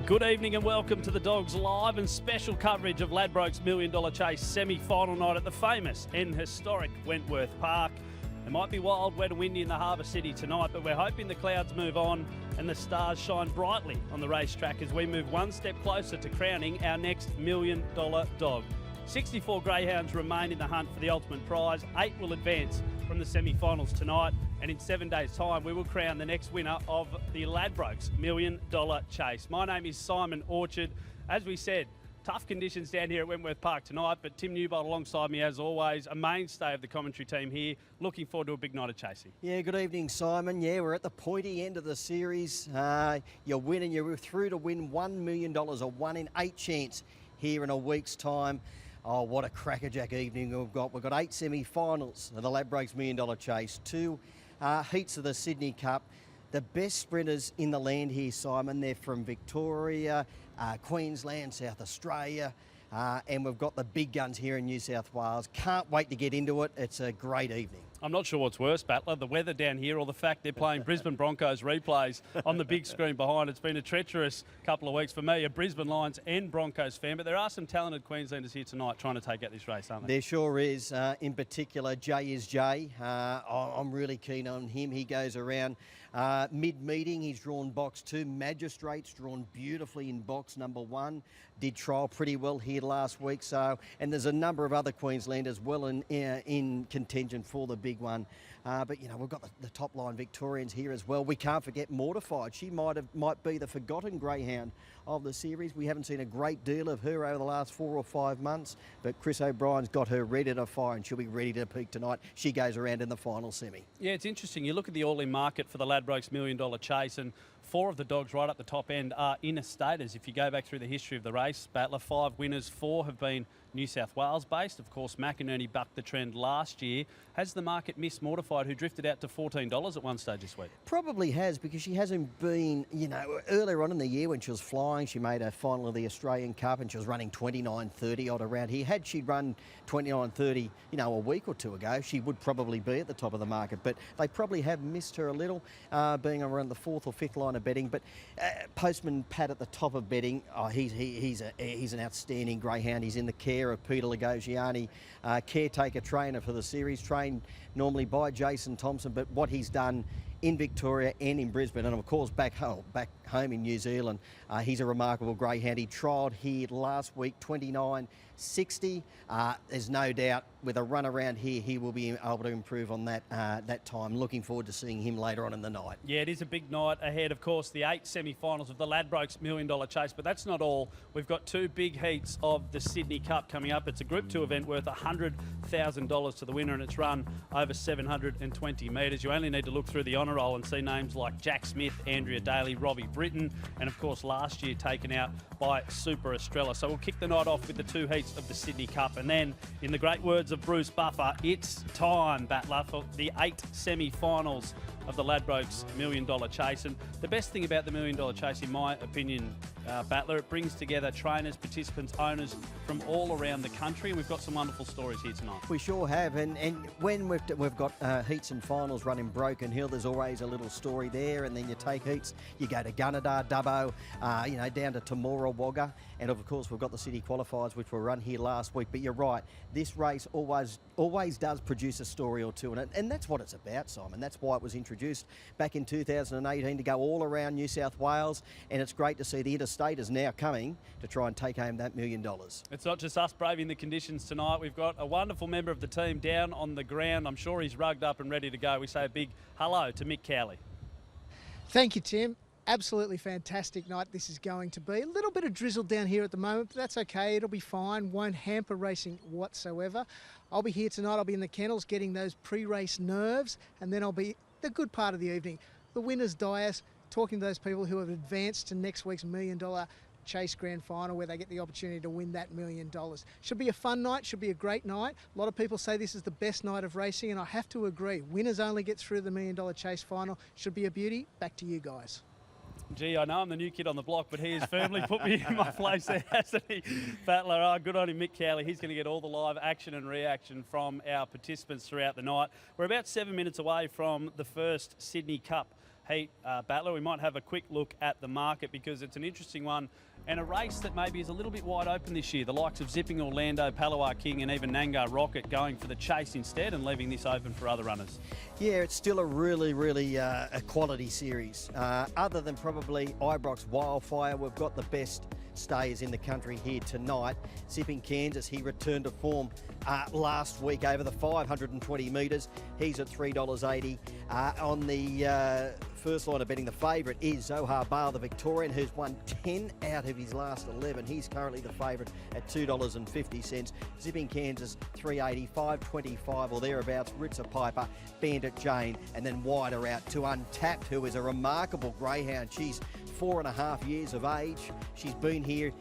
Good evening and welcome to the Dogs live and special coverage of Ladbrokes $1 Million Chase semi-final night at the famous and historic Wentworth Park. It might be wild, wet and windy in the Harbour City tonight, but we're hoping the clouds move on and the stars shine brightly on the racetrack as we move one step closer to crowning our next $1 Million dog. 64 Greyhounds remain in the hunt for the ultimate prize. 8 will advance from the semi-finals tonight, and in 7 days' time we will crown the next winner of the Ladbrokes $1 Million Chase. My name is Simon Orchard. As we said, tough conditions down here at Wentworth Park tonight, but Tim Newbold alongside me as always, a mainstay of the commentary team here. Looking forward to a big night of chasing. Yeah, good evening, Simon. Yeah, we're at the pointy end of the series. You're winning, you're through to win $1 million, a 1 in 8 chance here in a week's time. Oh, what a crackerjack evening we've got. We've got 8 semi-finals of the Ladbrokes $1 Million Chase, 2 heats of the Sydney Cup. The best sprinters in the land here, Simon. They're from Victoria, Queensland, South Australia, and we've got the big guns here in New South Wales. Can't wait to get into it. It's a great evening. I'm not sure what's worse, Battler, the weather down here or the fact they're playing Brisbane Broncos replays on the big screen behind. It's been a treacherous couple of weeks for me, a Brisbane Lions and Broncos fan, but there are some talented Queenslanders here tonight trying to take out this race, aren't there? There sure is. In particular, Jay is Jay. I'm really keen on him. He goes around mid-meeting. He's drawn box 2. Magistrates drawn beautifully in box number 1. Did trial pretty well here last week. And there's a number of other Queenslanders well in contention for the big one. But, you know, we've got the top line Victorians here as well. We can't forget Mortified. She might be the forgotten Greyhound of the series. We haven't seen a great deal of her over the last 4 or 5 months, but Chris O'Brien's got her ready to fire and she'll be ready to peak tonight. She goes around in the final semi. Yeah, it's interesting. You look at the all-in market for the Ladbrokes $1 Million Chase, and 4 of the dogs right up the top end are inner-staters. If you go back through the history of the race, Battler, 5 winners, 4 have been New South Wales based. Of course, McInerney bucked the trend last year. Has the market missed Mortified, who drifted out to $14 at one stage this week? Probably has, because she hasn't been, you know, earlier on in the year when she was flying, she made a final of the Australian Cup and she was running 29.30 odd around here. Had she run 29.30, you know, a week or 2 ago, she would probably be at the top of the market. But they probably have missed her a little, being around the 4th or 5th line of betting. But Postman Pat at the top of betting, he's an outstanding greyhound. He's in the care of Peter Lagosiani, caretaker trainer for the series, trained normally by Jason Thompson, but what he's done in Victoria and in Brisbane, and of course back home in New Zealand, he's a remarkable greyhound. He trialled here last week, 29.60. There's no doubt with a run around here, he will be able to improve on that time. Looking forward to seeing him later on in the night. Yeah, it is a big night ahead. Of course, the 8 semi-finals of the Ladbrokes $1 Million Chase, but that's not all. We've got 2 big heats of the Sydney Cup coming up. It's a Group 2 event worth $100,000 to the winner, and it's run over 720 metres. You only need to look through the honour roll and see names like Jack Smith, Andrea Daly, Robbie Britton, and of course last year taken out by Super Estrella. So we'll kick the night off with the 2 heats of the Sydney Cup, and then in the great words of Bruce Buffer, it's time, Battler, for the 8 semi-finals of the Ladbrokes $1 Million Chase. And the best thing about the $1 Million Chase, in my opinion, Battler, it brings together trainers, participants, owners from all around the country, and we've got some wonderful stories here tonight. We sure have, and when we've got heats and finals running Broken Hill, there's always a little story there, and then you take heats, you go to Gunnedah, Dubbo, you know, down to Temora, Wagga, and of course we've got the city qualifiers which were run here last week. But you're right, this race always does produce a story or two, and that's what it's about, Simon. That's why it was introduced back in 2018 to go all around New South Wales, and it's great to see the interstaters now coming to try and take home that $1 million. It's not just us braving the conditions tonight. We've got a wonderful member of the team down on the ground. I'm sure he's rugged up and ready to go. We say a big hello to Mick Cowley. Thank you, Tim. Absolutely fantastic night this is going to be. A little bit of drizzle down here at the moment, but that's okay. It'll be fine. Won't hamper racing whatsoever. I'll be here tonight. I'll be in the kennels getting those pre-race nerves, and then I'll be the good part of the evening, the winner's dais, talking to those people who have advanced to next week's $1 Million Chase Grand Final, where they get the opportunity to win that $1 million. Should be a fun night, should be a great night. A lot of people say this is the best night of racing, and I have to agree. Winners only get through the $1 Million Chase Final. Should be a beauty. Back to you guys. Gee, I know I'm the new kid on the block, but he has firmly put me in my place there, hasn't he? Battler, good on him, Mick Cowley. He's going to get all the live action and reaction from our participants throughout the night. We're about 7 minutes away from the first Sydney Cup heat battler. We might have a quick look at the market because it's an interesting one and a race that maybe is a little bit wide open this year. The likes of Zipping Orlando, Palawar King and even Nangar Rocket going for the chase instead and leaving this open for other runners. Yeah, it's still a really a quality series. Other than probably Ibrox Wildfire, we've got the best stayers in the country here tonight. Zipping Kansas, he returned to form last week over the 520 metres. He's at $3.80. On the first line of betting, the favourite is Zohar Bale, the Victorian, who's won 10 out of his last 11. He's currently the favourite at $2.50. Zipping Kansas, $3.80, $5.25 or thereabouts. Ritzer Piper, Bandit Jane, and then wider out to Untapped, who is a remarkable greyhound. She's 4.5 years of age. She's been here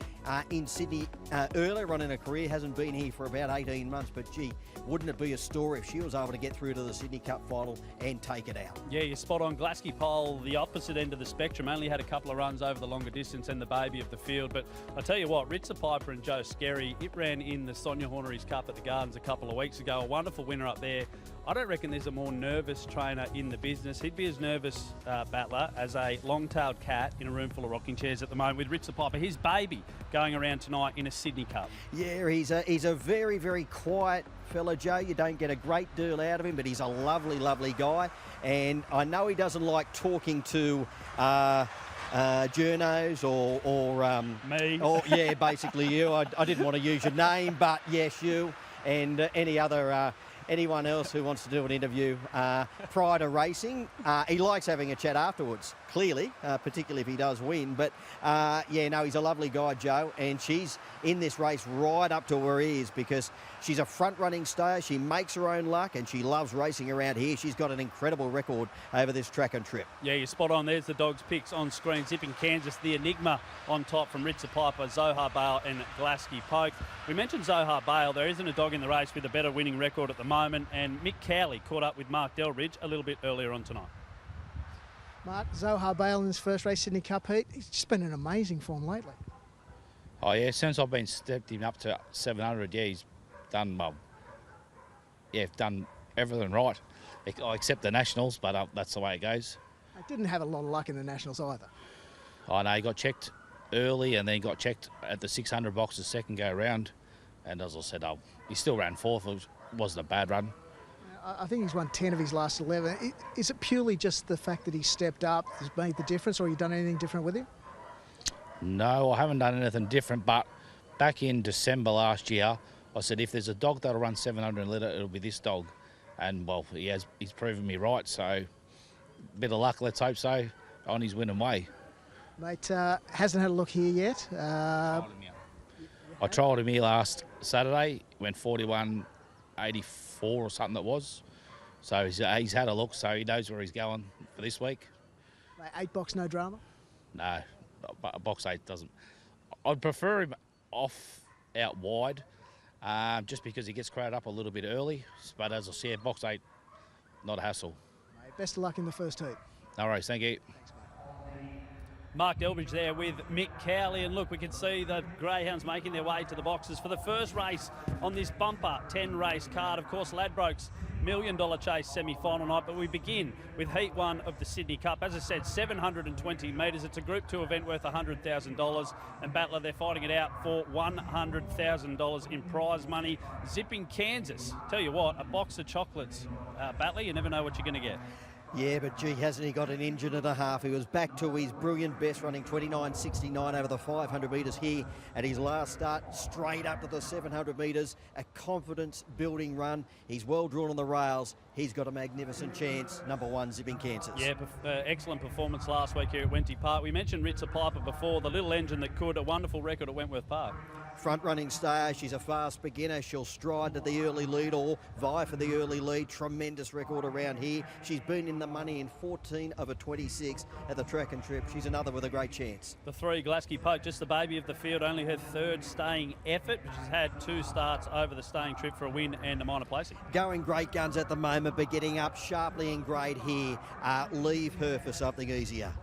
in Sydney earlier on in her career, hasn't been here for about 18 months, but gee, wouldn't it be a story if she was able to get through to the Sydney Cup final and take it out? Yeah, you're spot on. Glasky Pole, the opposite end of the spectrum, only had a couple of runs over the longer distance and the baby of the field. But I tell you what, Ritzer Piper and Joe Skerry, it ran in the Sonia Hornery's Cup at the Gardens a couple of weeks ago. A wonderful winner up there. I don't reckon there's a more nervous trainer in the business. He'd be as nervous, battler, as a long-tailed cat in a room full of rocking chairs at the moment with Ritzer Piper, his baby, going around tonight in a Sydney Cup. Yeah, he's a very quiet fella, Joe. You don't get a great deal out of him, but he's a lovely guy. And I know he doesn't like talking to journos or me. Or, yeah, basically you. I didn't want to use your name, but yes, you and any other anyone else who wants to do an interview prior to racing. He likes having a chat afterwards, clearly, particularly if he does win. But, yeah, no, he's a lovely guy, Joe, and she's in this race right up to where he is because she's a front-running stayer. She makes her own luck, and she loves racing around here. She's got an incredible record over this track and trip. Yeah, you're spot on. There's the Dogs picks on screen. Zipping Kansas, the Enigma on top from Ritzer Piper, Zohar Bale and Glasky Poke. We mentioned Zohar Bale. There isn't a dog in the race with a better winning record at the moment, and Mick Cowley caught up with Mark Delridge a little bit earlier on tonight. Mark, Zohar Bale in his first race Sydney Cup heat, he's just been in amazing form lately. Oh yeah, since I've been stepped him up to 700, yeah, he's done well. Yeah, done everything right. I accept the Nationals, but that's the way it goes. I didn't have a lot of luck in the Nationals either. I know he got checked early and then got checked at the 600 box the second go round, and as I said, he still ran fourth. It wasn't a bad run. I think he's won 10 of his last 11. Is it purely just the fact that he stepped up has made the difference, or have you done anything different with him? No, I haven't done anything different, but back in December last year, I said if there's a dog that'll run 700 and litter, it'll be this dog. And, well, he's proven me right, so bit of luck, let's hope so, on his winning way. Mate, hasn't had a look here yet. I trialled him here last Saturday, went 41.84 or something it was. So he's had a look, so he knows where he's going for this week. Mate, 8 box, no drama? No, box 8 doesn't. I'd prefer him out wide, just because he gets crowded up a little bit early. But as I said, box 8, not a hassle. Mate, best of luck in the first heat. No worries, thank you. Mark Delbridge there with Mick Cowley, and look, we can see the Greyhounds making their way to the boxes for the first race on this bumper 10 race card. Of course, Ladbrokes $1 million chase semi-final night, but we begin with Heat 1 of the Sydney Cup. As I said, 720 metres. It's a Group 2 event worth $100,000, and Battler, they're fighting it out for $100,000 in prize money. Zipping Kansas. Tell you what, a box of chocolates. Battler, you never know what you're going to get. Yeah, but gee, hasn't he got an engine and a half? He was back to his brilliant best, running 29.69 over the 500 metres here at his last start, straight up to the 700 metres. A confidence-building run. He's well drawn on the rails. He's got a magnificent chance. Number 1, Zipping Kansas. Yeah, excellent performance last week here at Wenty Park. We mentioned Ritzer Piper before, the little engine that could, a wonderful record at Wentworth Park. Front-running stayer. She's a fast beginner. She'll stride to the early lead or vie for the early lead. Tremendous record around here. She's been in the money in 14 of her 26 at the track and trip. She's another with a great chance. The 3, Glasky Poke, just the baby of the field, only her 3rd staying effort. She's had 2 starts over the staying trip for a win and a minor placing. Going great guns at the moment, but getting up sharply in grade here. Leave her for something easier.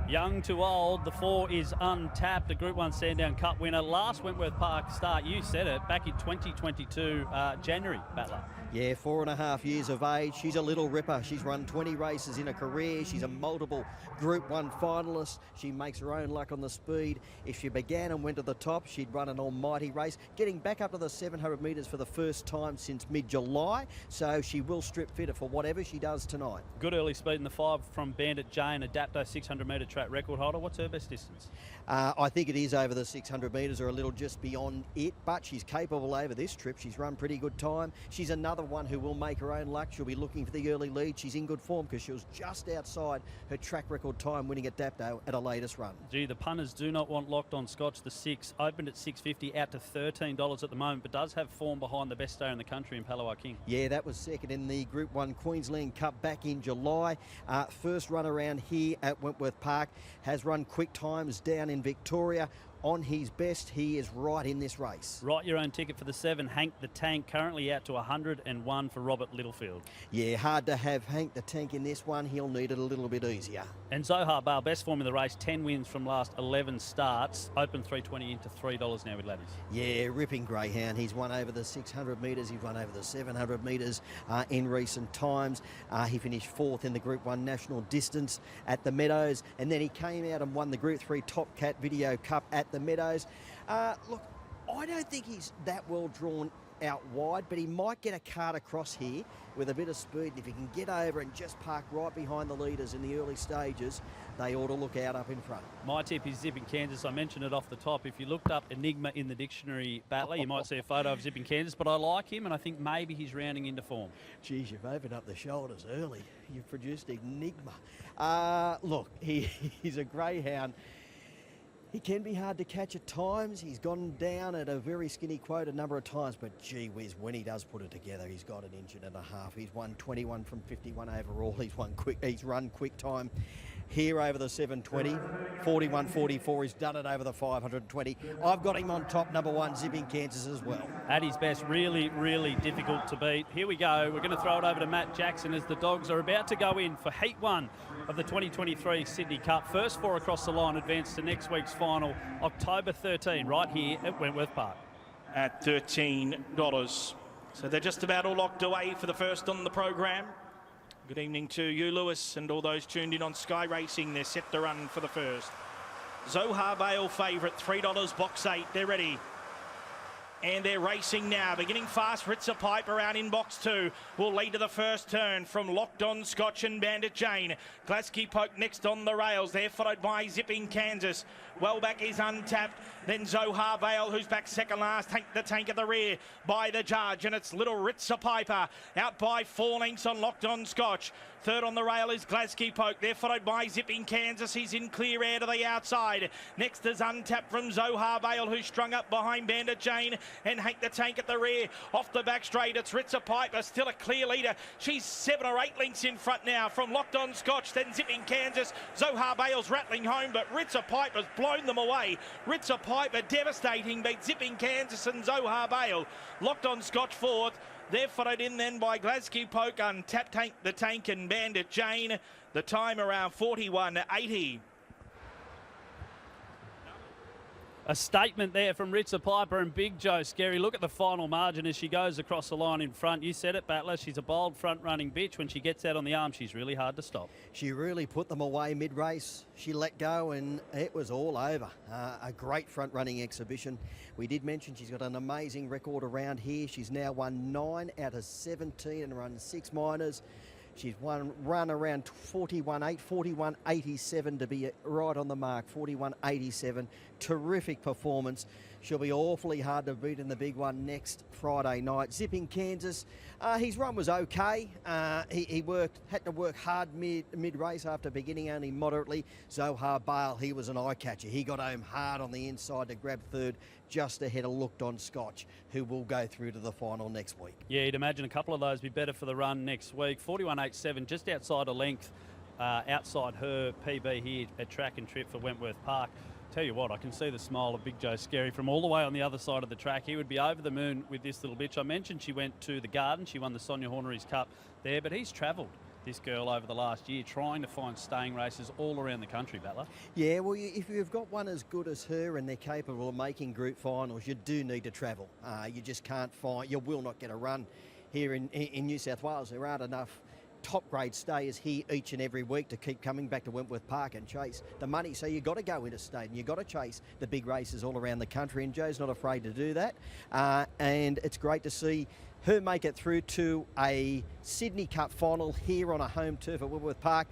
Young to old, the 4 is Untapped, a Group 1 Sandown Cup winner. Last Wentworth Park start, you said it, back in 2022, January, Battler. Yeah, 4.5 years of age. She's a little ripper. She's run 20 races in a career. She's a multiple Group 1 finalist. She makes her own luck on the speed. If she began and went to the top, she'd run an almighty race, getting back up to the 700 metres for the first time since mid-July. So she will strip fitter for whatever she does tonight. Good early speed in the 5 from Bandit Jane, Adapto 600 metre track record holder. What's her best distance? I think it is over the 600 metres or a little just beyond it, but she's capable over this trip. She's run pretty good time. She's another one who will make her own luck. She'll be looking for the early lead. She's in good form because she was just outside her track record time winning at Adapto at her latest run. Gee, the punters do not want Locked On Scotch. The 6 opened at $6.50 out to $13 at the moment, but does have form behind the best stayer in the country in Palawa King. Yeah, that was second in the Group 1 Queensland Cup back in July. First run around here at Wentworth Park. Has run quick times down in Victoria. On his best, he is right in this race. Write your own ticket for the 7, Hank the Tank, currently out to 101 for Robert Littlefield. Yeah, hard to have Hank the Tank in this one. He'll need it a little bit easier. And Zohar Bale, best form in the race, 10 wins from last 11 starts. Open 320 into $3 now with laddies. Yeah, ripping Greyhound. He's won over the 600 metres. He's won over the 700 metres in recent times. He finished 4th in the Group 1 National Distance at the Meadows. And then he came out and won the Group 3 Top Cat Video Cup at the Meadows. Look, I don't think he's that well drawn out wide, but he might get a card across here with a bit of speed. And if he can get over and just park right behind the leaders in the early stages, they ought to look out up in front. My tip is Zipping Kansas. I mentioned it off the top. If you looked up Enigma in the dictionary, Battler, you might see a photo of Zipping Kansas, but I like him and I think maybe he's rounding into form. Geez, you've opened up the shoulders early. You've produced Enigma. Look, he's a greyhound. He can be hard to catch at times. He's gone down at a very skinny quote a number of times, but gee whiz, when he does put it together, he's got an engine and a half. He's won 21 from 51 overall. He's run quick time here over the 720, 41.44. He's done it over the 520. I've got him on top, number 1, Zipping Kansas as well. At his best, really, really difficult to beat. Here we go. We're going to throw it over to Matt Jackson as the Dogs are about to go in for Heat 1 of the 2023 Sydney Cup. First 4 across the line advance to next week's final, October 13, right here at Wentworth Park. At $13. So they're just about all locked away for the first on the program. Good evening to you, Lewis, and all those tuned in on Sky Racing. They're set to run for the first. Zohar Bale favourite, $3, box 8. They're ready. And they're racing now. Beginning fast, Ritza Piper out in box 2. Will lead to the first turn from Locked On Scotch and Bandit Jane. Glasky Poke next on the rails. They're followed by Zipping Kansas. Well back is Untapped. Then Zohar Bale, who's back second last. Hank the Tank at the rear by the judge. And it's little Ritza Piper out by 4 lengths on Locked On Scotch. Third on the rail is Glasky Poke. They're followed by Zipping Kansas. He's in clear air to the outside. Next is Untapped from Zohar Bale, who's strung up behind Bandit Jane. And Hank the Tank at the rear. Off the back straight, it's Ritza Piper, still a clear leader. She's 7 or 8 lengths in front now from Locked On Scotch, then Zipping Kansas. Zohar Bale's rattling home, but Ritza Piper's blown them away. Ritza Piper devastating, beat Zipping Kansas and Zohar Bale. Locked On Scotch fourth. They're followed in then by Glasky Poke, Untapped, Hank the Tank and Bandit Jane. The time around 41.80. A statement there from Ritza Piper and Big Joe Scary. Look at the final margin as she goes across the line in front. You said it, Battler. She's a bold front-running bitch. When she gets out on the arm, she's really hard to stop. She really put them away mid-race. She let go and it was all over. A great front-running exhibition. We did mention she's got an amazing record around here. She's now won 9 out of 17 and run 6 minors. She's run around 41.8, 41.87 to be right on the mark, 41.87. Terrific performance. She'll be awfully hard to beat in the big one next Friday night. Zipping Kansas, his run was okay. He had to work hard mid-race after beginning only moderately. Zohar Bale, he was an eye-catcher. He got home hard on the inside to grab third, just ahead of Looked On Scotch, who will go through to the final next week. Yeah, you'd imagine a couple of those be better for the run next week. 41.87, just outside a length, outside her PB here at Track and Trip for Wentworth Park. Tell you what, I can see the smile of Big Joe Scary from all the way on the other side of the track. He would be over the moon with this little bitch. I mentioned she went to the Garden. She won the Sonia Hornery's Cup there, but he's travelled, this girl, over the last year, trying to find staying races all around the country, Battler. Yeah, well, if you've got one as good as her and they're capable of making group finals, you do need to travel. You just can't find, you will not get a run here in New South Wales. There aren't enough top-grade stayers here each and every week to keep coming back to Wentworth Park and chase the money. So you've got to go interstate and you've got to chase the big races all around the country, and Joe's not afraid to do that. And it's great to see her make it through to a Sydney Cup final here on a home turf at Wentworth Park,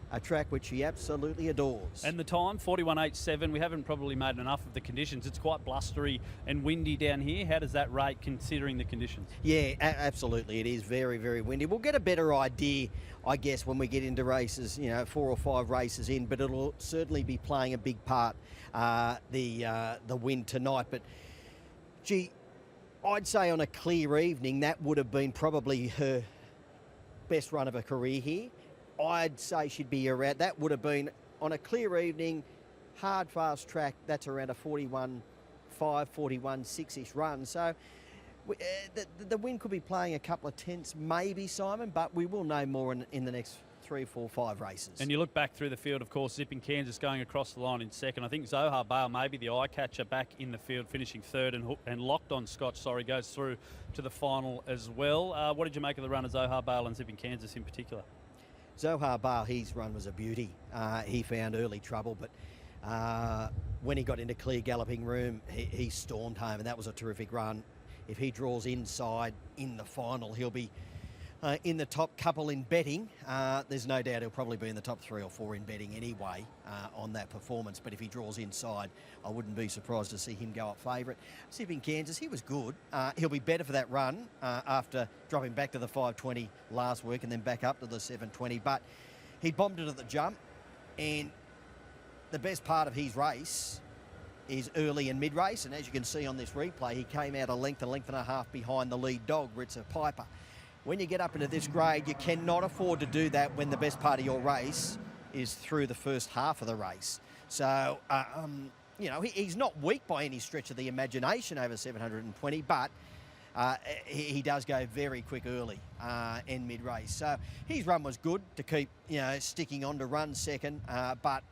a track which she absolutely adores. And the time, 41.87. We haven't probably made enough of the conditions. It's quite blustery and windy down here. How does that rate considering the conditions? Yeah, absolutely. It is very, very windy. We'll get a better idea, I guess, when we get into races, 4 or 5 races in, but it'll certainly be playing a big part, the wind tonight. But, gee, I'd say on a clear evening, that would have been probably her best run of her career here. I'd say she'd be around, that would have been on a clear evening, hard, fast track, that's around a 41.5, 41.6-ish run. So the wind could be playing a couple of tenths, maybe, Simon, but we will know more in the next 3, 4, 5 races. And you look back through the field, of course, Zipping Kansas going across the line in second. I think Zohar Bale, maybe the eye catcher, back in the field, finishing third, and Locked On Scotch, goes through to the final as well. What did you make of the run of Zohar Bale and Zipping Kansas in particular? Zohar Bale, his run was a beauty. He found early trouble, but when he got into clear galloping room, he stormed home, and that was a terrific run. If he draws inside in the final, he'll be in the top couple in betting. There's no doubt he'll probably be in the top 3 or 4 in betting anyway on that performance. But if he draws inside, I wouldn't be surprised to see him go up favourite. Zipping Kansas, he was good. He'll be better for that run after dropping back to the 5.20 last week and then back up to the 7.20. But he bombed it at the jump, and the best part of his race is early and mid-race. And as you can see on this replay, he came out a length and a half behind the lead dog, Richest Piper. When you get up into this grade, you cannot afford to do that when the best part of your race is through the first half of the race. So, he's not weak by any stretch of the imagination over 720, but he does go very quick early and mid-race. So his run was good to keep, sticking on to run second, but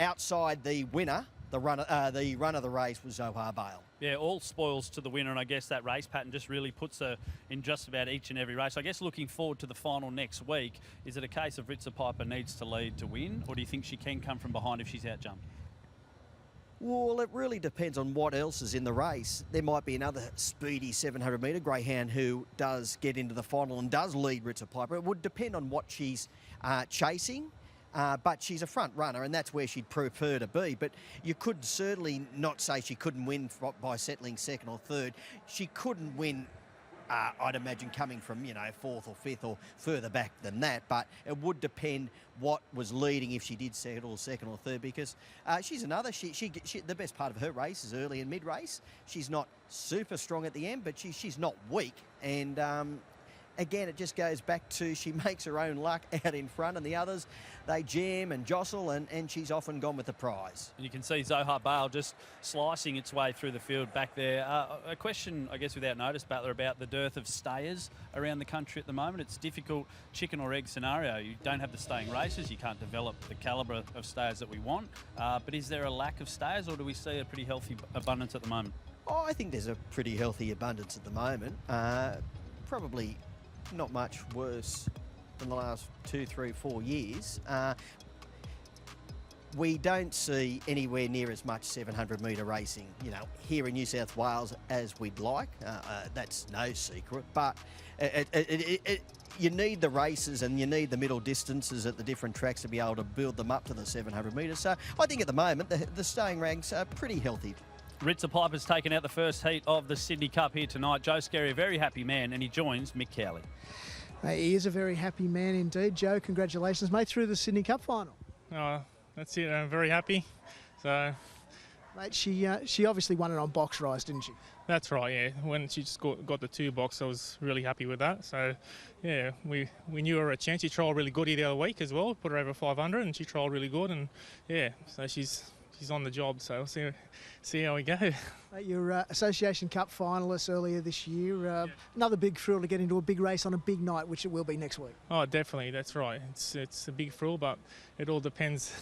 outside the winner, the run of the race was Zohar Bale. Yeah, all spoils to the winner, and I guess that race pattern just really puts her in just about each and every race. I guess looking forward to the final next week, is it a case of Richest Piper needs to lead to win, or do you think she can come from behind if she's out-jumped? Well, it really depends on what else is in the race. There might be another speedy 700-metre Greyhound who does get into the final and does lead Richest Piper. It would depend on what she's chasing. But she's a front runner, and that's where she'd prefer to be. But you could certainly not say she couldn't win by settling second or third. She couldn't win, I'd imagine, coming from, 4th or 5th or further back than that. But it would depend what was leading if she did settle second or third, because she's another. She the best part of her race is early and mid-race. She's not super strong at the end, but she's not weak. And again, it just goes back to she makes her own luck out in front, and the others, they jam and jostle, and she's often gone with the prize. And you can see Zohar Bale just slicing its way through the field back there. A question, I guess, without notice, Butler, about the dearth of stayers around the country at the moment. It's a difficult chicken or egg scenario. You don't have the staying races. You can't develop the calibre of stayers that we want. But is there a lack of stayers, or do we see a pretty healthy abundance at the moment? Oh, I think there's a pretty healthy abundance at the moment. Probably not much worse than the last 2, 3, 4 years. We don't see anywhere near as much 700-metre racing, here in New South Wales as we'd like. That's no secret, but you need the races and you need the middle distances at the different tracks to be able to build them up to the 700 metres. So I think at the moment the staying ranks are pretty healthy. Richest Piper's taken out the first heat of the Sydney Cup here tonight. Joe Scarry, a very happy man, and he joins Mick Cowley. He is a very happy man indeed. Joe, congratulations, mate, through the Sydney Cup final. Oh, that's it. I'm very happy. So, mate, she obviously won it on box rise, didn't she? That's right, yeah. When she just got the 2 box, I was really happy with that. So, yeah, we knew her a chance. She trialled really good here the other week as well. Put her over 500, and she trialled really good. And, yeah, so she's on the job, so we'll see how we go. Your Association Cup finalists earlier this year. Another big thrill to get into a big race on a big night, which it will be next week. Oh, definitely, that's right. It's a big thrill, but it all depends,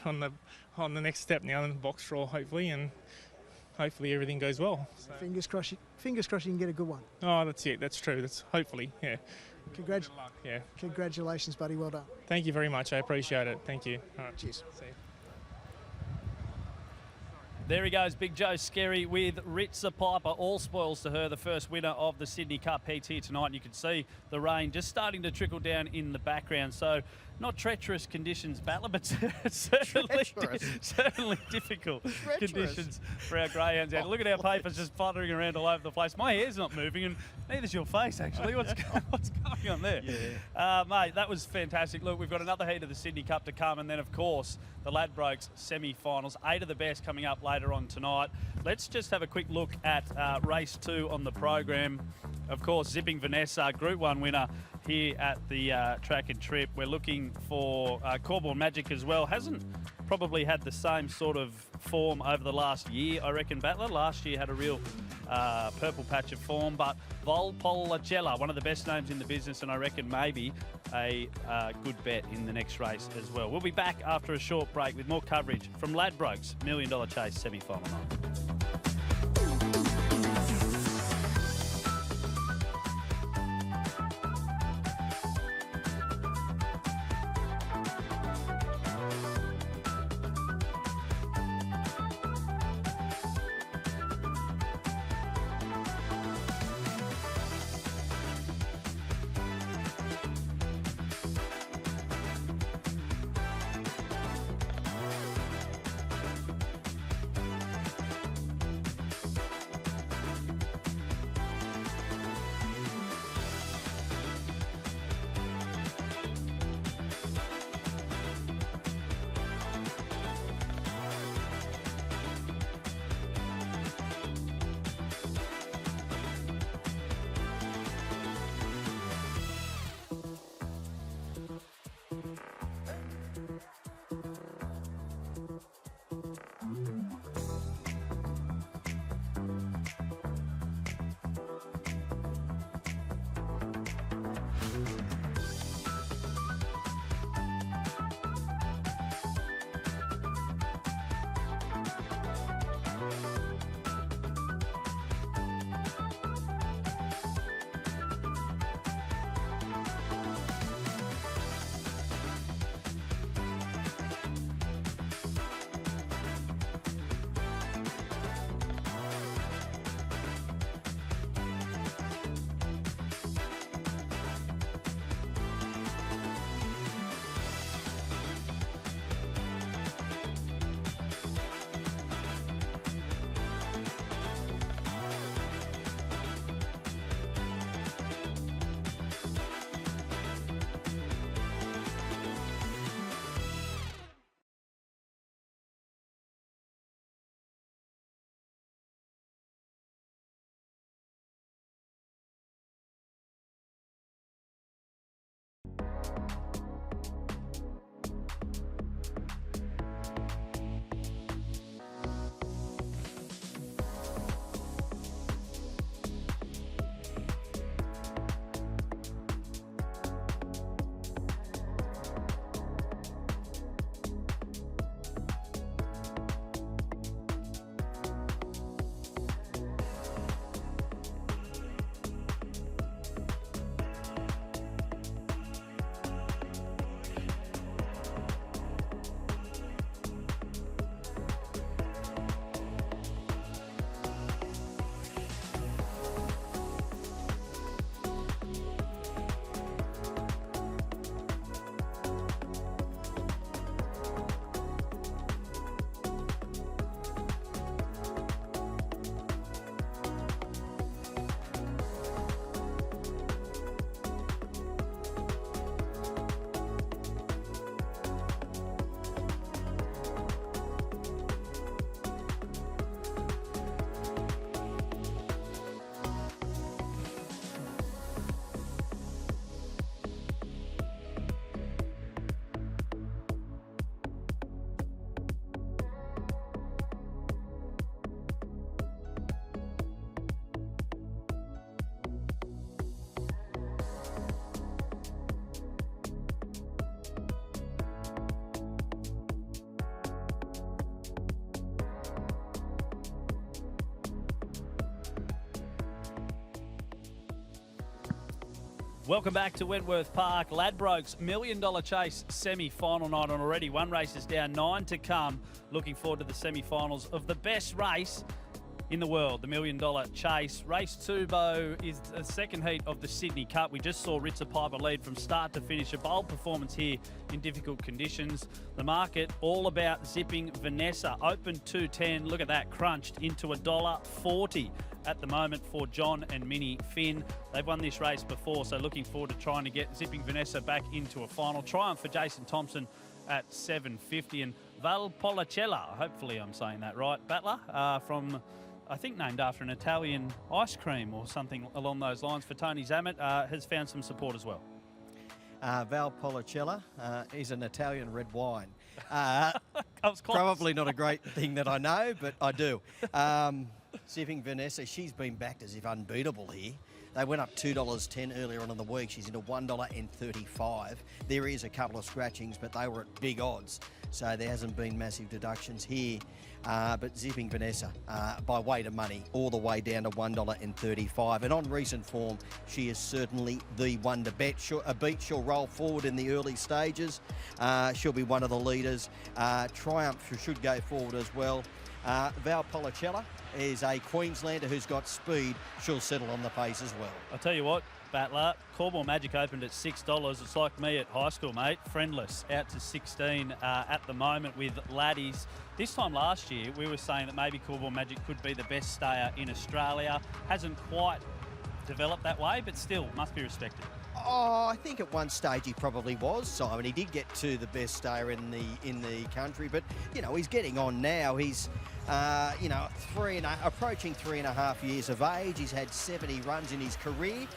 on the next step now in the box draw, hopefully, and hopefully everything goes well. So, Fingers crossed you can get a good one. oh, that's it. That's true. That's hopefully, yeah. Good luck, yeah. Congratulations, buddy. Well done. Thank you very much. I appreciate it. Thank you. All right. Cheers. See you. There he goes, Big Joe Scary with Ritza Piper. All spoils to her, the first winner of the Sydney Cup heats here tonight. And you can see the rain just starting to trickle down in the background. So not treacherous conditions, Battler, but certainly difficult conditions for our greyhounds. And look at our papers just fluttering around all over the place. My hair's not moving, and neither's your face, actually. What's going on there? Yeah. Mate, that was fantastic. Look, we've got another heat of the Sydney Cup to come, and then, of course, the Ladbrokes semi-finals. 8 of the best coming up later on tonight. Let's just have a quick look at race 2 on the program. Of course, Zipping Vanessa, Group 1 winner here at the track and trip. We're looking for Corborn Magic as well. Hasn't probably had the same sort of form over the last year, I reckon, Battler. Last year had a real purple patch of form, but Volpolacella, one of the best names in the business, and I reckon maybe a good bet in the next race as well. We'll be back after a short break with more coverage from Ladbrokes $1 Million Chase semi-final night. Welcome back to Wentworth Park. Ladbrokes $1 Million Chase semi-final night on already. One race is down, 9 to come. Looking forward to the semi-finals of the best race in the world, the $1 Million Chase. Race 2, Bo, is the second heat of the Sydney Cup. We just saw Richest Piper lead from start to finish. A bold performance here in difficult conditions. The market all about zipping Vanessa. Open 210. Look at that, crunched into $1.40 at the moment for John and Minnie Finn. They've won this race before, so looking forward to trying to get zipping Vanessa back into a final. Triumph for Jason Thompson at $7.50. And Valpolicella, hopefully I'm saying that right, Battler, from, I think, named after an Italian ice cream or something along those lines for Tony Zammit, has found some support as well. Valpolicella is an Italian red wine. I was close. Probably not a great thing that I know, but I do. Zipping Vanessa, she's been backed as if unbeatable here. They went up $2.10 earlier on in the week. She's into $1.35. There is a couple of scratchings, but they were at big odds. So there hasn't been massive deductions here. But zipping Vanessa by weight of money all the way down to $1.35. And on recent form, she is certainly the one to bet. She'll roll forward in the early stages. She'll be one of the leaders. Triumph should go forward as well. Valpolicella is a Queenslander who's got speed. She'll settle on the pace as well. I'll tell you what, Battler, Cornwall Magic opened at $6. It's like me at high school, mate. Friendless, out to 16 at the moment with laddies. This time last year, we were saying that maybe Cornwall Magic could be the best stayer in Australia. Hasn't quite developed that way, but still must be respected. Oh, I think at one stage he probably was, Simon. He did get to the best stayer in the country, but you know he's getting on now. He's approaching 3.5 years of age. He's had 70 runs in his career.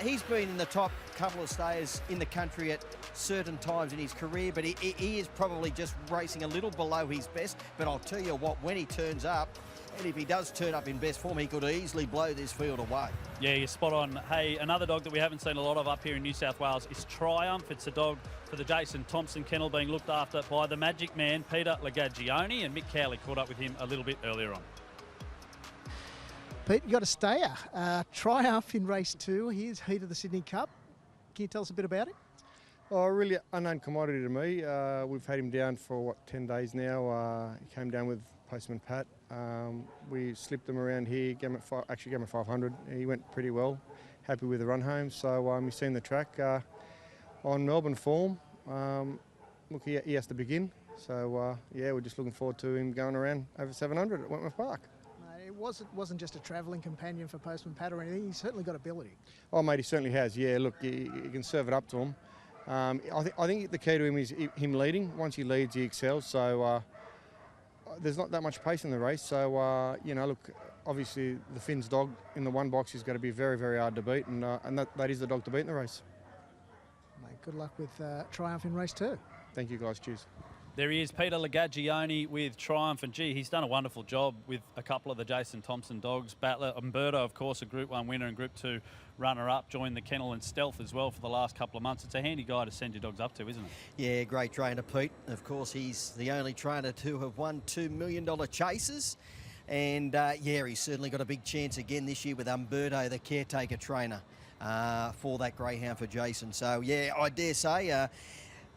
He's been in the top couple of stayers in the country at certain times in his career, but he is probably just racing a little below his best. But I'll tell you what, when he turns up, and if he does turn up in best form, he could easily blow this field away. Yeah, you're spot on. Hey, another dog that we haven't seen a lot of up here in New South Wales is Triumph. It's a dog for the Jason Thompson kennel being looked after by the Magic Man, Peter Lagagione, and Mick Cowley caught up with him a little bit earlier on. Pete, you got a stayer. Triumph in race 2. Here's heat of the Sydney Cup. Can you tell us a bit about it? Oh, really unknown commodity to me. We've had him down for, 10 days now. He came down with Postman Pat. We slipped him around here, gave him 500. He went pretty well. Happy with the run home. So he's seen the track on Melbourne form. Look, he has to begin. So, we're just looking forward to him going around over 700 at Wentworth Park. It wasn't just a travelling companion for Postman Pat or anything. He's certainly got ability. Oh, mate, he certainly has. Yeah, look, you can serve it up to him. I think the key to him is him leading. Once he leads, he excels. So there's not that much pace in the race. So, look, obviously the Finn's dog in the one box is going to be very, very hard to beat. And that is the dog to beat in the race. Mate, good luck with Triumph in race 2. Thank you, guys. Cheers. There he is, Peter Lagagione with Triumph, and gee, he's done a wonderful job with a couple of the Jason Thompson dogs. Battler, Umberto, of course, a Group 1 winner and Group 2 runner-up, joined the kennel and Stealth as well for the last couple of months. It's a handy guy to send your dogs up to, isn't it? Yeah, great trainer, Pete. Of course, he's the only trainer to have won $2 million chases. And, he's certainly got a big chance again this year with Umberto, the caretaker trainer, for that Greyhound for Jason. So, I dare say...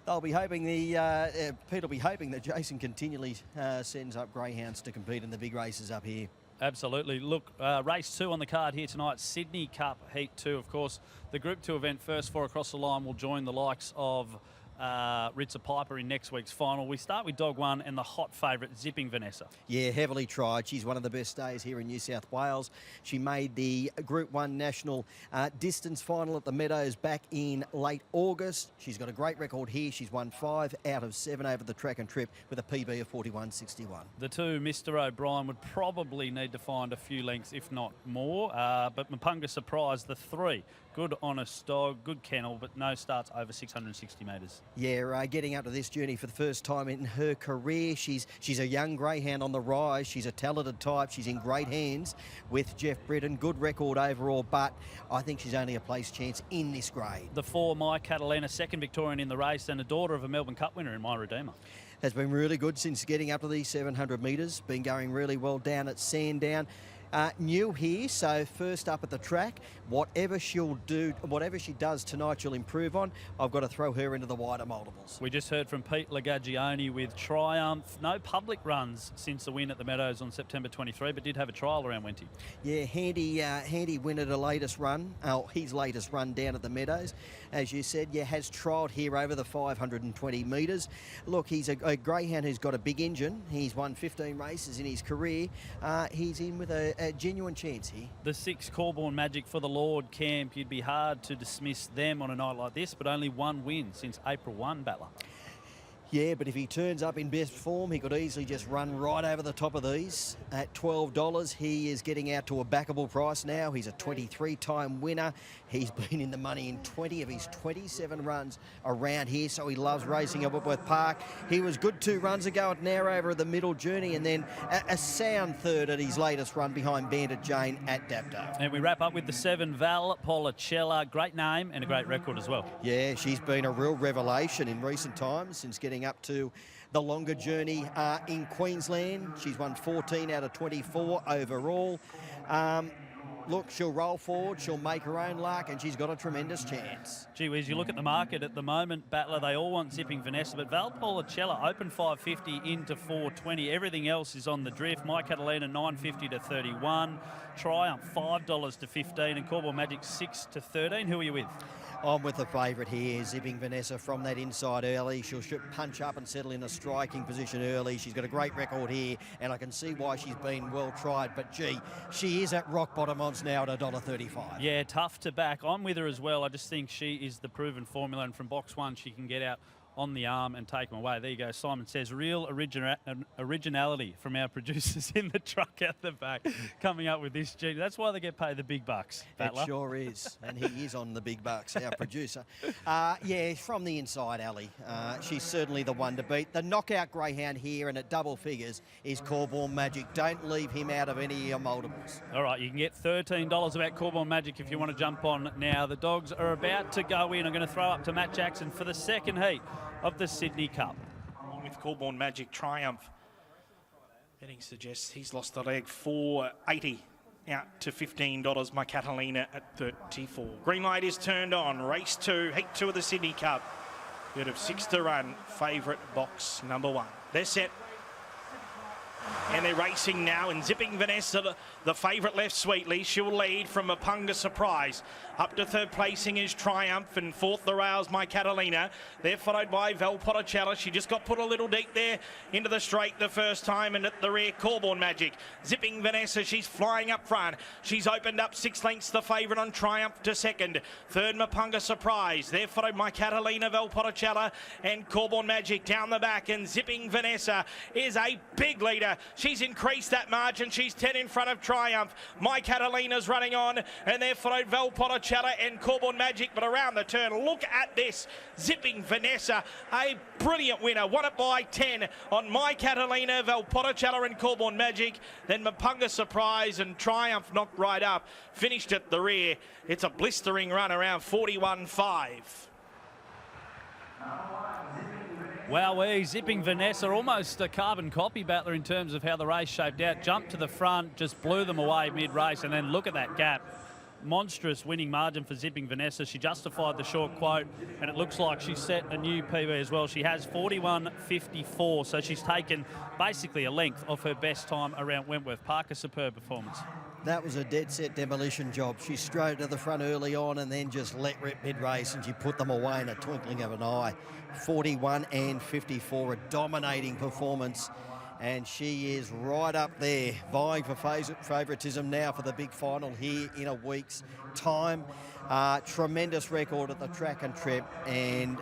They'll be hoping Pete will be hoping that Jason continually sends up greyhounds to compete in the big races up here. Absolutely. Look, race 2 on the card here tonight, Sydney Cup Heat 2. Of course, the Group 2 event, first 4 across the line, will join the likes of Richest Piper in next week's final. We start with Dog 1 and the hot favourite, Zipping Vanessa. Yeah, heavily tried. She's one of the best stays here in New South Wales. She made the Group 1 national distance final at the Meadows back in late August. She's got a great record here. She's won 5 out of 7 over the track and trip with a PB of 41.61. The 2, Mr. O'Brien, would probably need to find a few lengths, if not more. But Mapunga surprised the 3. Good, honest dog, good kennel, but no starts over 660 metres. Yeah, getting up to this journey for the first time in her career. She's a young greyhound on the rise. She's a talented type. She's in great hands with Jeff Britton. Good record overall, but I think she's only a place chance in this grade. The 4, My Catalina, second Victorian in the race and a daughter of a Melbourne Cup winner in My Redeemer. Has been really good since getting up to these 700 metres. Been going really well down at Sandown. New here, so first up at the track. Whatever she'll do, whatever she does tonight, she'll improve on. I've got to throw her into the wider multiples. We just heard from Pete Lagagioni with Triumph. No public runs since the win at the Meadows on September 23, but did have a trial around Wenty. Yeah, handy win at his latest run down at the Meadows. As you said, has trialled here over the 520 metres. Look, he's a greyhound who's got a big engine. He's won 15 races in his career. He's in with a genuine chance here. The 6 Corborn Magic for the Lord camp, you'd be hard to dismiss them on a night like this, but only one win since April 1, Battler. Yeah, but if he turns up in best form, he could easily just run right over the top of these. At $12, he is getting out to a backable price now. He's a 23-time winner. He's been in the money in 20 of his 27 runs around here, so he loves racing at Whitworth Park. He was good 2 runs ago at Narrover of the middle journey, and then a sound third at his latest run behind Bandit Jane at Dapto. And we wrap up with the 7 Val Policella. Great name and a great record as well. Yeah, she's been a real revelation in recent times since getting up to the longer journey in Queensland. She's won 14 out of 24 overall. Look, she'll roll forward, she'll make her own luck, and she's got a tremendous chance. Gee whiz, you look at the market at the moment, Battler, they all want Zipping Vanessa, but Val Policella open 550 into 420. Everything else is on the drift. My Catalina 950 to 31. Triumph $5 to 15, and Corborn Magic 6 to 13. Who are you with? I'm with the favourite here, Zipping Vanessa from that inside early. She'll punch up and settle in a striking position early. She's got a great record here, and I can see why she's been well tried. But, gee, she is at rock bottom odds now at $1.35. Yeah, tough to back. I'm with her as well. I just think she is the proven formula, and from box 1 she can get out on the arm and take them away. There you go. Simon says real originality from our producers in the truck at the back coming up with this. Gee, that's why they get paid the big bucks, Battler. It sure is, and he is on the big bucks, our producer. From the inside alley, she's certainly the one to beat. The knockout greyhound here and at double figures is Corborn Magic. Don't leave him out of any of your multiples. All right, you can get $13 about Corborn Magic if you want to jump on now. The dogs are about to go in. I'm going to throw up to Matt Jackson for the second heat of the Sydney Cup. With Corborn Magic Triumph. Betting suggests he's lost the leg. $4.80 out to $15. My Catalina at 34. Green light is turned on. Race 2, heat 2 of the Sydney Cup. Good of 6 to run. Favourite box number 1. They're set. And they're racing now, and Zipping Vanessa, the favourite, left sweetly. She'll lead from Mapunga Surprise. Up to third placing is Triumph, and fourth the rails, My Catalina. They're followed by Val Policella. She just got put a little deep there into the straight the first time, and at the rear, Corborn Magic. Zipping Vanessa, she's flying up front. She's opened up 6 lengths, the favourite on Triumph to second. Third, Mapunga Surprise. They're followed by Catalina, Val Policella, and Corborn Magic down the back, and Zipping Vanessa is a big leader. She's increased that margin. She's 10 in front of Triumph. My Catalina's running on, and they're followed Val Policella and Corborn Magic. But around the turn, look at this. Zipping Vanessa, a brilliant winner. Won it by 10 on My Catalina, Val Policella and Corborn Magic. Then Mapunga Surprise and Triumph knocked right up. Finished at the rear. It's a blistering run around 41.5. Wowee, Zipping Vanessa, almost a carbon copy, Battler, in terms of how the race shaped out. Jumped to the front, just blew them away mid-race, and then look at that gap. Monstrous winning margin for Zipping Vanessa. She justified the short quote, and it looks like she set a new PB as well. She has 41.54, so she's taken basically a length of her best time around Wentworth Park. A superb performance. That was a dead-set demolition job. She strode to the front early on and then just let rip mid-race, and she put them away in a twinkling of an eye. 41 and 54, a dominating performance. And she is right up there, vying for favouritism now for the big final here in a week's time. Tremendous record at the track and trip, and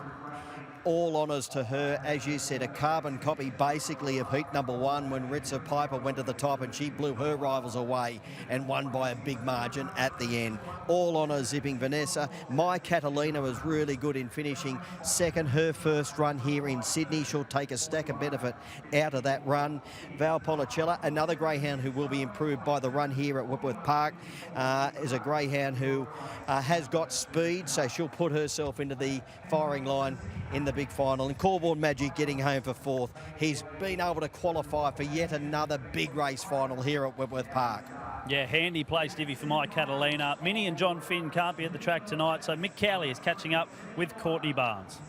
all honours to her. As you said, a carbon copy basically of heat number 1 when Ritza Piper went to the top, and she blew her rivals away and won by a big margin at the end. All honours Zipping Vanessa. My Catalina was really good in finishing second. Her first run here in Sydney. She'll take a stack of benefit out of that run. Val Policella, another greyhound who will be improved by the run here at Whitworth Park, is a greyhound who has got speed, so she'll put herself into the firing line in the big final. And Corborn Magic getting home for fourth. He's been able to qualify for yet another big race final here at Whitworth Park. Yeah, handy place, Divvy, for my Catalina. Minnie and John Finn can't be at the track tonight, so Mick Cowley is catching up with Courtney Barnes.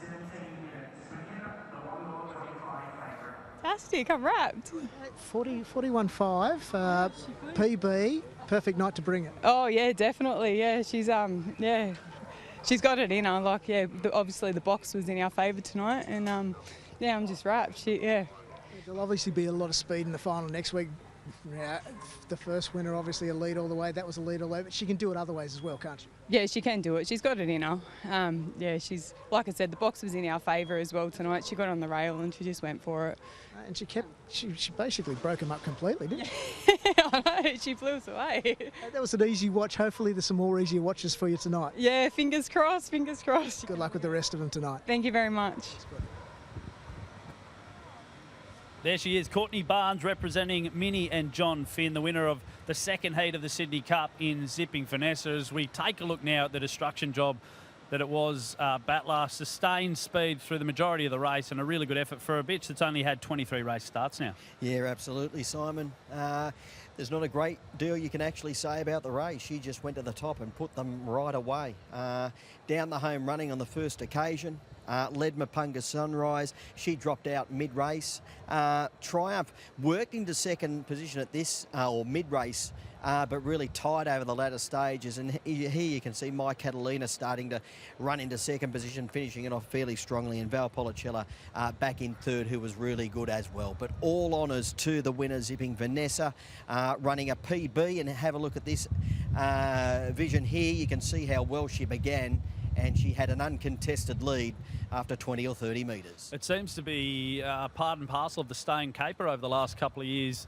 Fantastic, I'm wrapped. 41.5, PB, perfect night to bring it. Oh yeah, definitely. Yeah, she's she's got it in her. Like obviously the box was in our favour tonight, and yeah, I'm just wrapped. There'll obviously be a lot of speed in the final next week. Yeah, the first winner obviously a lead all the way. That was a lead all the way, but she can do it other ways as well, can't she? Yeah, she can do it. She's got it in her. Yeah, she's, like I said, the box was in our favour as well tonight. She got on the rail and she just went for it. And she basically broke him up completely, didn't she? I know, she flew us away. That was an easy watch. Hopefully there's some more easier watches for you tonight. Yeah, fingers crossed, fingers crossed. Good luck with the rest of them tonight. Thank you very much. There she is, Courtney Barnes representing Minnie and John Finn, the winner of the second heat of the Sydney Cup in Zipping Finesse. As we take a look now at the destruction job that it was Battler. Sustained speed through the majority of the race and a really good effort for a bitch that's only had 23 race starts now. Yeah, absolutely, Simon. There's not a great deal you can actually say about the race. She just went to the top and put them right away. Down the home running on the first occasion. Led Mapunga Sunrise. She dropped out mid-race. Triumph worked into second position at this, or mid-race, but really tight over the latter stages. And here you can see My Catalina starting to run into second position, finishing it off fairly strongly. And Val Policella back in third, who was really good as well. But all honours to the winner, Zipping Vanessa, running a PB. And have a look at this vision here. You can see how well she began. And she had an uncontested lead after 20 or 30 metres. It seems to be part and parcel of the staying caper over the last couple of years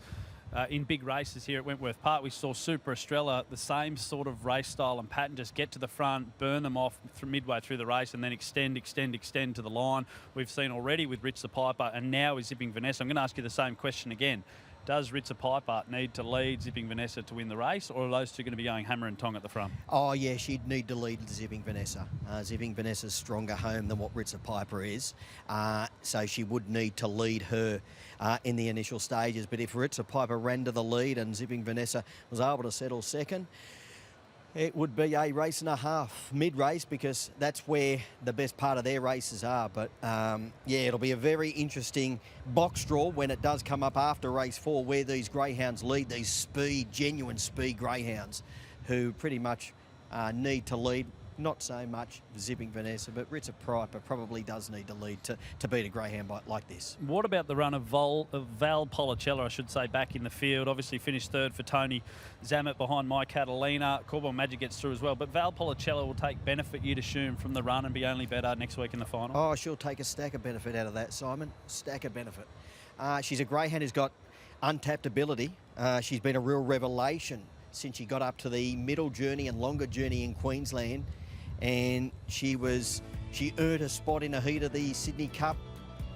in big races here at Wentworth Park. We saw Super Estrella, the same sort of race style and pattern, just get to the front, burn them off midway through the race and then extend to the line. We've seen already with Rich the Piper and now with Zipping Vanessa. I'm going to ask you the same question again. Does Ritza Piper need to lead Zipping Vanessa to win the race, or are those two going to be going hammer and tong at the front? Oh, yeah, she'd need to lead Zipping Vanessa. Zipping Vanessa's stronger home than what Ritza Piper is, so she would need to lead her in the initial stages. But if Ritza Piper ran to the lead and Zipping Vanessa was able to settle second, it would be a race and a half mid-race, because that's where the best part of their races are. But, yeah, it'll be a very interesting box draw when it does come up after race 4, where these greyhounds lead, these genuine speed greyhounds who pretty much need to lead. Not so much Zipping Vanessa, but Ritza Piper probably does need to lead to beat a greyhound like this. What about the run of Val Policella, I should say, back in the field? Obviously finished third for Tony Zammit behind My Catalina. Corbel Magic gets through as well, but Val Policella will take benefit, you'd assume, from the run and be only better next week in the final. Oh, she'll take a stack of benefit out of that, Simon. Stack of benefit. She's a greyhound who's got untapped ability. She's been a real revelation since she got up to the middle journey and longer journey in Queensland. And she earned a spot in a heat of the Sydney Cup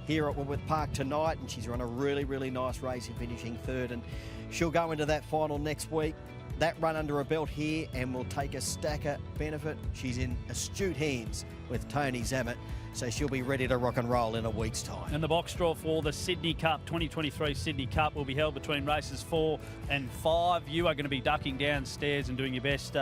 here at Wentworth Park tonight, and she's run a really, really nice race in finishing third, and she'll go into that final next week. That run under her belt here, and will take a stack of benefit. She's in astute hands with Tony Zammit, so she'll be ready to rock and roll in a week's time. And the box draw for the Sydney Cup, 2023 Sydney Cup, will be held between races 4 and 5. You are going to be ducking downstairs and doing your best,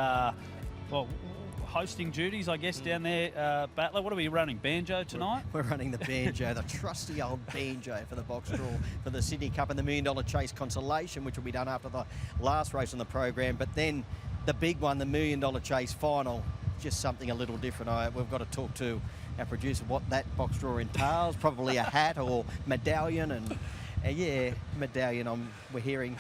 hosting duties, I guess, down there. Battler, what are we running? Banjo tonight? We're running the banjo, the trusty old banjo for the box draw for the Sydney Cup and the $1 Million Chase Consolation, which will be done after the last race on the program. But then the big one, the $1 Million Chase Final, just something a little different. We've got to talk to our producer what that box draw entails. Probably a hat or medallion, and yeah, medallion. We're hearing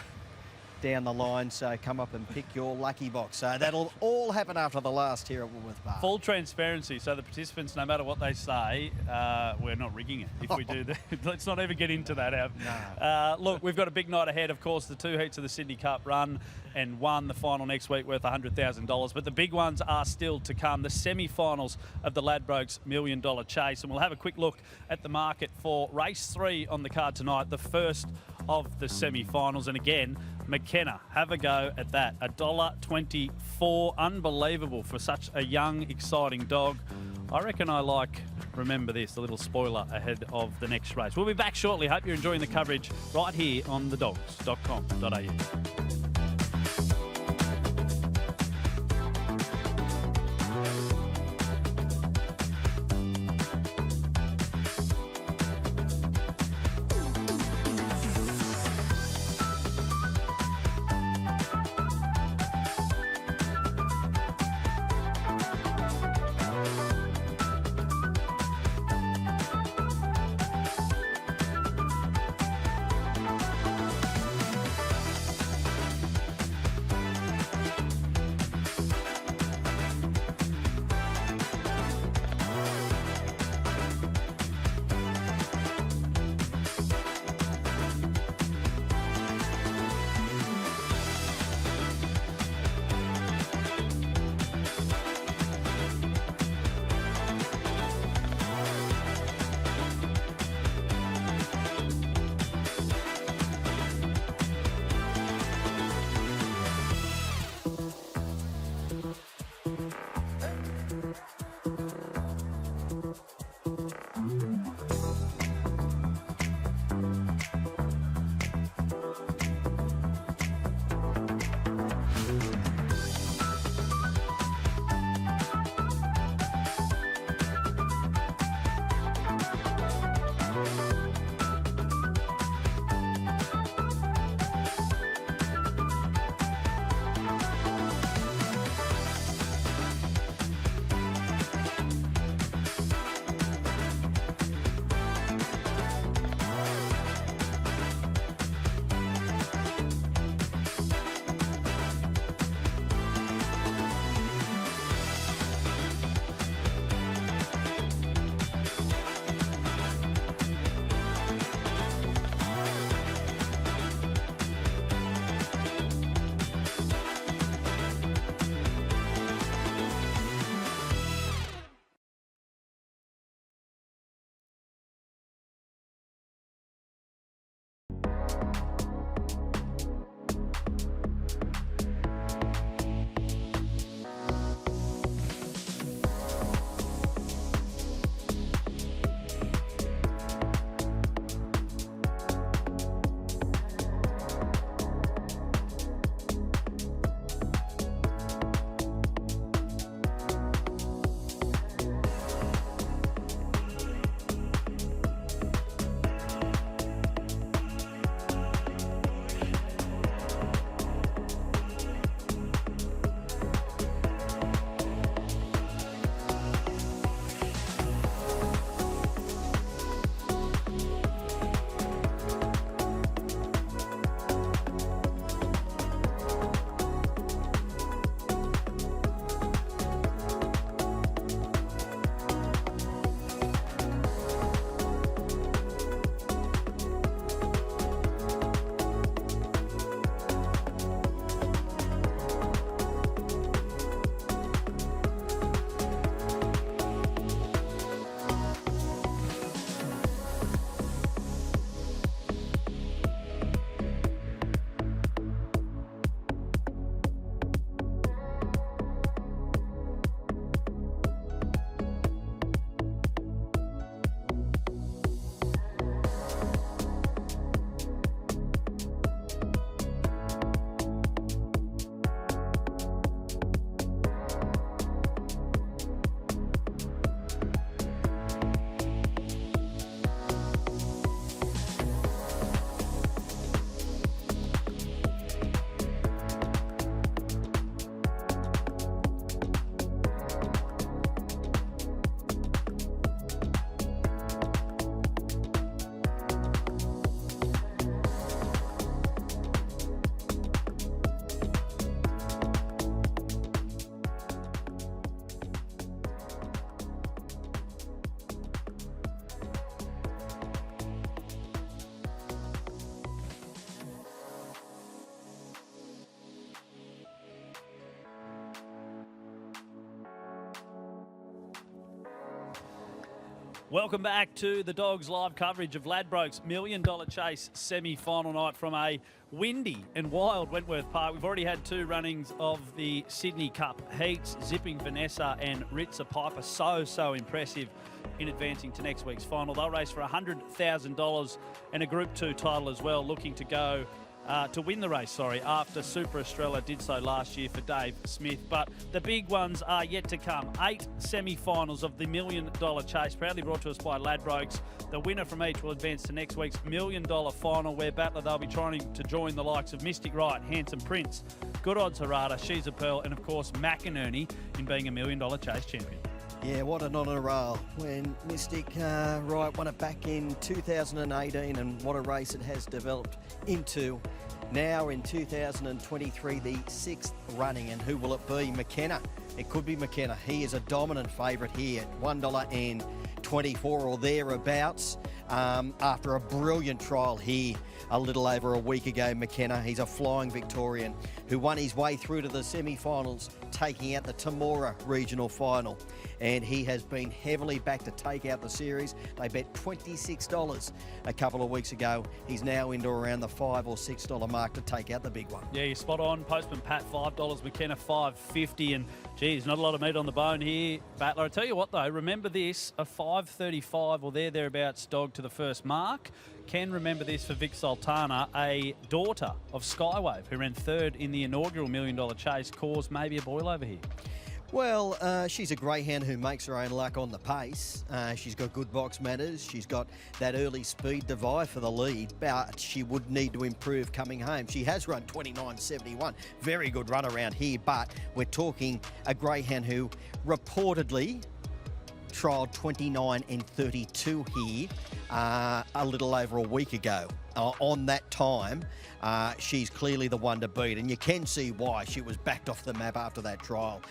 down the line, so come up and pick your lucky box. So that'll all happen after the last here at Wentworth Park. Full transparency, so the participants, no matter what they say, we're not rigging it if we do that. Let's not ever get into that. No. Look, we've got a big night ahead, of course, the 2 heats of the Sydney Cup run and the final next week worth $100,000. But the big ones are still to come, the semi-finals of the Ladbrokes $1 Million Chase. And we'll have a quick look at the market for race 3 on the card tonight, the first of the semi-finals. And again, McKenna, have a go at that. $1.24, unbelievable for such a young, exciting dog. I reckon remember this, a little spoiler ahead of the next race. We'll be back shortly. Hope you're enjoying the coverage right here on TheDogs.com.au. Welcome back to the Dogs live coverage of Ladbrokes $1 Million Chase semi-final night from a windy and wild Wentworth Park. We've already had 2 runnings of the Sydney Cup heats. Zipping Vanessa and Ritza Piper so impressive in advancing to next week's final. They'll race for $100,000 and a Group 2 title as well, looking to go to win the race, after Super Estrella did so last year for Dave Smith. But the big ones are yet to come. 8 semi-finals of the $1 Million Chase, proudly brought to us by Ladbrokes. The winner from each will advance to next week's $1 Million final, where Battler they'll be trying to join the likes of Mystic Right, Handsome Prince, Good Odds Harada, She's a Pearl, and of course McInerney in being $1 Million Chase champion. Yeah, what an honour roll when Mystic Right won it back in 2018, and what a race it has developed into. Now in 2023, the 6th running, and who will it be? McKenna. It could be McKenna. He is a dominant favourite here at $1.24 or thereabouts. After a brilliant trial here a little over a week ago, McKenna, he's a flying Victorian who won his way through to the semi-finals, taking out the Temora regional final. And he has been heavily backed to take out the series. They bet $26 a couple of weeks ago. He's now into around the $5 or $6 mark to take out the big one. Yeah, you're spot on. Postman Pat, $5, McKenna, $5.50. And, geez, not a lot of meat on the bone here, Battler. I tell you what, though, remember this, a $5.35 or thereabouts dog to the first mark. Can remember this for Vic Sultana, a daughter of Skywave, who ran 3rd in the inaugural $1 Million Chase, caused maybe a boil over here. Well, she's a greyhound who makes her own luck on the pace. She's got good box manners. She's got that early speed to vie for the lead, but she would need to improve coming home. She has run 29.71. Very good run around here, but we're talking a greyhound who reportedly trialled 29 and 32 here a little over a week ago. On that time, she's clearly the one to beat, and you can see why. She was backed off the map after that trial.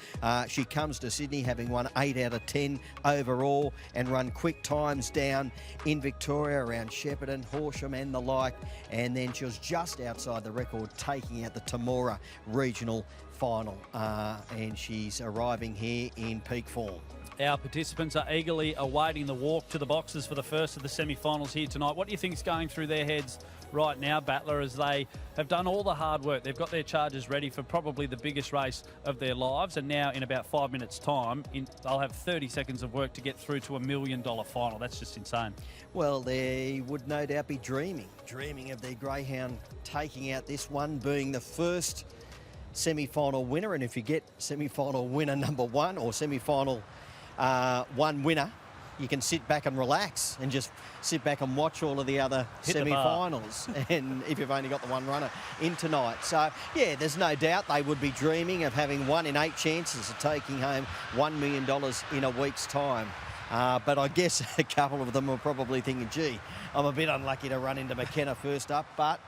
She comes to Sydney having won 8 out of 10 overall and run quick times down in Victoria around Shepparton, Horsham and the like, and then she was just outside the record, taking out the Temora regional final, and she's arriving here in peak form. Our participants are eagerly awaiting the walk to the boxes for the first of the semi-finals here tonight. What do you think is going through their heads right now, Battler, as they have done all the hard work? They've got their chargers ready for probably the biggest race of their lives, and now in about 5 minutes' time, they'll have 30 seconds of work to get through to $1 million final. That's just insane. Well, they would no doubt be dreaming of their greyhound taking out this one, being the first semi-final winner. And if you get semi-final winner number 1 or semi-final 1 winner, you can sit back and relax and just sit back and watch all of the other semi-finals. And if you've only got the 1 runner in tonight. So, yeah, there's no doubt they would be dreaming of having 1 in 8 chances of taking home $1 million in a week's time. But I guess a couple of them are probably thinking, gee, I'm a bit unlucky to run into McKenna first up, but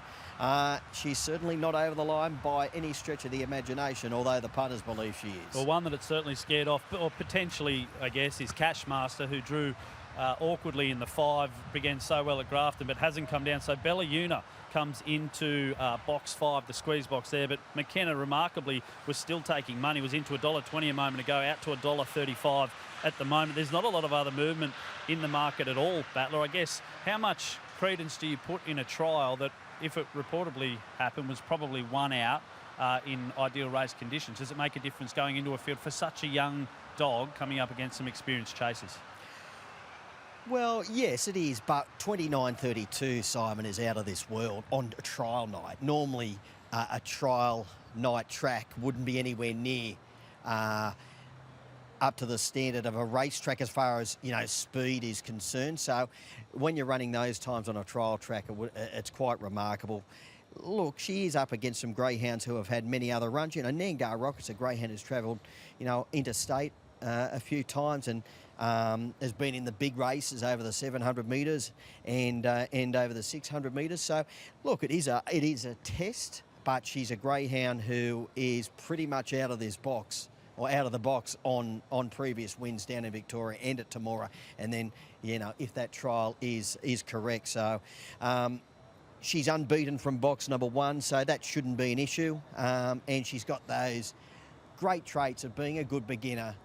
she's certainly not over the line by any stretch of the imagination, although the punters believe she is. Well, one that it's certainly scared off, or potentially, I guess, is Cashmaster, who drew awkwardly in the 5, began so well at Grafton, but hasn't come down. So Bella Una comes into box 5, the squeeze box there, but McKenna remarkably was still taking money, was into $1.20 a moment ago, out to $1.35 at the moment. There's not a lot of other movement in the market at all, Battler. I guess, how much credence do you put in a trial that, if it reportedly happened, was probably 1 out in ideal race conditions? Does it make a difference going into a field for such a young dog coming up against some experienced chasers? Well, yes, it is, but 29.32, Simon, is out of this world on a trial night. Normally, a trial night track wouldn't be anywhere near up to the standard of a racetrack as far as, speed is concerned. So when you're running those times on a trial track, it's quite remarkable. Look, she is up against some greyhounds who have had many other runs. Nangar Rocket's a greyhound who's travelled, interstate a few times and has been in the big races over the 700 metres and over the 600 metres. So, look, it is a test, but she's a greyhound who is pretty much out of this box, or out of the box on previous wins down in Victoria and at Temora. And then, if that trial is correct. So she's unbeaten from box number 1, so that shouldn't be an issue. And she's got those great traits of being a good beginner,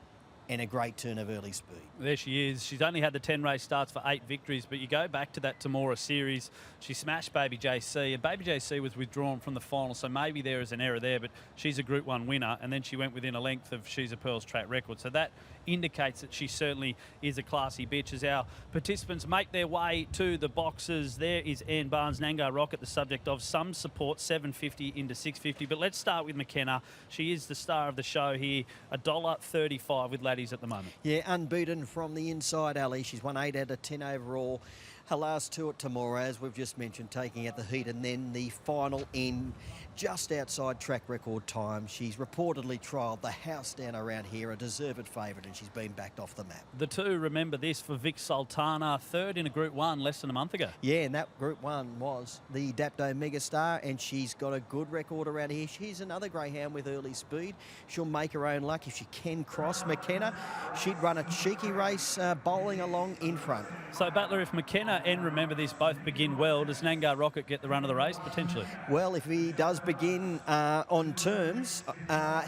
and a great turn of early speed. There she is. She's only had the 10 race starts for 8 victories, but you go back to that Tamora series, she smashed Baby JC, and Baby JC was withdrawn from the final, so maybe there is an error there, but she's a Group 1 winner, and then she went within a length of She's a Pearl's track record. So that indicates that she certainly is a classy bitch. As our participants make their way to the boxes, there is Ann Barnes, Nangar Rocket, the subject of some support, 750 into 650. But let's start with McKenna. She is the star of the show here, $1.35 with laddies at the moment. Yeah, unbeaten from the inside alley. She's won 8 out of 10 overall. Her last two at Tamora, as we've just mentioned, taking out the heat, and then the final in just outside track record time. She's reportedly trialled the house down around here, a deserved favourite, and she's been backed off the map. The two, remember this, for Vic Sultana, third in a Group 1 less than a month ago. Yeah, and that Group 1 was the Dapto Megastar, and she's got a good record around here. She's another greyhound with early speed. She'll make her own luck if she can cross McKenna. She'd run a cheeky race bowling along in front. So, Butler, if McKenna and remember this both begin well, does Nangar Rocket get the run of the race, potentially? Well, if he does begin on terms,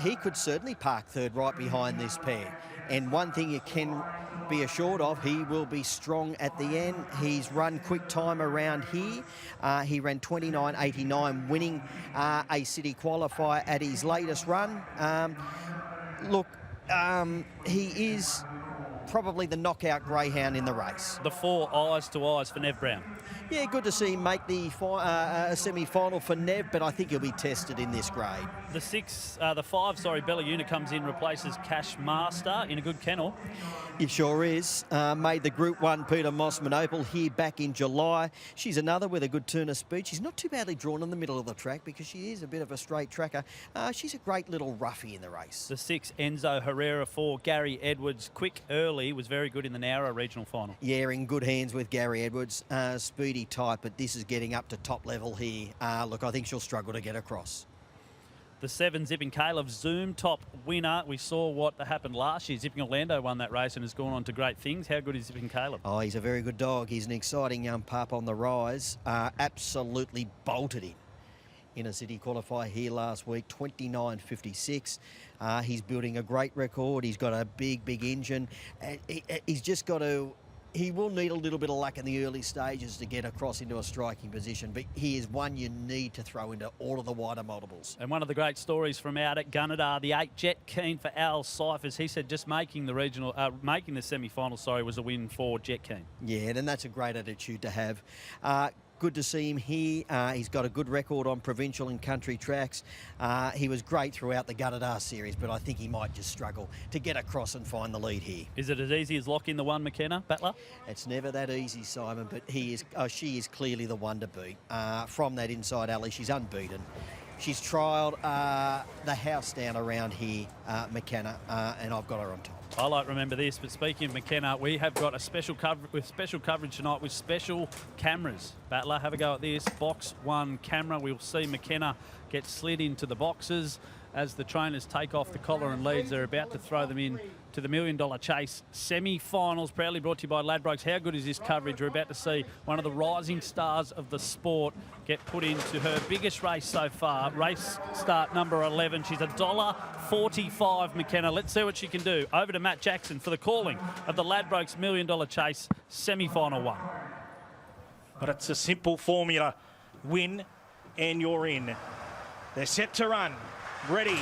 he could certainly park third right behind this pair. And one thing you can be assured of, he will be strong at the end. He's run quick time around here. He ran 29.89, winning a city qualifier at his latest run. He is probably the knockout greyhound in the race. The 4 eyes to eyes for Nev Brown. Yeah, good to see him make the semi-final for Nev, but I think he'll be tested in this grade. The 5, Bella Una comes in, replaces Cash Master in a good kennel. It sure is. Made the Group 1 Peter Mossman Opal here back in July. She's another with a good turn of speed. She's not too badly drawn in the middle of the track because she is a bit of a straight tracker. She's a great little roughie in the race. The 6, Enzo Herrera, 4, Gary Edwards, quick early, was very good in the Nowra regional final. Yeah, in good hands with Gary Edwards. Speedy type, but this is getting up to top level here. Look, I think she'll struggle to get across. The 7, Zipping Caleb, Zoom top winner. We saw what happened last year. Zipping Orlando won that race and has gone on to great things. How good is Zipping Caleb? Oh, he's a very good dog. He's an exciting young pup on the rise. Absolutely bolted him in a city qualifier here last week, 29.56. He's building a great record. He's got a big engine. He's just got to... He will need a little bit of luck in the early stages to get across into a striking position, but he is one you need to throw into all of the wider multiples. And one of the great stories from out at Gunnedah, the 8, Jet Keen for Al Cyphers. He said just making the semi-final, was a win for Jet Keen. Yeah, and that's a great attitude to have. Good to see him here. He's got a good record on provincial and country tracks. He was great throughout the Gunnedah series, but I think he might just struggle to get across and find the lead here. Is it as easy as lock in the 1, McKenna, Battler? It's never that easy, Simon, but she is clearly the one to beat. From that inside alley, she's unbeaten. She's trialled the house down around here, McKenna, and I've got her on top. I like remember this, but speaking of McKenna, we have got a special coverage tonight with special cameras. Battler, have a go at this. Box 1 camera. We'll see McKenna get slid into the boxes as the trainers take off the collar and leads. They're about to throw them in to the $1 Million Chase semi-finals, proudly brought to you by Ladbrokes. How good is this coverage? We're about to see one of the rising stars of the sport get put into her biggest race so far, race start number 11. She's $1.45, McKenna. Let's see what she can do. Over to Matt Jackson for the calling of the Ladbrokes $1 Million Chase semi-final 1. But it's a simple formula. Win and you're in. They're set to run. Ready.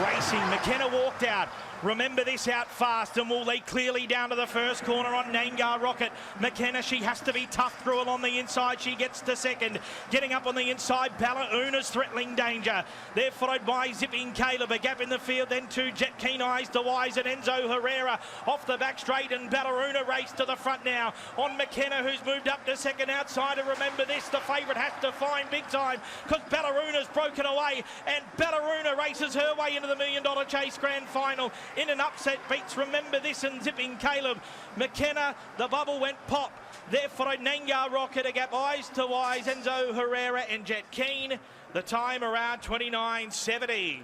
Racing. McKenna walked out. Remember this out fast and will lead clearly down to the first corner on Nangar Rocket. McKenna, she has to be tough through along the inside. She gets to second. Getting up on the inside, Ballouna's threatening danger. They're followed by Zipping Caleb. A gap in the field, then 2 Jet Keen Eyes to Wise and Enzo Herrera off the back straight, and Ballouna race to the front now on McKenna, who's moved up to second outside. And remember this, the favourite has to find big time because Ballouna's broken away, and Ballouna races her way into the $1 Million Chase Grand Final in an upset beats Remember This and Zipping Caleb. McKenna, the bubble went pop. There followed Nangar Rocket, a gap eyes to Wise, Enzo Herrera and Jet Keen. The time around 29.70.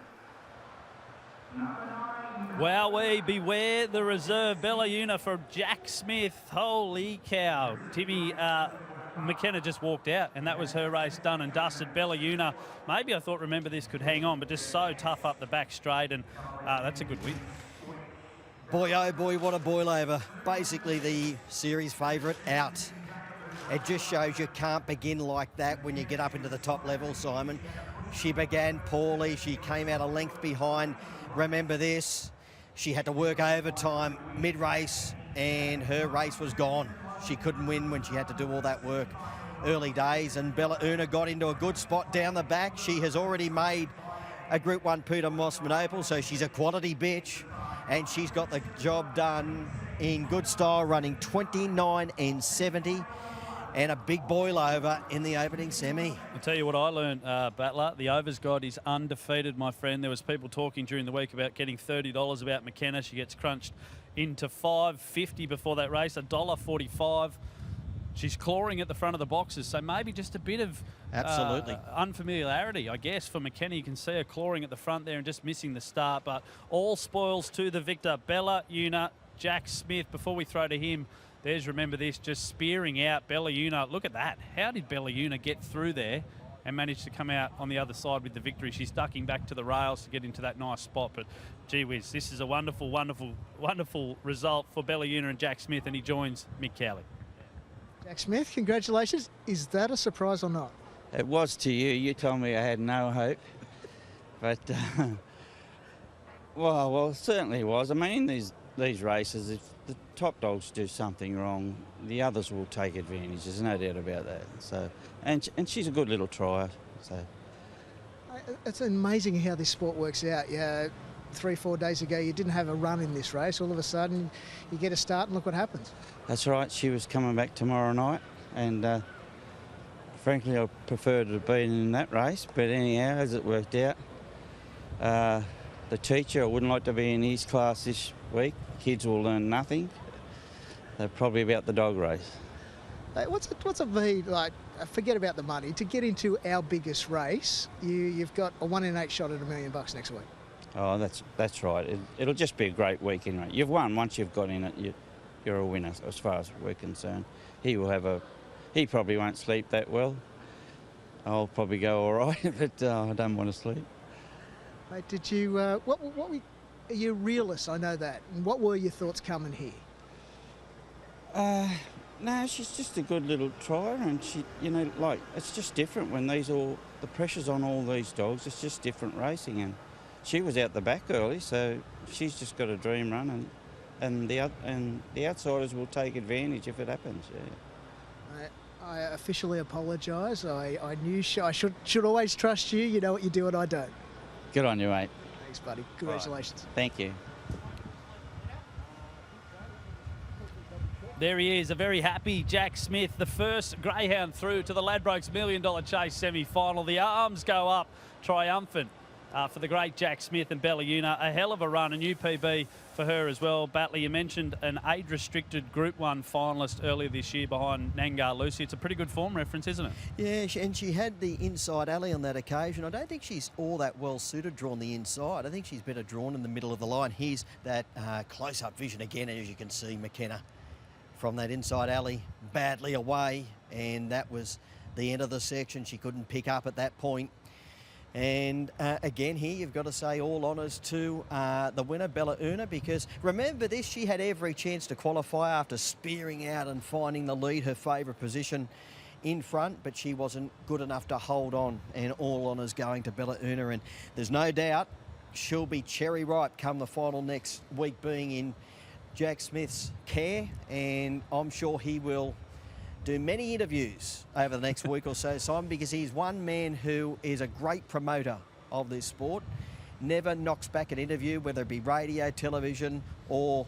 Wowee, beware the reserve. Bella Una for Jack Smith. Holy cow. Timmy, McKenna just walked out, and that was her race done and dusted. Bella Una, maybe I thought Remember This could hang on, but just so tough up the back straight, and that's a good win. Boy, oh boy, what a boil over. Basically the series favourite out. It just shows you can't begin like that when you get up into the top level, Simon. She began poorly. She came out a length behind. Remember this, she had to work overtime mid-race and her race was gone. She couldn't win when she had to do all that work early days, and Bella Una got into a good spot down the back. She has already made a Group 1 Peter Mossman Opal, so she's a quality bitch, and she's got the job done in good style, running 29 and 70. And a big boil over in the opening semi. I'll tell you what I learned, Battler. The overs god is undefeated, my friend. There was people talking during the week about getting $30 about McKenna. She gets crunched into $5.50 before that race, $1.45. She's clawing at the front of the boxes, so maybe just a bit of absolutely unfamiliarity, I guess, for McKenna. You can see her clawing at the front there and just missing the start, but all spoils to the victor. Bella Una, Jack Smith. Before we throw to him, there's, remember this, just spearing out Bella Una. Look at that. How did Bella Una get through there and manage to come out on the other side with the victory? She's ducking back to the rails to get into that nice spot. But, gee whiz, this is a wonderful, wonderful, wonderful result for Bella Una and Jack Smith, and he joins Mick Cowley. Jack Smith, congratulations. Is that a surprise or not? It was to you. You told me I had no hope. But, well, it certainly was. I mean, in these races, if the top dogs do something wrong, the others will take advantage. There's no doubt about that. So, and she's a good little trier. So, it's amazing how this sport works out. Yeah, 3-4 days ago you didn't have a run in this race. All of a sudden you get a start and look what happens. That's right. She was coming back tomorrow night, and frankly, I preferred to have been in that race. But anyhow, as it worked out, the teacher, I wouldn't like to be in his class this week. Kids will learn nothing. They're probably about the dog race. Hey, what's it mean? Like, forget about the money. To get into our biggest race, you've got a 1 in 8 shot at $1 million next week. Oh, that's right. It'll just be a great weekend, right? You've won once you've got in it. You're a winner as far as we're concerned. He probably won't sleep that well. I'll probably go all right, but I don't want to sleep. Mate, did you? You're a realist, I know that. And what were your thoughts coming here? No, she's just a good little trier, and she, it's just different when the pressure's on all these dogs. It's just different racing, and she was out the back early, so she's just got a dream run, and the outsiders will take advantage if it happens. Yeah. I officially apologise. I knew I should always trust you. You know what you do, and I don't. Good on you, mate. Thanks, buddy. Congratulations. Right. Thank you. There he is, a very happy Jack Smith, the first Greyhound through to the Ladbrokes $1 Million Chase semi-final. The arms go up, triumphant for the great Jack Smith and Bella Una. A hell of a run, a new PB for her as well. Batley, you mentioned an age-restricted Group 1 finalist earlier this year behind Nangar Lucy. It's a pretty good form reference, isn't it? Yeah, and she had the inside alley on that occasion. I don't think she's all that well suited drawn the inside. I think she's better drawn in the middle of the line. Here's that close-up vision again, as you can see, McKenna from that inside alley badly away, and that was the end of the section. She couldn't pick up at that point. And again here, you've got to say all honours to the winner, Bella Una, because remember this, she had every chance to qualify after spearing out and finding the lead, her favourite position in front, but she wasn't good enough to hold on, and all honours going to Bella Una. And there's no doubt she'll be cherry ripe come the final next week, being in Jack Smith's care, and I'm sure he will do many interviews over the next week or so, Simon, because he's one man who is a great promoter of this sport, never knocks back an interview, whether it be radio, television, or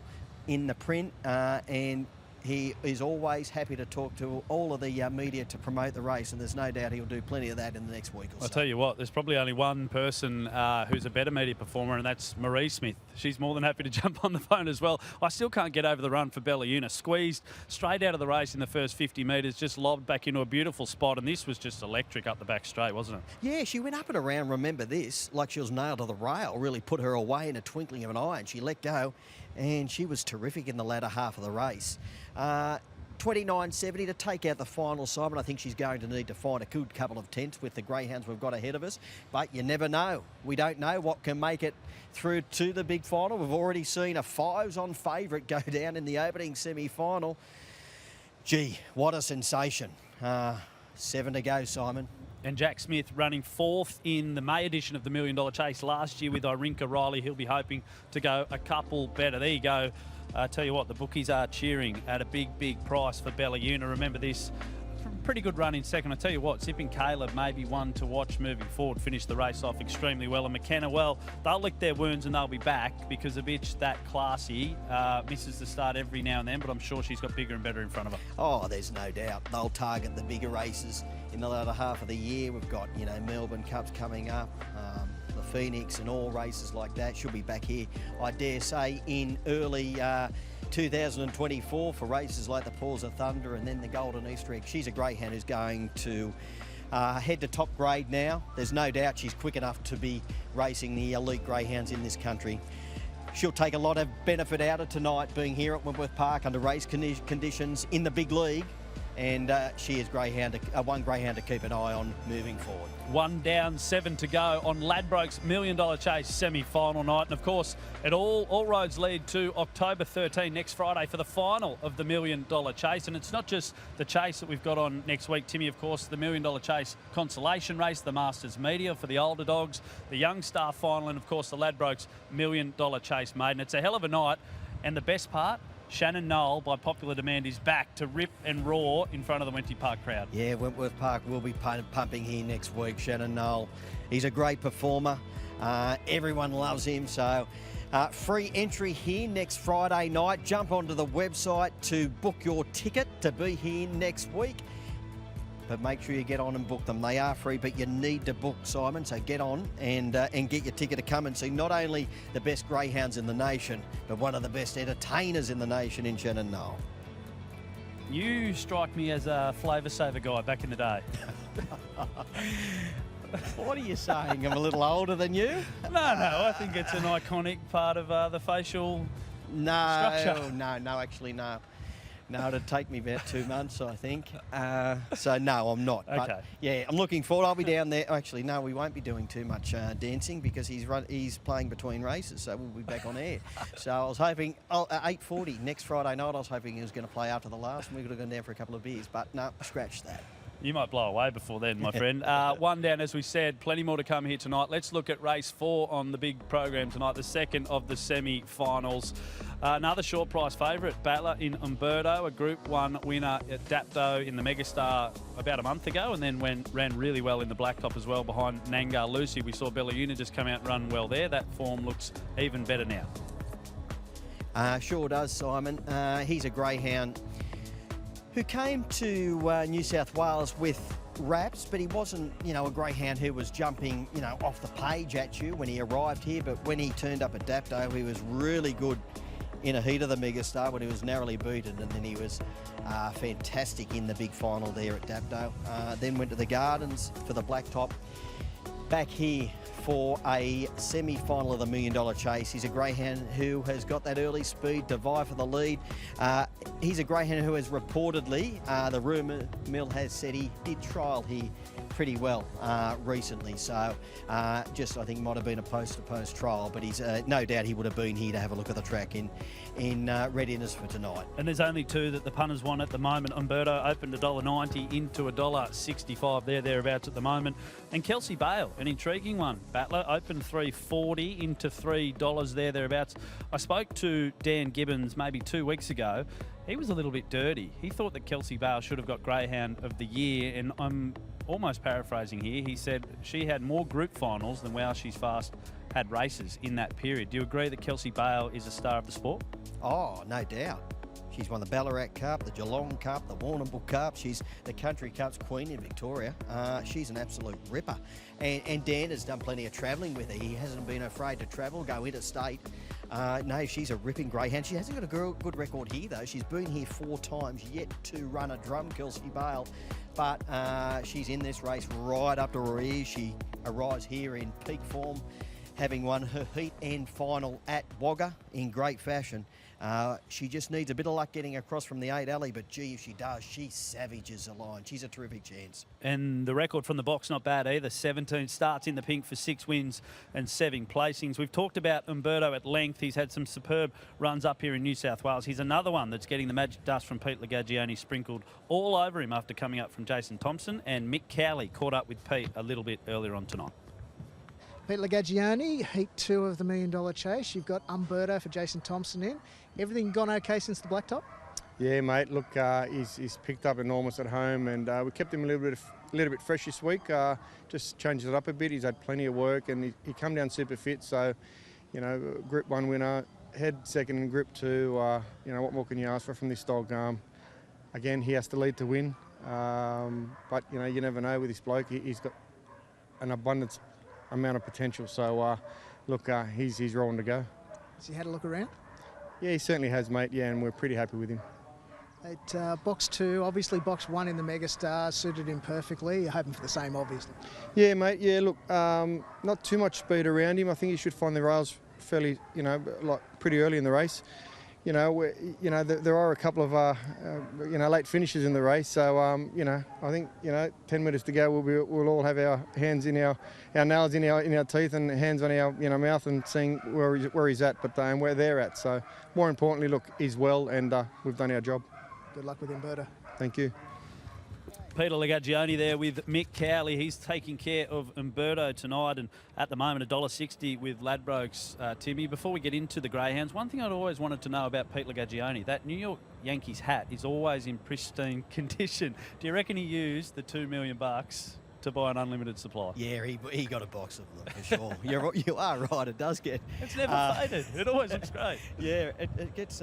in the print, and he is always happy to talk to all of the media to promote the race, and there's no doubt he'll do plenty of that in the next week or so. I'll tell you what, there's probably only one person who's a better media performer, and that's Marie Smith. She's more than happy to jump on the phone as well. I still can't get over the run for Bella Una. Squeezed straight out of the race in the first 50 metres, just lobbed back into a beautiful spot, and this was just electric up the back straight, wasn't it? Yeah, she went up and around, remember this, like she was nailed to the rail, really put her away in a twinkling of an eye, and she let go, and she was terrific in the latter half of the race. 29.70 to take out the final, Simon. I think she's going to need to find a good couple of tenths with the greyhounds we've got ahead of us. But you never know. We don't know what can make it through to the big final. We've already seen a 5s on favourite go down in the opening semi-final. Gee, what a sensation. 7 to go, Simon. And Jack Smith running 4th in the May edition of the $1 Million Chase last year with Irinka Riley. He'll be hoping to go a couple better. There you go. Tell you what, the bookies are cheering at a big, big price for Bella Una. Remember this, pretty good run in second. I tell you what, Zipping Caleb may be one to watch moving forward. Finished the race off extremely well. And McKenna, well, they'll lick their wounds and they'll be back because a bitch that classy misses the start every now and then, but I'm sure she's got bigger and better in front of her. Oh, there's no doubt. They'll target the bigger races in the latter half of the year. We've got, Melbourne Cups coming up, the Phoenix and all races like that. She'll be back here, I dare say, in early 2024 for races like the Paws of Thunder and then the Golden Easter Egg. She's a greyhound who's going to head to top grade now. There's no doubt she's quick enough to be racing the elite greyhounds in this country. She'll take a lot of benefit out of tonight being here at Wentworth Park under race conditions in the big league. And she is one greyhound to keep an eye on moving forward. 1 down, 7 to go on Ladbrokes $1 Million Chase semi-final night. And of course, all roads lead to October 13, next Friday, for the final of the $1 Million Chase. And it's not just the chase that we've got on next week, Timmy. Of course, the $1 Million Chase consolation race, the Masters Media for the older dogs, the Young Star final, and of course the Ladbrokes $1 Million Chase maiden. It's a hell of a night. And the best part, Shannon Noel, by popular demand, is back to rip and roar in front of the Wenty Park crowd. Yeah, Wentworth Park will be pumping here next week. Shannon Noel, he's a great performer. Everyone loves him. So free entry here next Friday night. Jump onto the website to book your ticket to be here next week. But make sure you get on and book them. They are free, but you need to book, Simon. So get on and get your ticket to come and see not only the best greyhounds in the nation, but one of the best entertainers in the nation in Shannon Noel. You strike me as a flavour saver guy back in the day. What are you saying? I'm a little older than you? No, I think it's an iconic part of the facial structure. No, actually, no. No, it'd take me about 2 months, I think. So, no, I'm not. Okay. But, yeah, I'm looking forward. I'll be down there. Actually, no, we won't be doing too much dancing because he's playing between races, so we'll be back on air. So I was hoping, at 8:40 next Friday night, I was hoping he was going to play after the last, and we could have gone down for a couple of beers. But, no, scratch that. You might blow away before then, my friend. 1 down, as we said. Plenty more to come here tonight. Let's look at race 4 on the big program tonight, the second of the semi-finals. Another short price favourite, Battler in Umberto, a Group 1 winner at Dapto in the Megastar about a month ago, and then ran really well in the Blacktop as well behind Nangar Lucy. We saw Bella Una just come out and run well there. That form looks even better now. Sure does, Simon. He's a greyhound who came to New South Wales with wraps, but he wasn't, a greyhound who was jumping, off the page at you when he arrived here. But when he turned up at Dapto, he was really good in a heat of the Megastar when he was narrowly beaten, and then he was fantastic in the big final there at Dapto. Then went to the Gardens for the Blacktop. Back here for a semi-final of the $1 Million Chase. He's a greyhound who has got that early speed to vie for the lead. He's a greyhound who has reportedly, the rumour mill has said he did trial here pretty well recently. So I think might have been a post-to-post trial, but he's no doubt he would have been here to have a look at the track in readiness for tonight. And there's only 2 that the punters want at the moment. Umberto opened $1.90 into $1.65 thereabouts at the moment. And Kelsey Bale, an intriguing one. Battler opened $3.40 into $3 thereabouts. I spoke to Dan Gibbons maybe 2 weeks ago. He was a little bit dirty. He thought that Kelsey Bale should have got Greyhound of the Year, and I'm almost paraphrasing here. He said she had more group finals than Wow She's Fast had races in that period. Do you agree that Kelsey Bale is a star of the sport? Oh, no doubt. She's won the Ballarat Cup, the Geelong Cup, the Warrnambool Cup. She's the Country Cup's queen in Victoria. She's an absolute ripper. And Dan has done plenty of travelling with her. He hasn't been afraid to travel, go interstate. No, she's a ripping greyhound. She hasn't got a good record here, though. She's been here 4 times, yet to run a drum, Kelsey Bale. But she's in this race right up to her ears. She arrives here in peak form. having won her heat and final at Wagga in great fashion. She just needs a bit of luck getting across from the 8 alley, but gee, if she does, she savages the line. She's a terrific chance. And the record from the box, not bad either. 17 starts in the pink for 6 wins and 7 placings. We've talked about Umberto at length. He's had some superb runs up here in New South Wales. He's another one that's getting the magic dust from Pete Lagagione sprinkled all over him after coming up from Jason Thompson. And Mick Cowley caught up with Pete a little bit earlier on tonight. Pete Lagagione, heat 2 of the $1 Million Chase. You've got Umberto for Jason Thompson in. Everything gone okay since the blacktop? Yeah, mate. Look, he's picked up enormous at home, and we kept him a little bit fresh this week. Just changed it up a bit. He's had plenty of work, and he come down super fit. So, you know, Group 1 winner, head second in Group 2. You know, what more can you ask for from this dog? Again, he has to lead to win, but you know, you never know with this bloke. He's got an abundance amount of potential. So, look, he's rolling to go. Has he had a look around? Yeah, he certainly has, mate. Yeah, and we're pretty happy with him. At box 2, obviously box 1 in the Megastar suited him perfectly. You're hoping for the same, obviously. Yeah, mate. Yeah, look, not too much speed around him. I think he should find the rails fairly, you know, like pretty early in the race. You know, there are a couple of, late finishes in the race. So, you know, I think, 10 metres to go, we'll all have our hands in our nails in our teeth and hands on our, mouth and seeing where he's at, but and where they're at. So, more importantly, look, he's well, and we've done our job. Good luck with Umberto. Thank you. Peter Lagagione there with Mick Cowley. He's taking care of Umberto tonight, and at the moment $1.60 with Ladbrokes. Timmy, before we get into the Greyhounds, one thing I'd always wanted to know about Pete Lagagione, that New York Yankees hat is always in pristine condition. Do you reckon he used the $2 million to buy an unlimited supply? Yeah, he got a box of them for sure. You are right, it does get... It's never faded. It always looks great. Yeah, it gets...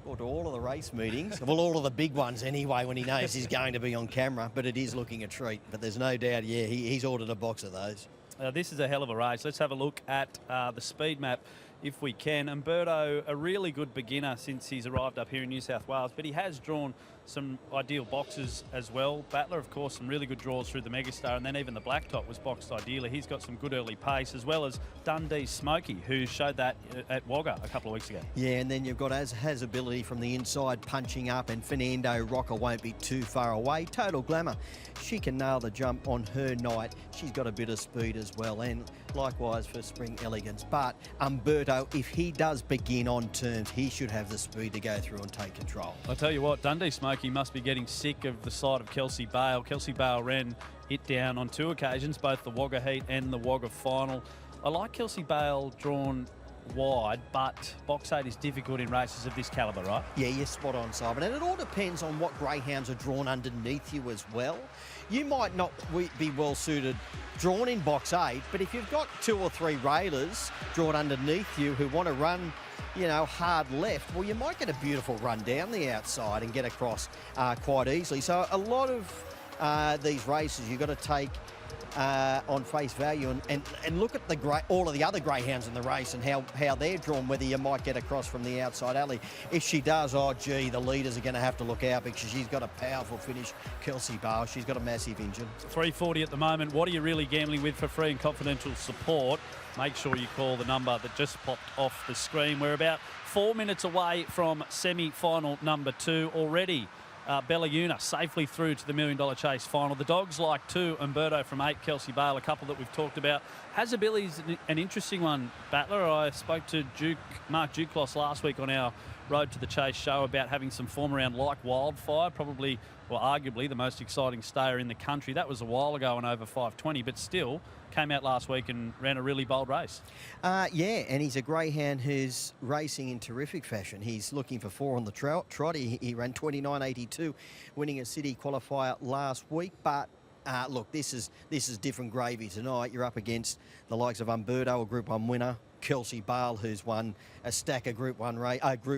Or to all of the race meetings, well, all of the big ones anyway, when he knows he's going to be on camera, but it is looking a treat. But there's no doubt, yeah, he's ordered a box of those. This is a hell of a race. Let's have a look at the speed map if we can. Umberto, a really good beginner since he's arrived up here in New South Wales, but he has drawn some ideal boxes as well. Battler, of course, some really good draws through the Megastar, and then even the Blacktop was boxed ideally. He's got some good early pace, as well as Dundee's Smokey, who showed that at Wagga a couple of weeks ago. Yeah, and then you've got has ability from the inside, punching up, and Fernando Rocker won't be too far away. Total Glamour, she can nail the jump on her night. She's got a bit of speed as well, and likewise for Spring Elegance. But Umberto, if he does begin on terms, he should have the speed to go through and take control. I'll tell you what, Dundee Smokey must be getting sick of the sight of Kelsey Bale. Kelsey Bale ran it down on 2 occasions, both the Wagga Heat and the Wagga Final. I like Kelsey Bale drawn wide, but box 8 is difficult in races of this calibre, right? Yeah, you're spot on, Simon. And it all depends on what greyhounds are drawn underneath you as well. You might not be well suited drawn in box 8, but if you've got 2 or 3 railers drawn underneath you who want to run, hard left, well, you might get a beautiful run down the outside and get across quite easily. So a lot of these races you've got to take on face value and look at all of the other greyhounds in the race and how they're drawn, whether you might get across from the outside alley. If she does, oh gee, the leaders are going to have to look out because she's got a powerful finish. Kelsey Bale, she's got a massive engine. 340 at the moment. What are you really gambling with for free and confidential support? Make sure you call the number that just popped off the screen. We're about 4 minutes away from semi-final number 2 already. Bella Una safely through to the $1 Million Chase final. The Dogs like 2, Umberto from 8, Kelsey Bale, a couple that we've talked about. Hazability's an interesting one, Battler. I spoke to Mark Duclos last week on our Road to the Chase show about having some form around Like Wildfire, probably, well, arguably the most exciting stayer in the country. That was a while ago and over 520, but still came out last week and ran a really bold race. Yeah, and he's a greyhound who's racing in terrific fashion. He's looking for 4 on the trot. He ran 29.82, winning a city qualifier last week. But look, this is different gravy tonight. You're up against the likes of Umberto, a Group 1 winner, Kelsey Bale, who's won a stack of group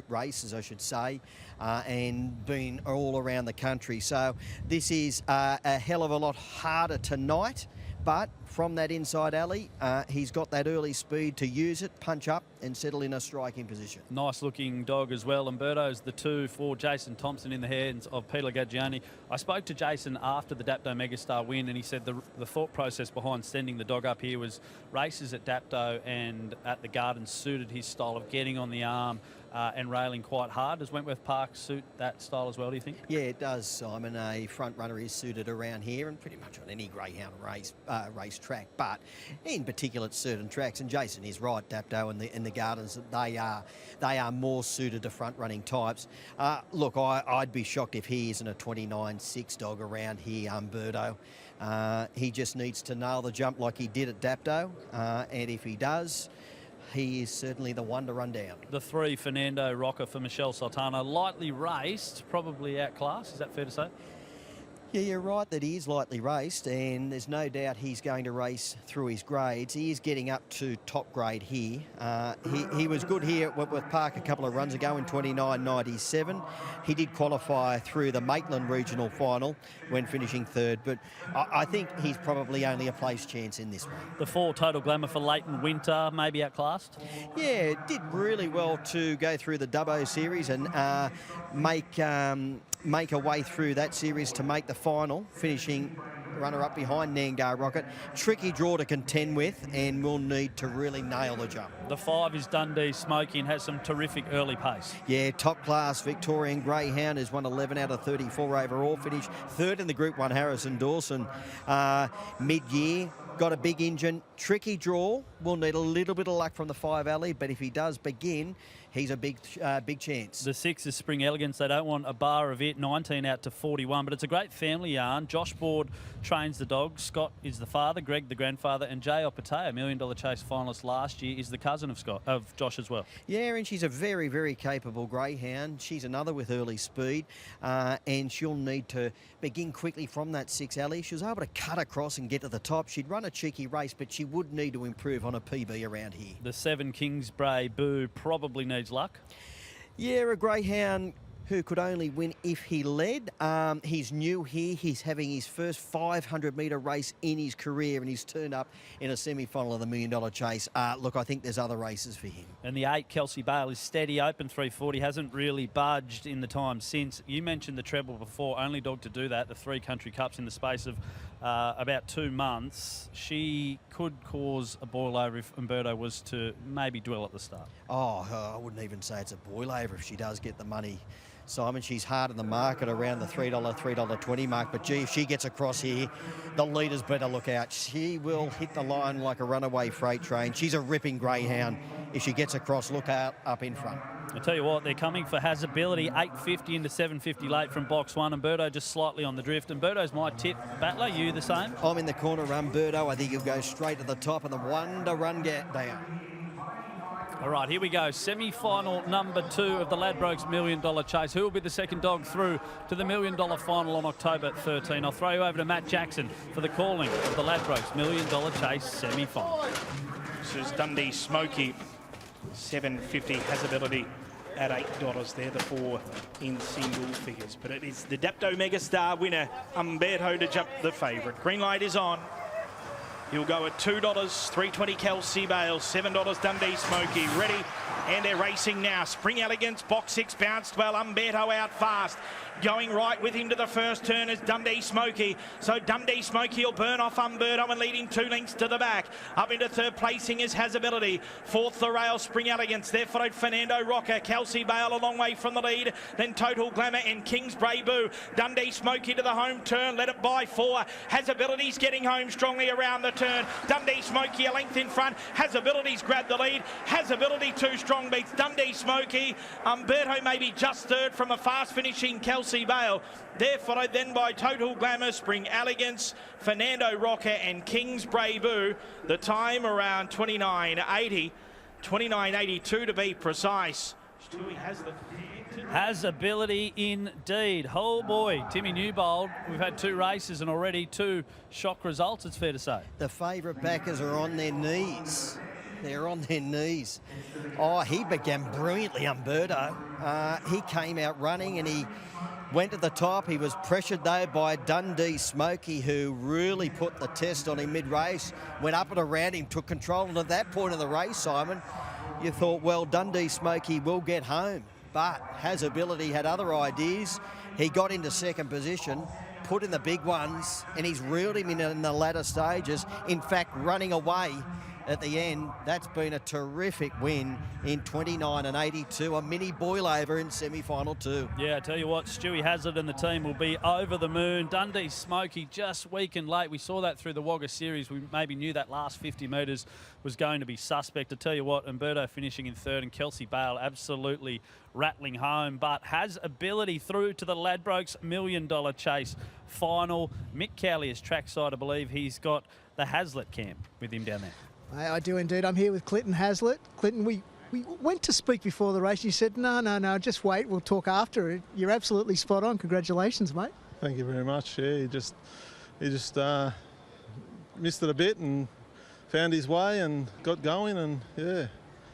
races, I should say, and been all around the country. So this is a hell of a lot harder tonight. but from that inside alley, he's got that early speed to use it, punch up and settle in a striking position. Nice looking dog as well. Umberto's the 2 for Jason Thompson in the hands of Peter Gaggiani. I spoke to Jason after the Dapto Megastar win, and he said the thought process behind sending the dog up here was races at Dapto and at the Gardens suited his style of getting on the arm and railing quite hard. Does Wentworth Park suit that style as well, do you think? Yeah, it does, Simon. A front runner is suited around here and pretty much on any greyhound race track, but in particular at certain tracks. And Jason is right, Dapto and the Gardens, they are more suited to front running types. Look, I'd be shocked if he isn't a 29-6 dog around here, Umberto. He just needs to nail the jump like he did at Dapto, and if he does, he is certainly the one to run down. The 3, Fernando Rocker for Michelle Sultana, lightly raced, probably outclassed. Is that fair to say? Yeah, you're right that he is lightly raced, and there's no doubt he's going to race through his grades. He is getting up to top grade here. He was good here at Wentworth Park a couple of runs ago in 29.97. He did qualify through the Maitland Regional Final when finishing 3rd, but I think he's probably only a place chance in this one. The 4, Total Glamour for Leighton Winter, maybe outclassed? Yeah, did really well to go through the Dubbo series and make a way through that series to make the final, finishing runner-up behind Nangar Rocket. Tricky draw to contend with, and will need to really nail the jump. The 5 is Dundee Smoky and has some terrific early pace. Yeah, top-class Victorian Greyhound has won 11 out of 34 overall, finished 3rd in the Group 1 Harrison Dawson mid-year. Got a big engine, tricky draw, will need a little bit of luck from the 5 alley, but if he does begin, he's a big chance. The 6 is Spring Elegance. They don't want a bar of it, 19 out to 41, but it's a great family yarn. Josh Board trains the dog. Scott is the father, Greg the grandfather, and Jay Opatay, $1 Million Chase finalist last year, is the cousin of Josh as well. Yeah, and she's a very, very capable greyhound. She's another with early speed, and she'll need to begin quickly from that 6 alley. She was able to cut across and get to the top. She'd run a cheeky race, but she would need to improve on a PB around here. The 7 Kingsbray Boo probably needs luck. Yeah, a greyhound who could only win if he led. He's new here. He's having his first 500-metre race in his career, and he's turned up in a semi-final of the $1 Million Chase. Look, I think there's other races for him. And the 8, Kelsey Bale, is steady, open 340, hasn't really budged in the time since. You mentioned the treble before, only dog to do that, the 3 Country Cups in the space of about 2 months. She could cause a boil over if Umberto was to maybe dwell at the start. Oh, I wouldn't even say it's a boil over if she does get the money. Simon, she's hard in the market around the $3, $3.20 mark, but gee, if she gets across here, the leaders better look out. She will hit the line like a runaway freight train. She's a ripping greyhound. If she gets across, look out up in front. I tell you what, they're coming for Hazability, 850 into 750 late from box 1. Umberto just slightly on the drift. Umberto's my tip. Battler, you the same? I'm in the corner, Umberto. I think he'll go straight to the top and the one to run get down. All right, here we go. Semi-final number 2 of the Ladbrokes $1 Million Chase. Who will be the second dog through to the $1 Million final on October 13? I'll throw you over to Matt Jackson for the calling of the Ladbrokes $1 Million Chase semi-final. This is Dundee Smoky, 750 Hazability at $8. They're the 4 in single figures. But it is the Dapto Megastar winner, Umberto, to jump the favourite. Green light is on. He'll go at $2, $3.20 Kelsey Bale, $7 Dundee Smoky. Ready, and they're racing now. Spring Elegance, box 6, bounced well. Umberto out fast. Going right with him to the first turn is Dundee Smoky. So Dundee Smoky will burn off Umberto and leading 2 lengths to the back. Up into 3rd placing is Hazability. 4th, the rail, Spring Elegance. There followed Fernando Rocker. Kelsey Bale a long way from the lead. Then Total Glamour and Kingsbray Boo. Dundee Smoky to the home turn. Let it by 4. Hazability's getting home strongly around the turn. Dundee Smoky a length in front. Hazability's grabbed the lead. Hazability too strong beats Dundee Smoky. Umberto maybe just 3rd from a fast finishing Kelsey Bale. They're followed then by Total Glamour, Spring Elegance, Fernando Rocker and Kingsbray Boo. The time around 29.80, 29.82 to be precise. Stewie has ability indeed. Oh boy, Timmy Newbold. We've had 2 races and already 2 shock results, it's fair to say. The favourite backers are on their knees. They're on their knees. Oh, he began brilliantly, Umberto. He came out running and he went to the top. He was pressured though by Dundee Smokey, who really put the test on him mid-race, went up and around him, took control. And at that point of the race, Simon, you thought, well, Dundee Smokey will get home, but Has Ability had other ideas. He got into second position, put in the big ones, and he's reeled him in the latter stages. In fact, running away at the end. That's been a terrific win in 29 and 82, a mini boilover in semi-final 2. Yeah, I tell you what, Stewie Hazard and the team will be over the moon. Dundee Smokey just weak and late. We saw that through the Wagga series. We maybe knew that last 50 metres was going to be suspect. I tell you what, Umberto finishing in third and Kelsey Bale absolutely rattling home, but Has Ability through to the Ladbrokes $1 million chase final. Mick Cowley is trackside, I believe. He's got the Hazlitt camp with him down there. I do indeed. I'm here with Clinton Hazlitt. Clinton, we went to speak before the race. You said, no, just wait. We'll talk after. You're absolutely spot on. Congratulations, mate. Thank you very much. Yeah, he just missed it a bit and found his way and got going, and yeah.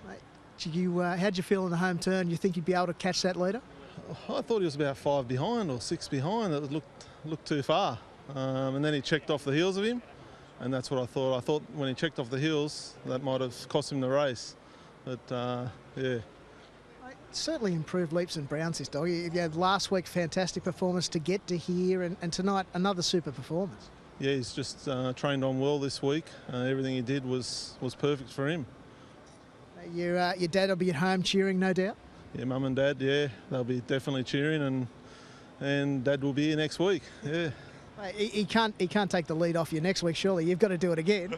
Mate, how'd you feel in the home turn? You think you'd be able to catch that leader? I thought he was about 5 behind or 6 behind. It looked too far. And then he checked off the heels of him. And that's what I thought. I thought when he checked off the heels, that might have cost him the race. But, yeah. Certainly improved leaps and bounds, this dog. You had last week, fantastic performance to get to here, and tonight, another super performance. Yeah, he's just trained on well this week. Everything he did was perfect for him. Your dad will be at home cheering, no doubt? Yeah, Mum and Dad, yeah. They'll be definitely cheering, and Dad will be here next week, yeah. He can't take the lead off you next week, surely. You've got to do it again.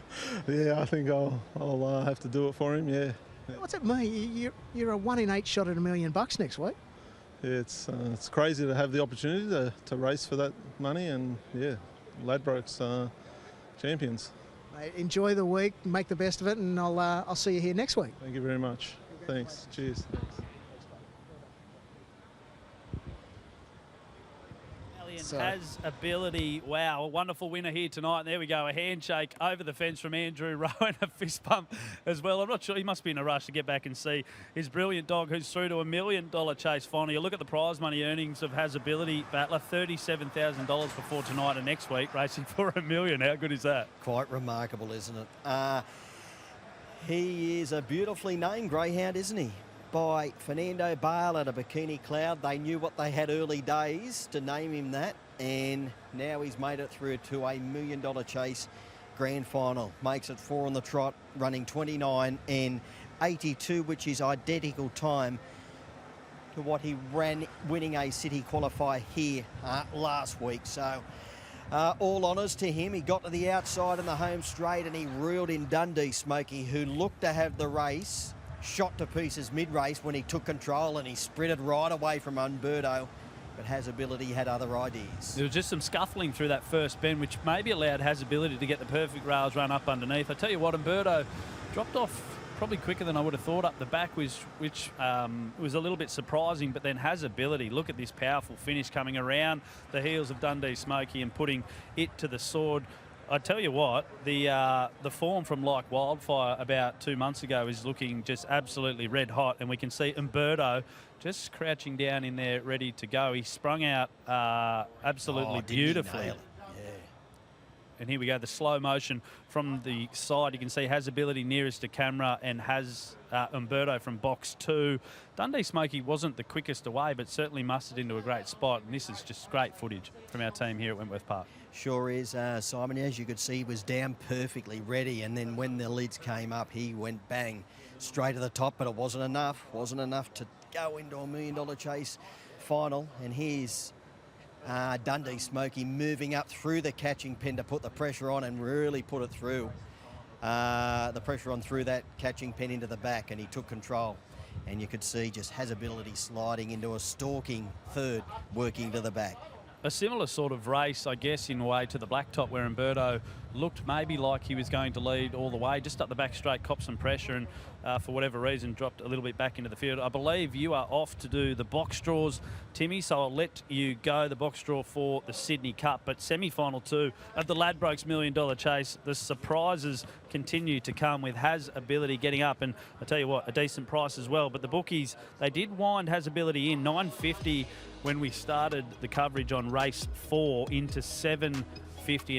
Yeah, I think I'll have to do it for him, yeah. What's it mean? You're a 1 in 8 shot at $1 million next week. Yeah, it's crazy to have the opportunity to race for that money, and yeah, Ladbrokes champions. Mate, enjoy the week, make the best of it, and I'll see you here next week. Thank you very much. Thanks. Cheers. Thanks. Has Ability. Wow, a wonderful winner here tonight. And there we go, a handshake over the fence from Andrew Rowan, a fist bump as well. I'm not sure, he must be in a rush to get back and see his brilliant dog who's through to $1 million chase final. You look at the prize money earnings of Has Ability, Battler, $37,000 before tonight and next week, racing for $1 million. How good is that? Quite remarkable, isn't it? He is a beautifully named greyhound, isn't he? By Fernando Bale at a Bikini Cloud. They knew what they had early days to name him that, and now he's made it through to $1 million chase grand final. Makes it 4 on the trot, running 29 and 82, which is identical time to what he ran winning a city qualifier here last week. So all honours to him. He got to the outside in the home straight and he reeled in Dundee Smokey, who looked to have the race shot to pieces mid-race when he took control, and he sprinted right away from Umberto, but Has Ability had other ideas. There was just some scuffling through that first bend, which maybe allowed Has Ability to get the perfect rails run up underneath. I tell you what, Umberto dropped off probably quicker than I would have thought up the back, which was a little bit surprising, but then Has Ability, look at this powerful finish coming around the heels of Dundee Smokey and putting it to the sword. I tell you what, the form from Like Wildfire about 2 months ago is looking just absolutely red hot, and we can see Umberto just crouching down in there ready to go. He sprung out absolutely beautifully. And here we go, the slow motion from the side. You can see Has Ability nearest to camera and has Umberto from box 2. Dundee Smokey wasn't the quickest away, but certainly mustered into a great spot. And this is just great footage from our team here at Wentworth Park. Sure is, Simon. As you could see, he was down perfectly ready. And then when the lids came up, he went bang straight to the top. But it wasn't enough. Wasn't enough to go into $1 million chase final. And here's Dundee Smokey moving up through the catching pen to put the pressure on and really put it through. The pressure on through that catching pen into the back, and he took control. And you could see just Has Ability sliding into a stalking third, working to the back. A similar sort of race, I guess, in a way to the Blacktop, where Umberto looked maybe like he was going to lead all the way, just up the back straight, copped some pressure, and for whatever reason dropped a little bit back into the field. I believe you are off to do the box draws, Timmy, so I'll let you go the box draw for the Sydney Cup. But semi-final 2 of the Ladbrokes $1 Million Chase, the surprises continue to come with Has Ability getting up, and I tell you what, a decent price as well. But the bookies, they did wind Has Ability in $9.50 when we started the coverage on race 4 into $7.50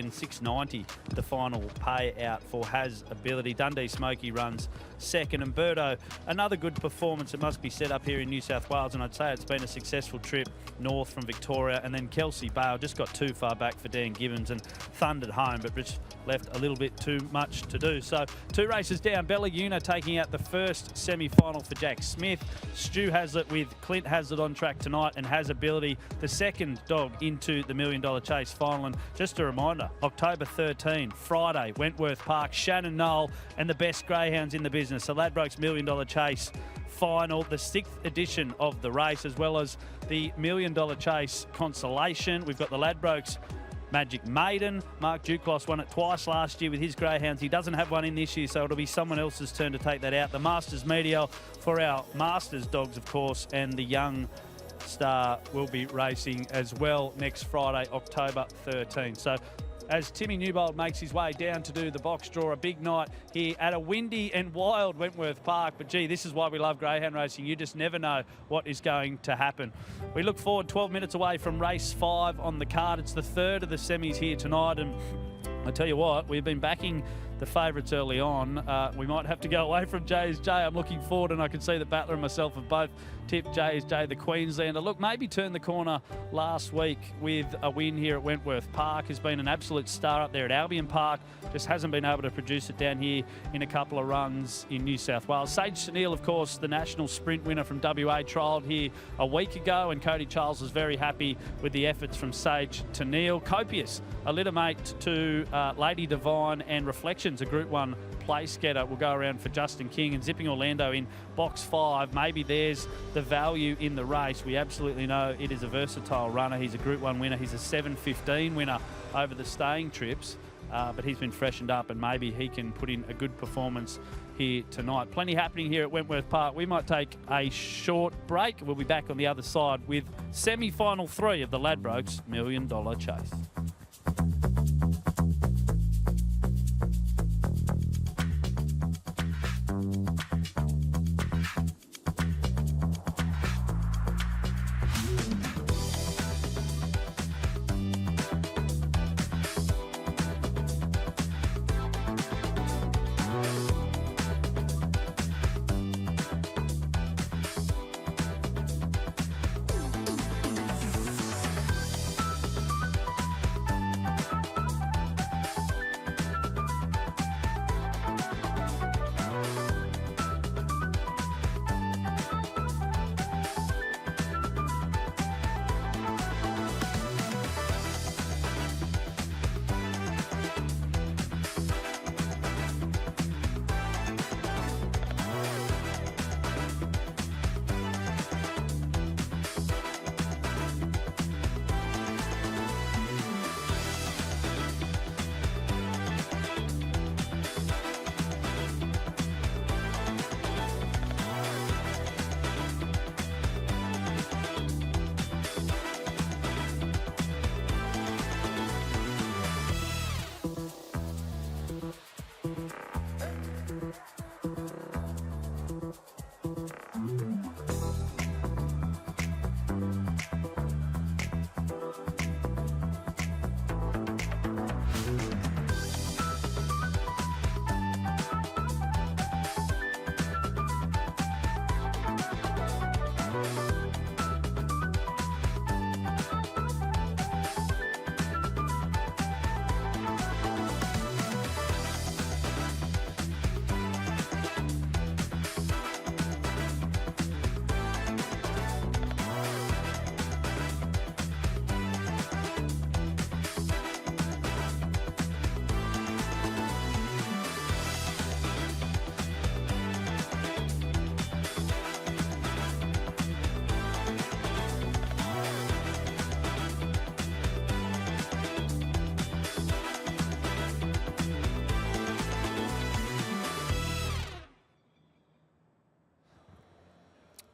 and $6.90 the final payout for Has Ability. Dundee Smoky runs second, and Birdo, another good performance, it must be set up here in New South Wales, and I'd say it's been a successful trip north from Victoria. And then Kelsey Bale just got too far back for Dan Gibbons and thundered home, but just left a little bit too much to do. So 2 races down, Bella Una taking out the first semi-final for Jack Smith. Stu Hazlitt with Clint Hazlitt on track tonight, and Has Ability, the second dog into the $1 Million Chase final. And just a reminder, October 13, Friday, Wentworth Park, Shannon Knoll and the best greyhounds in the business. So Ladbrokes $1 Million Chase final, the 6th edition of the race, as well as the $1 Million Chase consolation. We've got the Ladbrokes Magic Maiden. Mark Duclos won it twice last year with his greyhounds. He doesn't have one in this year, so it'll be someone else's turn to take that out. The Masters Meteor for our Masters dogs, of course, and the Young Star will be racing as well next Friday, October 13. So as Timmy Newbold makes his way down to do the box draw, a big night here at a windy and wild Wentworth Park. But gee, this is why we love greyhound racing. You just never know what is going to happen. We look forward 12 minutes away from race 5 on the card. It's the third of the semis here tonight, and I tell you what, we've been backing the favourites early on. We might have to go away from J.S.J. I'm looking forward, and I can see that Battler and myself have both tipped J.S.J. the Queenslander. Look, maybe turned the corner last week with a win here at Wentworth Park. Has been an absolute star up there at Albion Park. Just hasn't been able to produce it down here in a couple of runs in New South Wales. Sage Sunil, of course, the national sprint winner from WA, trialled here a week ago, and Cody Charles was very happy with the efforts from Sage Sunil. Copious, a litter mate to Lady Divine and Reflections, a Group 1 place getter, will go around for Justin King, and Zipping Orlando in box 5. Maybe there's the value in the race. We absolutely know it is a versatile runner. He's a Group 1 winner. He's a 7.15 winner over the staying trips, but he's been freshened up, and maybe he can put in a good performance here tonight. Plenty happening here at Wentworth Park. We might take a short break. We'll be back on the other side with semi-final 3 of the Ladbrokes $1 Million Chase.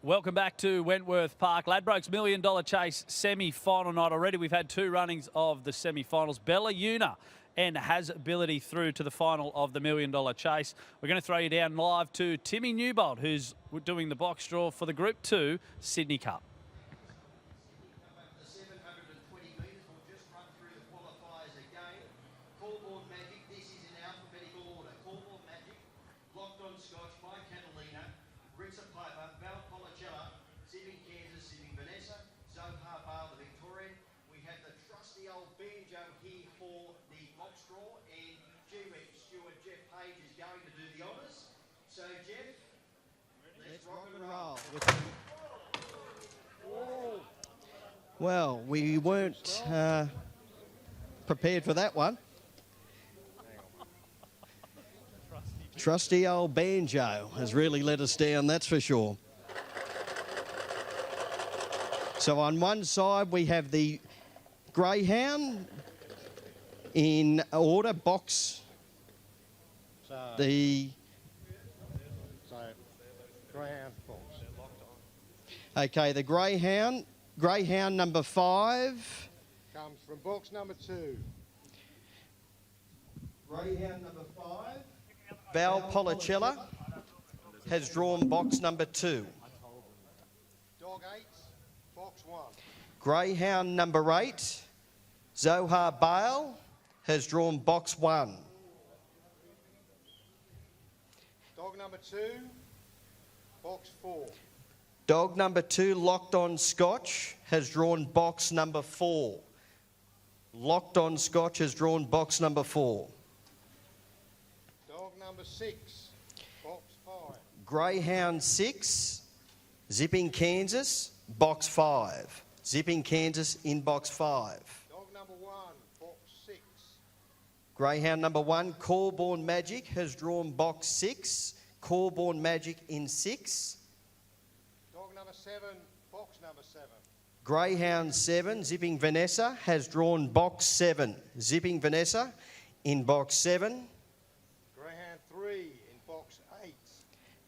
Welcome back to Wentworth Park. Ladbrokes $1 Million Chase semi-final night already. We've had 2 runnings of the semi-finals. Bella Una and Has Ability through to the final of the $1 Million Chase. We're going to throw you down live to Timmy Newbold, who's doing the box draw for the Group 2 Sydney Cup. So, Jeff, let's rock and roll. Well, we weren't prepared for that one. Trusty old banjo has really let us down, that's for sure. So on one side we have the Greyhound in order, box. Greyhound box. Okay, the Greyhound number 5. Comes from box number 2. Greyhound number 5. Val Policella has drawn box number 2. Dog 8, box 1. Greyhound number 8. Zohar Bale has drawn box 1. Dog number 2, box 4. Dog number 2, Locked On Scotch, has drawn box number 4. Locked On Scotch has drawn box number 4. Dog number 6, box 5. Greyhound 6, Zipping Kansas, box 5. Zipping Kansas in box 5. Dog number 1, box 6. Greyhound number 1, Corborn Magic, has drawn box 6. Corborn Magic in 6. Dog number 7, box number 7. Greyhound 7, Zipping Vanessa, has drawn box 7. Zipping Vanessa in box 7. Greyhound 3 in box 8.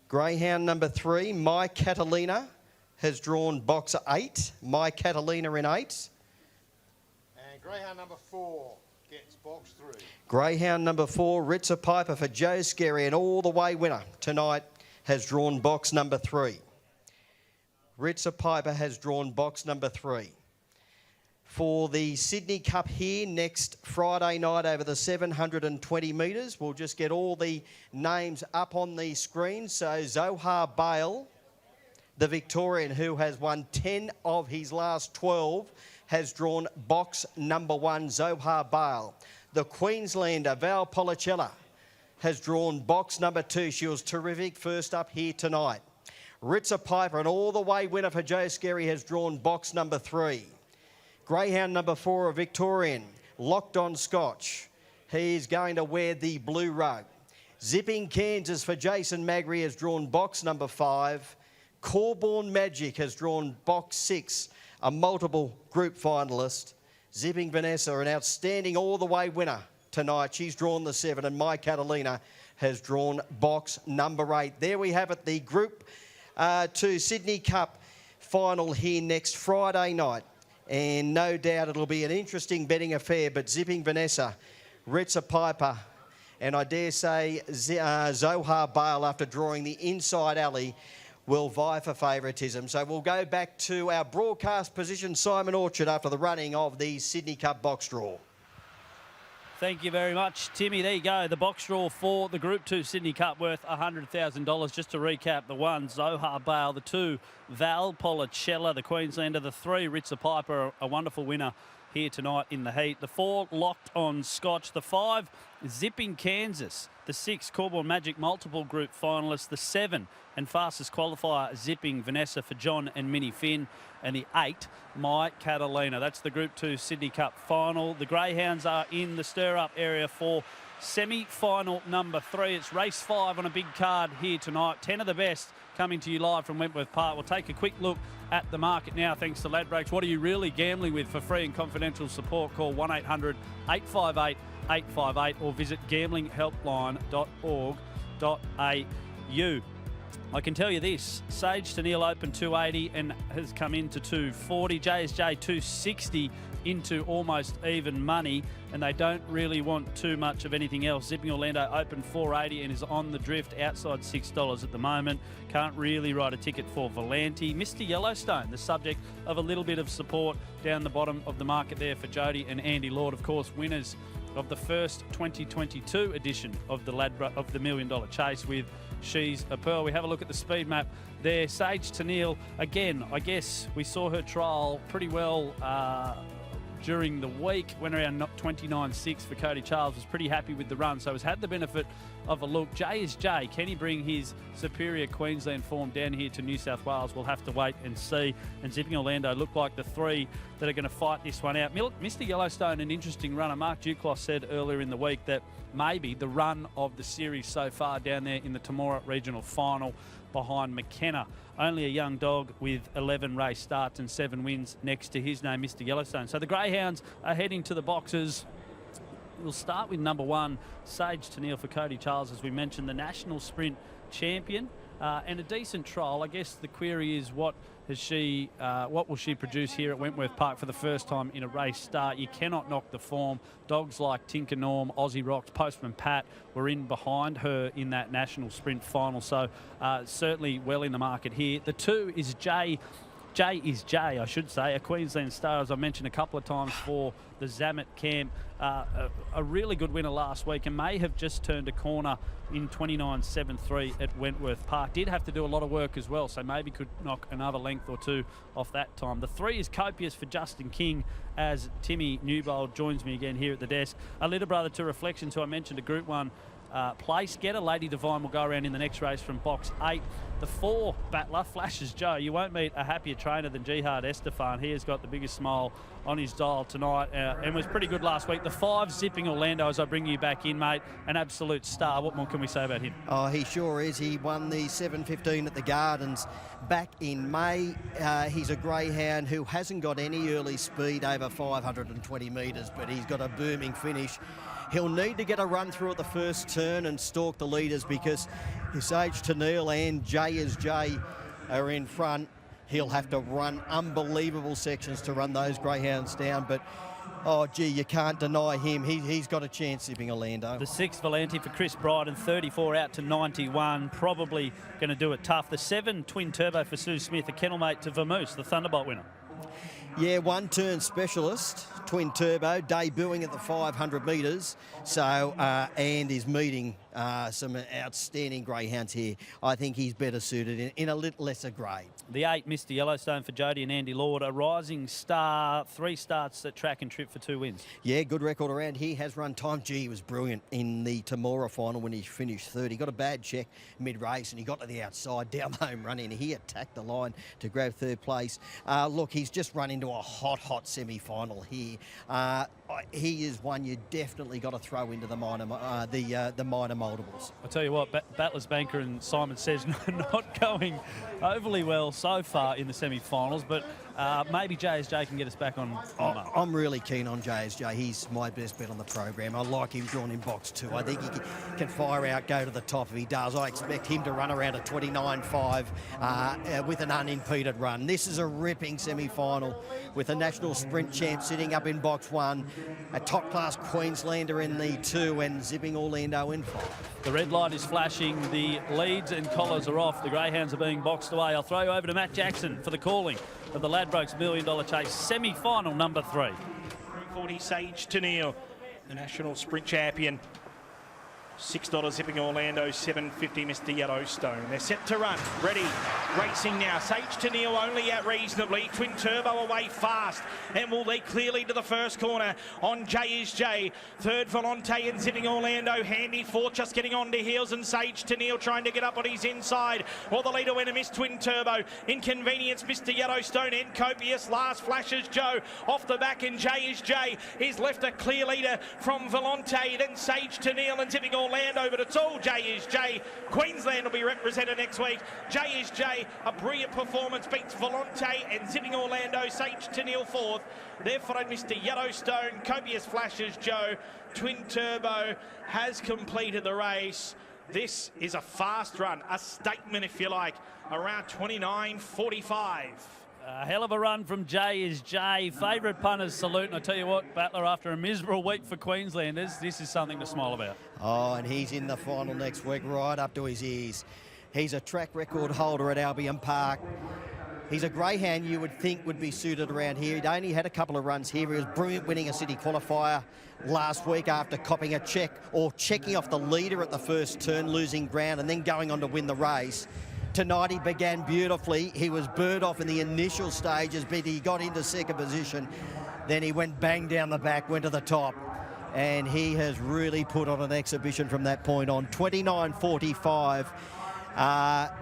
Greyhound number 3, My Catalina, has drawn box 8. My Catalina in 8. And Greyhound number 4 gets box 3. Greyhound number 4, Ritzer Piper for Joe Scary, and all the way winner tonight has drawn box number 3. Ritzer Piper has drawn box number 3. For the Sydney Cup here next Friday night over the 720 metres, we'll just get all the names up on the screen. So Zohar Bale, the Victorian who has won 10 of his last 12, has drawn box number 1, Zohar Bale. The Queenslander, Val Policella, has drawn box number 2. She was terrific first up here tonight. Ritzer Piper, an all-the-way winner for Joe Scary, has drawn box number 3. Greyhound number 4, a Victorian, Locked On Scotch. He's going to wear the blue rug. Zipping Kansas for Jason Magri has drawn box number 5. Corborn Magic has drawn box 6, a multiple group finalist. Zipping Vanessa, an outstanding all-the-way winner tonight. She's drawn the 7, and My Catalina has drawn box number 8. There we have it, the Group 2 Sydney Cup final here next Friday night. And no doubt it'll be an interesting betting affair, but Zipping Vanessa, Ritzer Piper, and I dare say Zohar Bale, after drawing the inside alley, will vie for favouritism. So we'll go back to our broadcast position, Simon Orchard, after the running of the Sydney Cup box draw. Thank you very much, Timmy. There you go. The box draw for the Group 2 Sydney Cup worth $100,000. Just to recap, the 1, Zohar Bale. The 2, Val Policella, the Queenslander. The 3, Ritzer Piper, a wonderful winner here tonight in the heat. The 4, Locked On Scotch. The 5, Zipping Kansas. The 6, Corborn Magic, multiple group finalists. The 7, and fastest qualifier, Zipping Vanessa for John and Minnie Finn. And the 8, My Catalina. That's the Group 2 Sydney Cup final. The Greyhounds are in the stir-up area for semi-final number 3. It's race 5 on a big card here tonight. 10 of the best coming to you live from Wentworth Park. We'll take a quick look at the market now, thanks to Ladbrokes. What are you really gambling with? For free and confidential support, call 1-800-858-858 or visit gamblinghelpline.org.au. I can tell you this, Sage to Neil opened 280 and has come into 240. JSJ 260 into almost even money, and they don't really want too much of anything else. Zipping Orlando opened 480 and is on the drift outside $6 at the moment. Can't really write a ticket for Volante. Mr. Yellowstone, the subject of a little bit of support down the bottom of the market there for Jody and Andy Lord, of course, winners of the first 2022 edition of the $1 Million Chase with She's a Pearl. We have a look at the speed map there. Sage to Neil, again, I guess we saw her trial pretty well during the week. Went around 29.6 for Cody Charles. Was pretty happy with the run, so has had the benefit of a look. Jay is Jay. Can he bring his superior Queensland form down here to New South Wales? We'll have to wait and see. And Zipping Orlando look like the three that are going to fight this one out. Mr. Yellowstone, an interesting runner. Mark Duclos said earlier in the week that maybe the run of the series so far down there in the Temora Regional Final behind McKenna. Only a young dog with 11 race starts and 7 wins next to his name, Mr. Yellowstone. So the Greyhounds are heading to the boxes. We'll start with number 1, Sage to Neil for Cody Charles, as we mentioned, the National Sprint Champion. And a decent trial. I guess the query is what will she produce here at Wentworth Park for the first time in a race start? You cannot knock the form. Dogs like Tinker Norm, Aussie Rocks, Postman Pat were in behind her in that National Sprint final. So certainly well in the market here. The 2 is Jay is Jay, I should say, a Queensland star, as I mentioned a couple of times for the Zamet camp. A really good winner last week and may have just turned a corner in 29.73 at Wentworth Park. Did have to do a lot of work as well, so maybe could knock another length or 2 off that time. The 3 is Copious for Justin King, as Timmy Newbold joins me again here at the desk. A little brother to Reflections, who I mentioned, a Group 1 place getter. Lady Divine will go around in the next race from box 8. The 4 battler, Flashes Joe. You won't meet a happier trainer than Jihad Estefan. He has got the biggest smile on his dial tonight and was pretty good last week. The 5, Zipping Orlando, as I bring you back in, mate. An absolute star. What more can we say about him? Oh, he sure is. He won the 7.15 at the Gardens back in May. He's a greyhound who hasn't got any early speed over 520 metres, but he's got a booming finish. He'll need to get a run through at the first turn and stalk the leaders, because Sage to Neil and Jay is Jay are in front. He'll have to run unbelievable sections to run those greyhounds down, but oh, gee, you can't deny him. He's got a chance, Zipping Orlando. The 6, Volante for Chris Bryden, 34 out to 91. Probably going to do it tough. The 7, Twin Turbo for Sue Smith, a kennel mate to Vamoose, the Thunderbolt winner. Yeah, 1-turn specialist, Twin Turbo, debuting at the 500 metres. So, and is meeting some outstanding greyhounds here. I think he's better suited in a little lesser grade. The 8, Mr. Yellowstone for Jody and Andy Lord, a rising star, 3 starts at track and trip for 2 wins. Yeah, good record around here, has run time. Gee, he was brilliant in the Temora final when he finished third. He got a bad check mid-race and he got to the outside, down the home run in. He attacked the line to grab 3rd place. Look, he's just run into a hot semi-final here. He is one you definitely got to throw into the minor multiples. I'll tell you what, Battler's Banker and Simon Says not going overly well so far in the semi-finals, but maybe JSJ can get us back on. I'm really keen on JSJ. He's my best bet on the program. I like him drawn in box 2. I think he can fire out, go to the top if he does. I expect him to run around a 29.5 with an unimpeded run. This is a ripping semi-final with a national sprint champ sitting up in box 1, a top-class Queenslander in the 2, and Zipping Orlando in 5. The red light is flashing. The leads and collars are off. The Greyhounds are being boxed away. I'll throw you over to Matt Jackson for the calling of the Ladbrokes $1 Million Chase semi-final number 3. 340 Sage to Neil, the national sprint champion. $6 Zipping Orlando, $7.50 Mr. Yellowstone. They're set to run, ready, racing now. Sage to Neil only out reasonably. Twin Turbo away fast and will lead clearly to the first corner on Jay is Jay. 3rd Volante and Zipping Orlando. Handy 4th just getting on to heels, and Sage to Neil trying to get up on his inside. Well, the leader winner Miss Twin Turbo. Inconvenience Mr. Yellowstone and Copious. Last Flashes Joe off the back, and Jay is Jay is left a clear leader from Volante, then Sage to Neil and Zipping Orlando, but it's all Jay is Jay. Queensland will be represented next week. Jay is Jay, a brilliant performance, beats Volante and Zipping Orlando. Sage to Neil 4th. There followed Mr. Yellowstone, Copious Flashes Joe. Twin Turbo has completed the race. This is a fast run, a statement if you like, around 29.45. A hell of a run from Jay is Jay. Favourite punters salute. And I tell you what, Battler, after a miserable week for Queenslanders, this is something to smile about. Oh, and he's in the final next week, right up to his ears. He's a track record holder at Albion Park. He's a greyhound you would think would be suited around here. He'd only had a couple of runs here. He was brilliant winning a city qualifier last week after copping a check or checking off the leader at the first turn, losing ground and then going on to win the race. Tonight he began beautifully. He was bird off in the initial stages, but he got into second position. Then he went bang down the back, went to the top. And he has really put on an exhibition from that point on. 29.45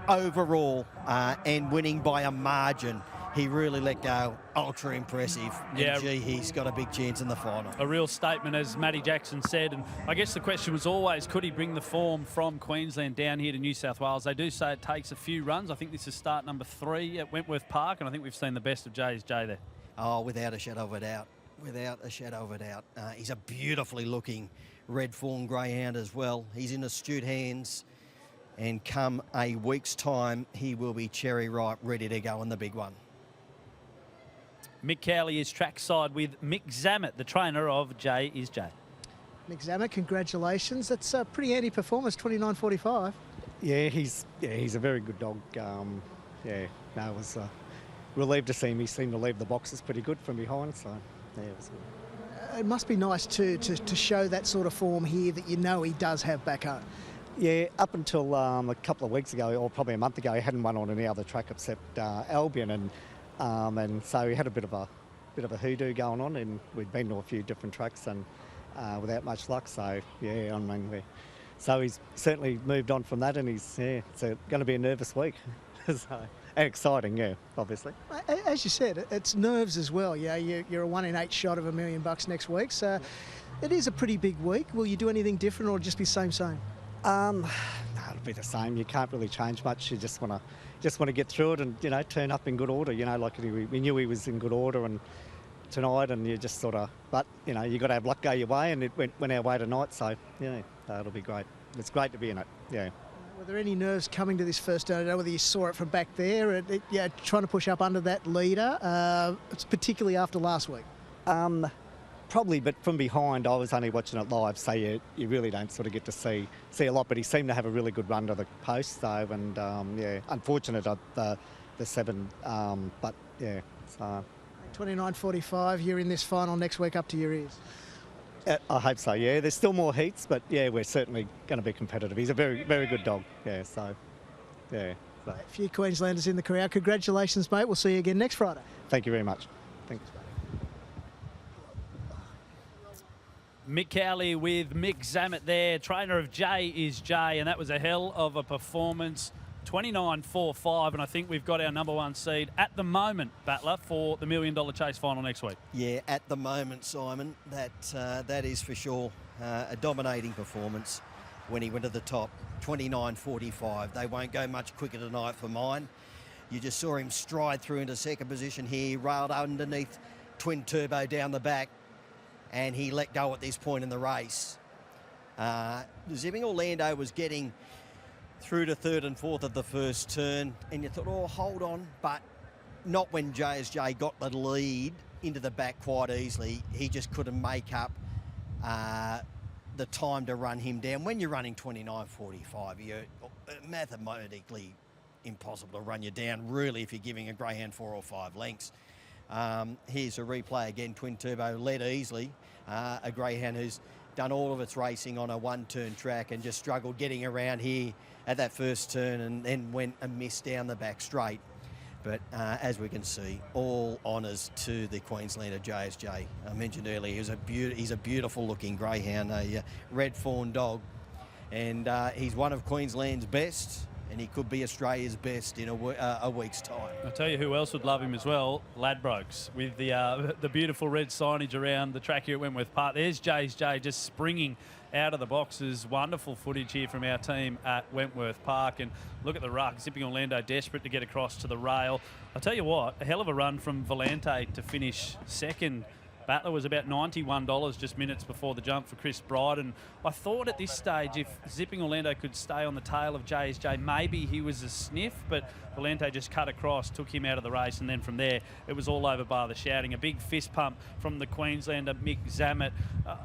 overall and winning by a margin. He really let go. Ultra impressive. Yeah. And gee, he's got a big chance in the final. A real statement, as Matty Jackson said. And I guess the question was always, could he bring the form from Queensland down here to New South Wales? They do say it takes a few runs. I think this is start number 3 at Wentworth Park, and I think we've seen the best of Jay's Jay there. Oh, without a shadow of a doubt. Without a shadow of a doubt. He's a beautifully looking red fawn greyhound as well. He's in astute hands. And come a week's time, he will be cherry ripe, ready to go in the big one. Mick Cowley is trackside with Mick Zammit, the trainer of Jay is Jay. Mick Zammit, congratulations. That's a pretty handy performance, 29.45. Yeah, he's a very good dog. I was relieved to see him. He seemed to leave the boxes pretty good from behind, so yeah, it was good. It must be nice too to show that sort of form here that you know he does have back home. Yeah, up until a couple of weeks ago, or probably a month ago, he hadn't won on any other track except Albion, and so he had a bit of a hoodoo going on, and we'd been to a few different tracks and without much luck. So yeah, so he's certainly moved on from that, and it's going to be a nervous week, and exciting, yeah, obviously. As you said, it's nerves as well. Yeah, you're a 1 in 8 shot of $1 million next week, so it is a pretty big week. Will you do anything different, or just be same? No, it'll be the same. You can't really change much. You just want to get through it and turn up in good order. Like we knew he was in good order and tonight, and you just sort of. But you got to have luck go your way, and it went our way tonight. So yeah, it'll be great. It's great to be in it. Yeah. Were there any nerves coming to this first turn? I don't know whether you saw it from back there. Trying to push up under that leader, particularly after last week. Probably, but from behind, I was only watching it live, so you really don't sort of get to see a lot. But he seemed to have a really good run to the post, though, and unfortunate at the 7, but yeah. So 29.45. You're in this final next week, up to your ears. I hope so. Yeah, there's still more heats, but yeah, we're certainly going to be competitive. He's a very, very good dog. Yeah, so yeah. So. A few Queenslanders in the crowd. Congratulations, mate. We'll see you again next Friday. Thank you very much. Thanks. Mick Cowley with Mick Zammit there, trainer of Jay is Jay, and that was a hell of a performance. 29.45, and I think we've got our number 1 seed at the moment, Battler, for the $1 Million Chase final next week. Yeah, at the moment, Simon, that is for sure a dominating performance when he went to the top. 29.45. They won't go much quicker tonight for mine. You just saw him stride through into second position here, railed underneath Twin Turbo down the back, and he let go at this point in the race. Zipping Orlando was getting through to 3rd and 4th of the first turn, and you thought, oh, hold on, but not when JSJ got the lead into the back quite easily. He just couldn't make up the time to run him down. When you're running 29.45, you're mathematically impossible to run you down, really, if you're giving a greyhound 4 or 5 lengths. Here's a replay again. Twin Turbo led easily. A greyhound who's done all of its racing on a 1-turn track and just struggled getting around here at that first turn, and then went and missed down the back straight. But as we can see, all honours to the Queenslander JSJ. I mentioned earlier, he's a beautiful looking greyhound, a red fawn dog, and he's one of Queensland's best, and he could be Australia's best in a week's time. I'll tell you who else would love him as well, Ladbrokes, with the beautiful red signage around the track here at Wentworth Park. There's Jay's Jay just springing out of the boxes. Wonderful footage here from our team at Wentworth Park. And look at the ruck. Zipping Orlando desperate to get across to the rail. I'll tell you what, a hell of a run from Volante to finish second, Battler was about $91 just minutes before the jump for Chris Bryden. I thought at this stage, if Zipping Orlando could stay on the tail of JSJ, maybe he was a sniff, but Valente just cut across, took him out of the race, and then from there, it was all over bar the shouting. A big fist pump from the Queenslander, Mick Zammit.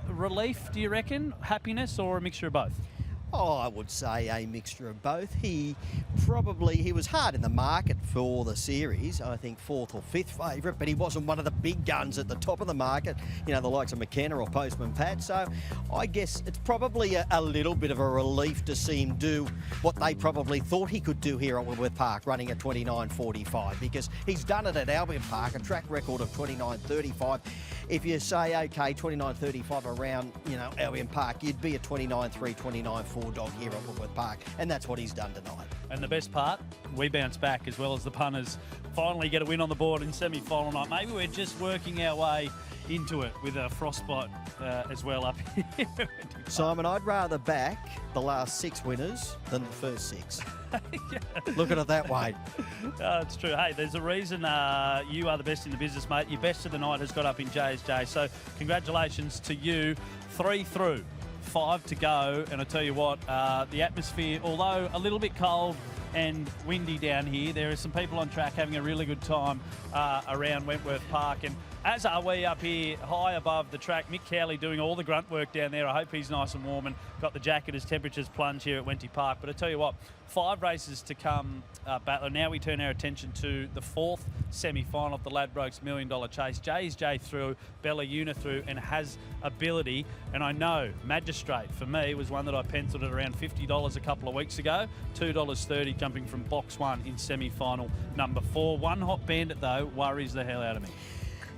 Relief, do you reckon? Happiness, or a mixture of both? Oh, I would say a mixture of both. He was hard in the market for the series, I think 4th or 5th favourite, but he wasn't one of the big guns at the top of the market, you know, the likes of McKenna or Postman Pat. So I guess it's probably a little bit of a relief to see him do what they probably thought he could do here at Wentworth Park, running at 29.45, because he's done it at Albion Park, a track record of 29.35. If you say, OK, 29.35 around, you know, Albion Park, you'd be a 29.3, 29.4 dog here at Wentworth Park, and that's what he's done tonight. And the best part, we bounce back as well as the punters finally get a win on the board in semi-final night. Maybe we're just working our way into it with a frostbite as well up here. Simon, I'd rather back the last 6 winners than the first 6. Yeah. Look at it that way. It's true. Hey, there's a reason you are the best in the business, mate. Your best of the night has got up in JSJ. So congratulations to you. 3 through. 5 to go, and I tell you what, the atmosphere, although a little bit cold and windy down here, there are some people on track having a really good time around Wentworth Park, and as are we up here high above the track. Mick Cowley doing all the grunt work down there. I hope he's nice and warm and got the jacket as temperatures plunge here at Wenty Park. But I tell you what, 5 races to come, Battler. Now we turn our attention to the 4th semi-final of the Ladbrokes $1 Million Chase. J through, Bella Una through, and has ability. And I know Magistrate, for me, was one that I penciled at around $50 a couple of weeks ago. $2.30 jumping from box 1 in semi-final number 4. One Hot Bandit, though, worries the hell out of me.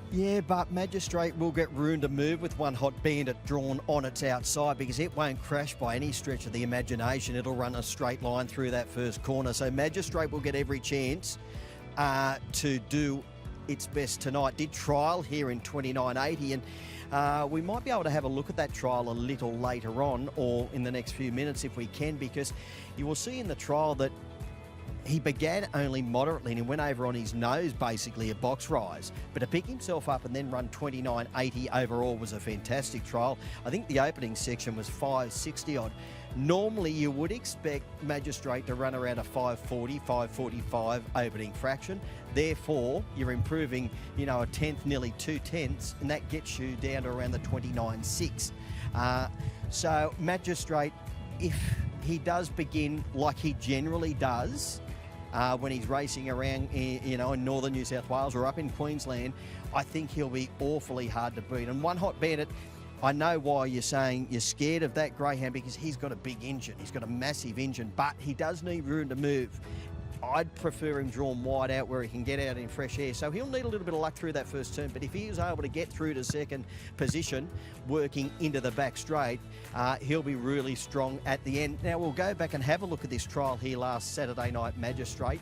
Yeah, but Magistrate will get room to move with One Hot Bandit drawn on its outside, because it won't crash by any stretch of the imagination. It'll run a straight line through that first corner. So Magistrate will get every chance to do its best tonight. Did trial here in 29.80, and we might be able to have a look at that trial a little later on, or in the next few minutes if we can, because you will see in the trial that he began only moderately and he went over on his nose, basically a box rise. But to pick himself up and then run 29.80 overall was a fantastic trial. I think the opening section was 5.60 odd. Normally you would expect Magistrate to run around a 5.40, 5.45 opening fraction. Therefore, you're improving, you know, a tenth, nearly 2 tenths, and that gets you down to around the 29.6. So Magistrate, if he does begin like he generally does, when he's racing around, you know, in northern New South Wales or up in Queensland, I think he'll be awfully hard to beat. And One Hot Bandit, I know why you're saying you're scared of that Greyhound, because he's got a big engine. He's got a massive engine, but he does need room to move. I'd prefer him drawn wide out where he can get out in fresh air. So he'll need a little bit of luck through that first turn, but if he is able to get through to second position, working into the back straight, he'll be really strong at the end. Now we'll go back and have a look at this trial here last Saturday night, Magistrate.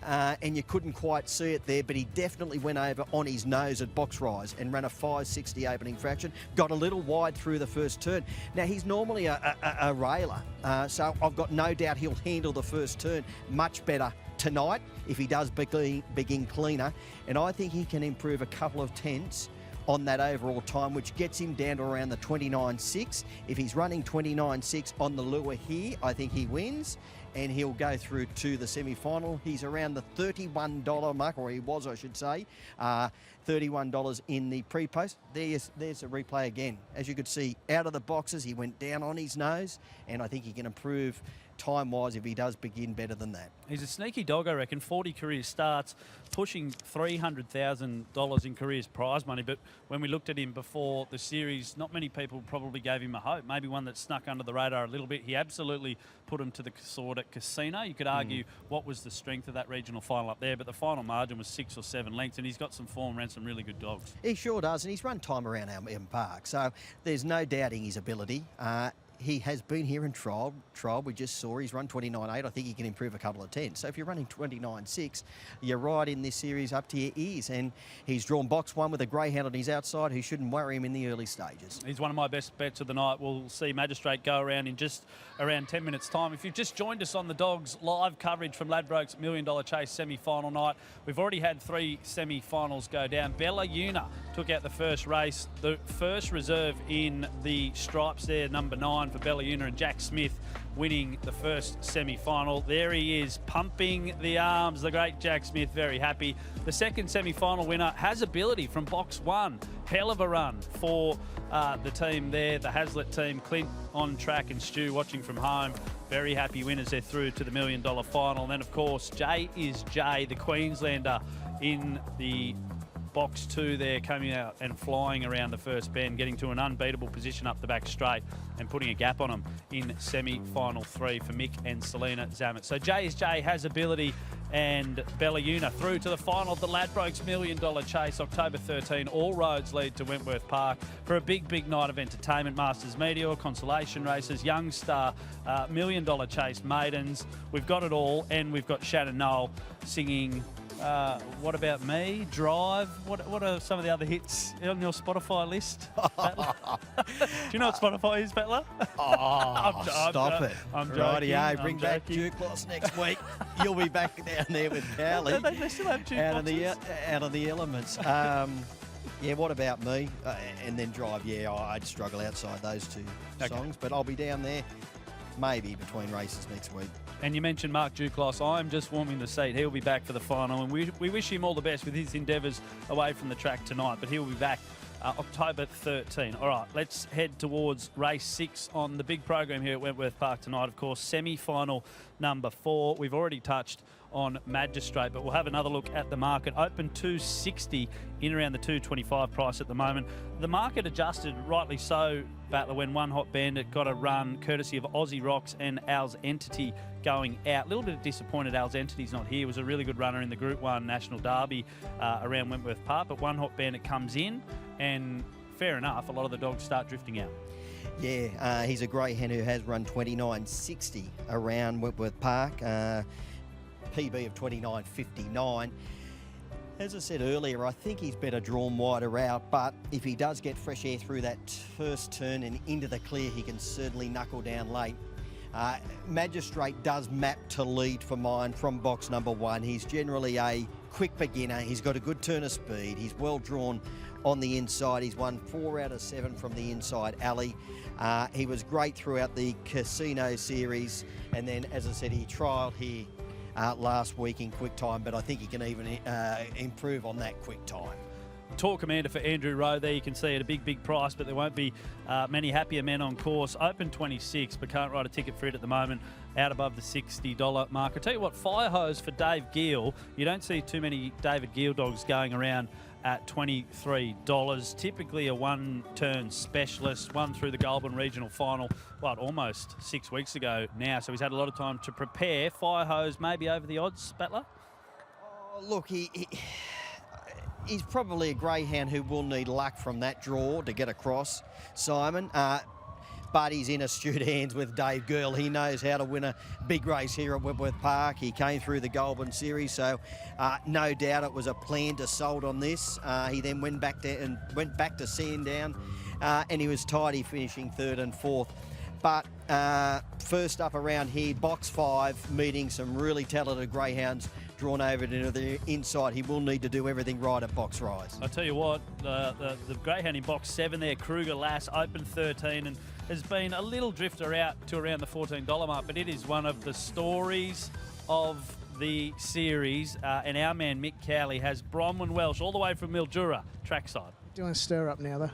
And you couldn't quite see it there, but he definitely went over on his nose at box rise and ran a 5.60 opening fraction, got a little wide through the first turn. Now he's normally a railer, so I've got no doubt he'll handle the first turn much better tonight if he does begin cleaner, and I think he can improve a couple of tenths on that overall time, which gets him down to around the 29.6. If he's running 29.6 on the lure here, I think he wins, and he'll go through to the semi-final. He's around the $31 mark, or he was, I should say. $31 in the pre-post. There's a replay again. As you could see, out of the boxes, he went down on his nose, and I think he can improve time-wise if he does begin better than that. He's a sneaky dog, I reckon. 40 career starts, pushing $300,000 in careers prize money. But when we looked at him before the series, not many people probably gave him a hope. Maybe one that snuck under the radar a little bit. He absolutely put him to the sword at Casino. You could argue what was the strength of that regional final up there, but the final margin was 6 or 7 lengths, and he's got some form around some really good dogs. He sure does, and he's run time around Albion Park, so there's no doubting his ability. He has been here in trial. We just saw he's run 29.8. I think he can improve a couple of tenths. So if you're running 29.6, you're right in this series up to your ears. And he's drawn box 1 with a Greyhound on his outside who shouldn't worry him in the early stages. He's one of my best bets of the night. We'll see Magistrate go around in just around 10 minutes' time. If you've just joined us on the Dogs live coverage from Ladbrokes $1 Million Chase semi-final night, we've already had 3 semi-finals go down. Bella Una took took out the first race. The first reserve in the stripes there, number 9 for Bellayuna, and Jack Smith winning the first semi-final. There he is, pumping the arms, the great Jack Smith, very happy. The second semi-final winner has ability from box 1. Hell of a run for the team there, the Hazlitt team. Clint on track and Stu watching from home. Very happy winners. They're through to the $1 million final. And then, of course, Jay is Jay, the Queenslander, in the box 2 there, coming out and flying around the first bend, getting to an unbeatable position up the back straight and putting a gap on them in semi-final 3 for Mick and Selena Zamet. So Jay is Jay, has ability, and Bellayuna through to the final of the Ladbrokes $1 million chase, October 13. All roads lead to Wentworth Park for a big, big night of entertainment. Masters Meteor, consolation races, Young Star, $1 million chase, maidens. We've got it all, and we've got Shannon Noel singing What About Me, Drive. What are some of the other hits on your Spotify list? Do you know what Spotify is, Battler? Stop it. I'm joking. Rightio, bring back Duke-Loss next week. You'll be back down there with Cowley. They still have jukeboxes. Out of the elements. Yeah, What About Me? And then Drive. Yeah, I'd struggle outside those two songs, but I'll be down there maybe between races next week. And you mentioned Mark Duclos. I'm just warming the seat. He'll be back for the final, and we wish him all the best with his endeavours away from the track tonight, but he'll be back October 13. All right, let's head towards race 6 on the big program here at Wentworth Park tonight. Of course, semi-final number 4. We've already touched on Magistrate, but we'll have another look at the market. Open 260, in around the 225 price at the moment. The market adjusted, rightly so, Battler, when One Hot Bandit got a run courtesy of Aussie Rocks and Al's Entity going out. A little bit disappointed Al's Entity's not here. It was a really good runner in the Group 1 National Derby around Wentworth Park, but One Hot Bandit comes in, and fair enough, a lot of the dogs start drifting out. Yeah, he's a greyhound who has run 29.60 around Wentworth Park. PB of 29.59. As I said earlier, I think he's better drawn wider out, but if he does get fresh air through that first turn and into the clear, he can certainly knuckle down late. Magistrate does map to lead for mine from box number 1. He's generally a quick beginner. He's got a good turn of speed. He's well drawn on the inside. He's won 4 out of 7 from the inside alley. He was great throughout the Casino Series, and then, as I said, he trialled here last week in quick time, but I think he can even improve on that quick time. Tour commander for Andrew Rowe there, you can see at a big, big price, but there won't be many happier men on course. Open 26, but can't write a ticket for it at the moment, out above the $60 mark. I tell you what, fire hose for Dave Gill. You don't see too many David Gill dogs going around at $23. Typically a one-turn specialist, won through the Goulburn Regional Final, almost 6 weeks ago now, so he's had a lot of time to prepare. Fire hose maybe over the odds, Battler? Oh, look, he's probably a greyhound who will need luck from that draw to get across, Simon. But he's in astute hands with Dave Gill. He knows how to win a big race here at Wentworth Park. He came through the Goulburn Series, so no doubt it was a planned assault on this. He then went back to Sandown, and he was tidy, finishing 3rd and 4th. But first up around here, box 5, meeting some really talented greyhounds drawn over to the inside. He will need to do everything right at box rise. I tell you what, the greyhound in box 7 there, Kruger Lass, open 13, and has been a little drifter out to around the $14 mark, but it is one of the stories of the series, and our man Mick Cowley has Bronwyn Welsh all the way from Mildura trackside. Doing a stir up now though.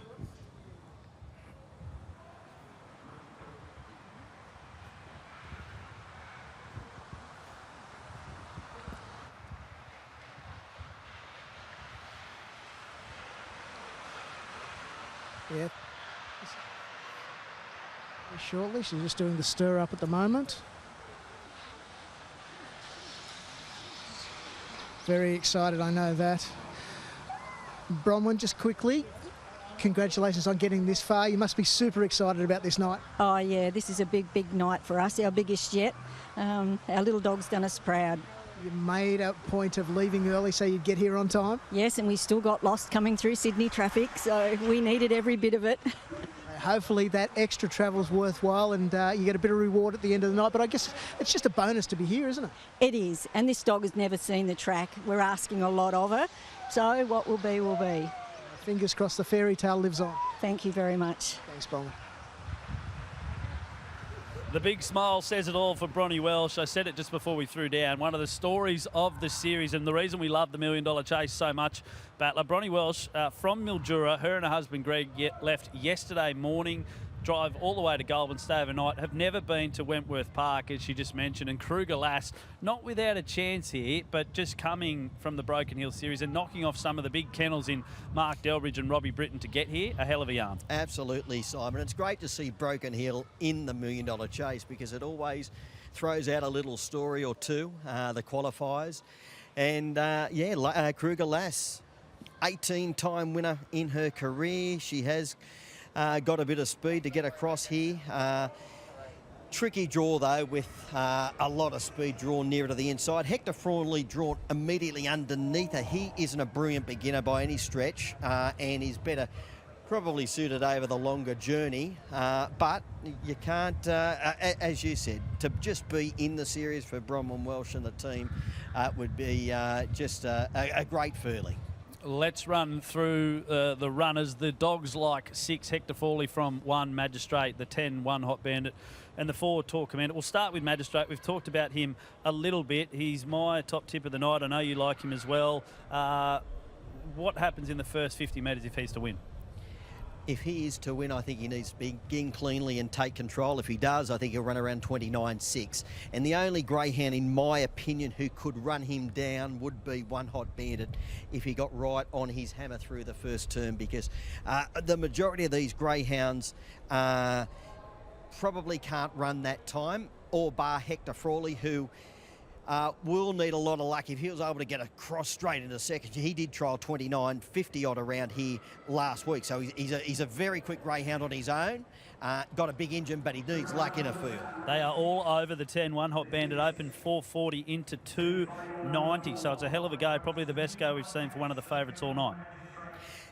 Yeah. Shortly, she's just doing the stir up at the moment. Very excited, I know that. Bronwyn, just quickly, congratulations on getting this far. You must be super excited about this night. Oh yeah, this is a big, big night for us, our biggest yet. Our little dog's done us proud. You made a point of leaving early so you'd get here on time? Yes, and we still got lost coming through Sydney traffic, so we needed every bit of it. Hopefully that extra travel's worthwhile and you get a bit of reward at the end of the night, but I guess it's just a bonus to be here, isn't it? It is, and this dog has never seen the track. We're asking a lot of her, so what will be will be. Fingers crossed the fairy tale lives on. Thank you very much. Thanks, Bong. The big smile says it all for Bronnie Welsh. I said it just before we threw down. One of the stories of the series, and the reason we love the $1 Million Chase so much, Battler. Bronnie Welsh from Mildura, her and her husband Greg left yesterday morning, drive all the way to Goulburn, stay overnight, have never been to Wentworth Park, as she just mentioned, and Kruger Lass, not without a chance here, but just coming from the Broken Hill series and knocking off some of the big kennels in Mark Delbridge and Robbie Britton to get here, a hell of a yarn. Absolutely, Simon. It's great to see Broken Hill in the $1 Million Chase because it always throws out a little story or two, the qualifiers. And Kruger Lass, 18-time winner in her career. She has got a bit of speed to get across here. Tricky draw though, with a lot of speed drawn nearer to the inside. Hector Thornley drawn immediately underneath her. He isn't a brilliant beginner by any stretch, and is better probably suited over the longer journey. But you can't, as you said, to just be in the series for Bronwyn Welsh and the team would be just a great feeling. Let's run through the runners. The Dogs like 6, Hector Fawley from 1, Magistrate, the 10, 1, Hot Bandit, and the 4, Tour Commander. We'll start with Magistrate. We've talked about him a little bit. He's my top tip of the night. I know you like him as well. What happens in the first 50 metres if he's to win? If he is to win, I think he needs to begin cleanly and take control. If he does, I think he'll run around 29.6. And the only greyhound, in my opinion, who could run him down would be 1, Hot Bandit if he got right on his hammer through the first turn, because the majority of these greyhounds probably can't run that time, or bar Hector Frawley, who will need a lot of luck. If he was able to get across straight into second, he did trial 29.50 odd around here last week. So he's a very quick greyhound on his own. Got a big engine, but he needs luck in a field. They are all over the 10. 1, Hot Bandit open 440 into 290. So it's a hell of a go. Probably the best go we've seen for one of the favourites all night.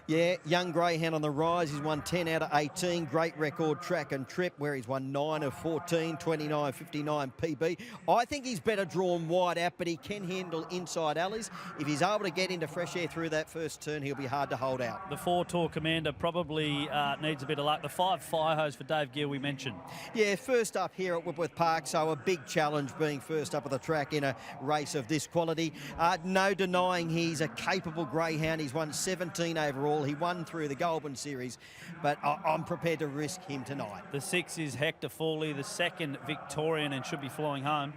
Yeah, young greyhound on the rise. He's won 10 out of 18. Great record track and trip, where he's won 9 of 14, 29.59 PB. I think he's better drawn wide out, but he can handle inside alleys. If he's able to get into fresh air through that first turn, he'll be hard to hold out. The 4, Tour Commander, probably needs a bit of luck. The 5, Fire Hose for Dave Gill, we mentioned. Yeah, first up here at Wentworth Park, so a big challenge being first up of the track in a race of this quality. No denying he's a capable greyhound. He's won 17 overall. He won through the Goulburn series, but I'm prepared to risk him tonight. The 6 is Hector Fawley, the 2nd Victorian, and should be flying home.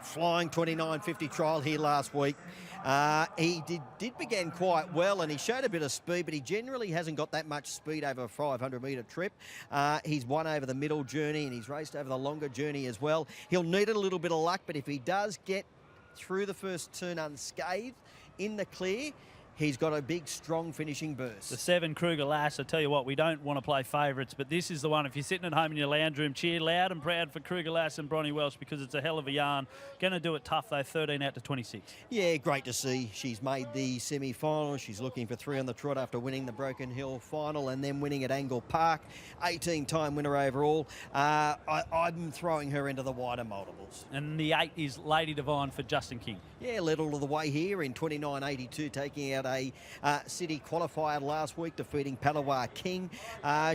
Flying 29.50 trial here last week. He did begin quite well, and he showed a bit of speed, but he generally hasn't got that much speed over a 500-metre trip. He's won over the middle journey, and he's raced over the longer journey as well. He'll need a little bit of luck, but if he does get through the first turn unscathed in the clear, he's got a big, strong finishing burst. The 7, Kruger Lass. I tell you what, we don't want to play favourites, but this is the one. If you're sitting at home in your lounge room, cheer loud and proud for Kruger Lass and Bronnie Welsh, because it's a hell of a yarn. Going to do it tough, though, 13 out to 26. Yeah, great to see. She's made the semi-final. She's looking for 3 on the trot after winning the Broken Hill final and then winning at Angle Park. 18-time winner overall. I'm throwing her into the wider multiples. And the 8 is Lady Divine for Justin King. Yeah, led all of the way here in 29.82, taking out a city qualifier last week, defeating Palawa King.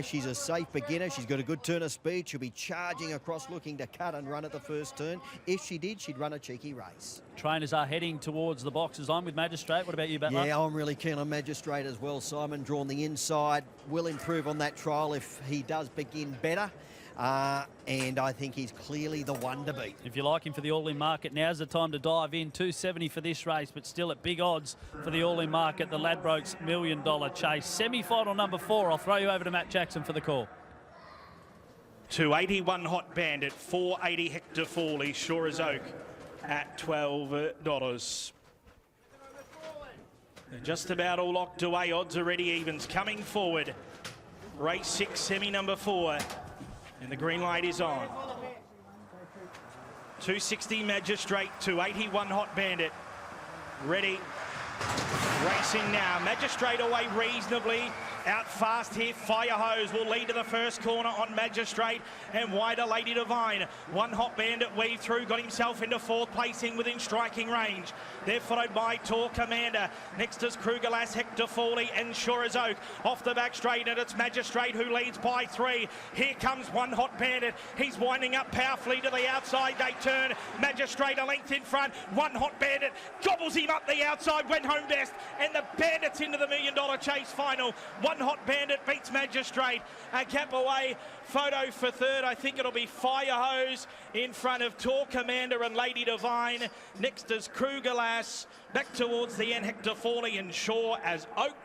She's a safe beginner. She's got a good turn of speed. She'll be charging across, looking to cut and run at the first turn. If she did, she'd run a cheeky race. Trainers are heading towards the boxes. I'm with Magistrate. What about you, Battler? Yeah, I'm really keen on Magistrate as well. Simon drawn the inside. Will improve on that trial if he does begin better. And I think he's clearly the one to beat. If you like him for the all-in market, now's the time to dive in. $270 for this race, but still at big odds for the all-in market. The Ladbrokes $1 Million Chase. Semi-final number 4. I'll throw you over to Matt Jackson for the call. 281 Hot Bandit, 480 Hector Fawley, sure as oak at $12. They're just about all locked away. Odds already evens coming forward. Race 6, semi number 4. And the green light is on. 260 Magistrate, 281 Hot Bandit. Ready. Racing now. Magistrate away reasonably Out fast here, Fire Hose will lead to the first corner on Magistrate and wider Lady Divine. One Hot Bandit weave through, got himself into fourth placing within striking range. They're followed by Tour Commander. Next is Krugerlass, Hector Fawley and Sure as Oak. Off the back straight, and it's Magistrate who leads by 3. Here comes One Hot Bandit. He's winding up powerfully to the outside. They turn. Magistrate a length in front. One Hot Bandit gobbles him up the outside, went home best, and the Bandits into the $1 million chase final. One Hot Bandit beats Magistrate. A gap away. Photo for third. I think it'll be Fire Hose in front of Tour Commander and Lady Divine. Next is Krugerlass. Back towards the end, Hector Fawley and Shaw as Oak.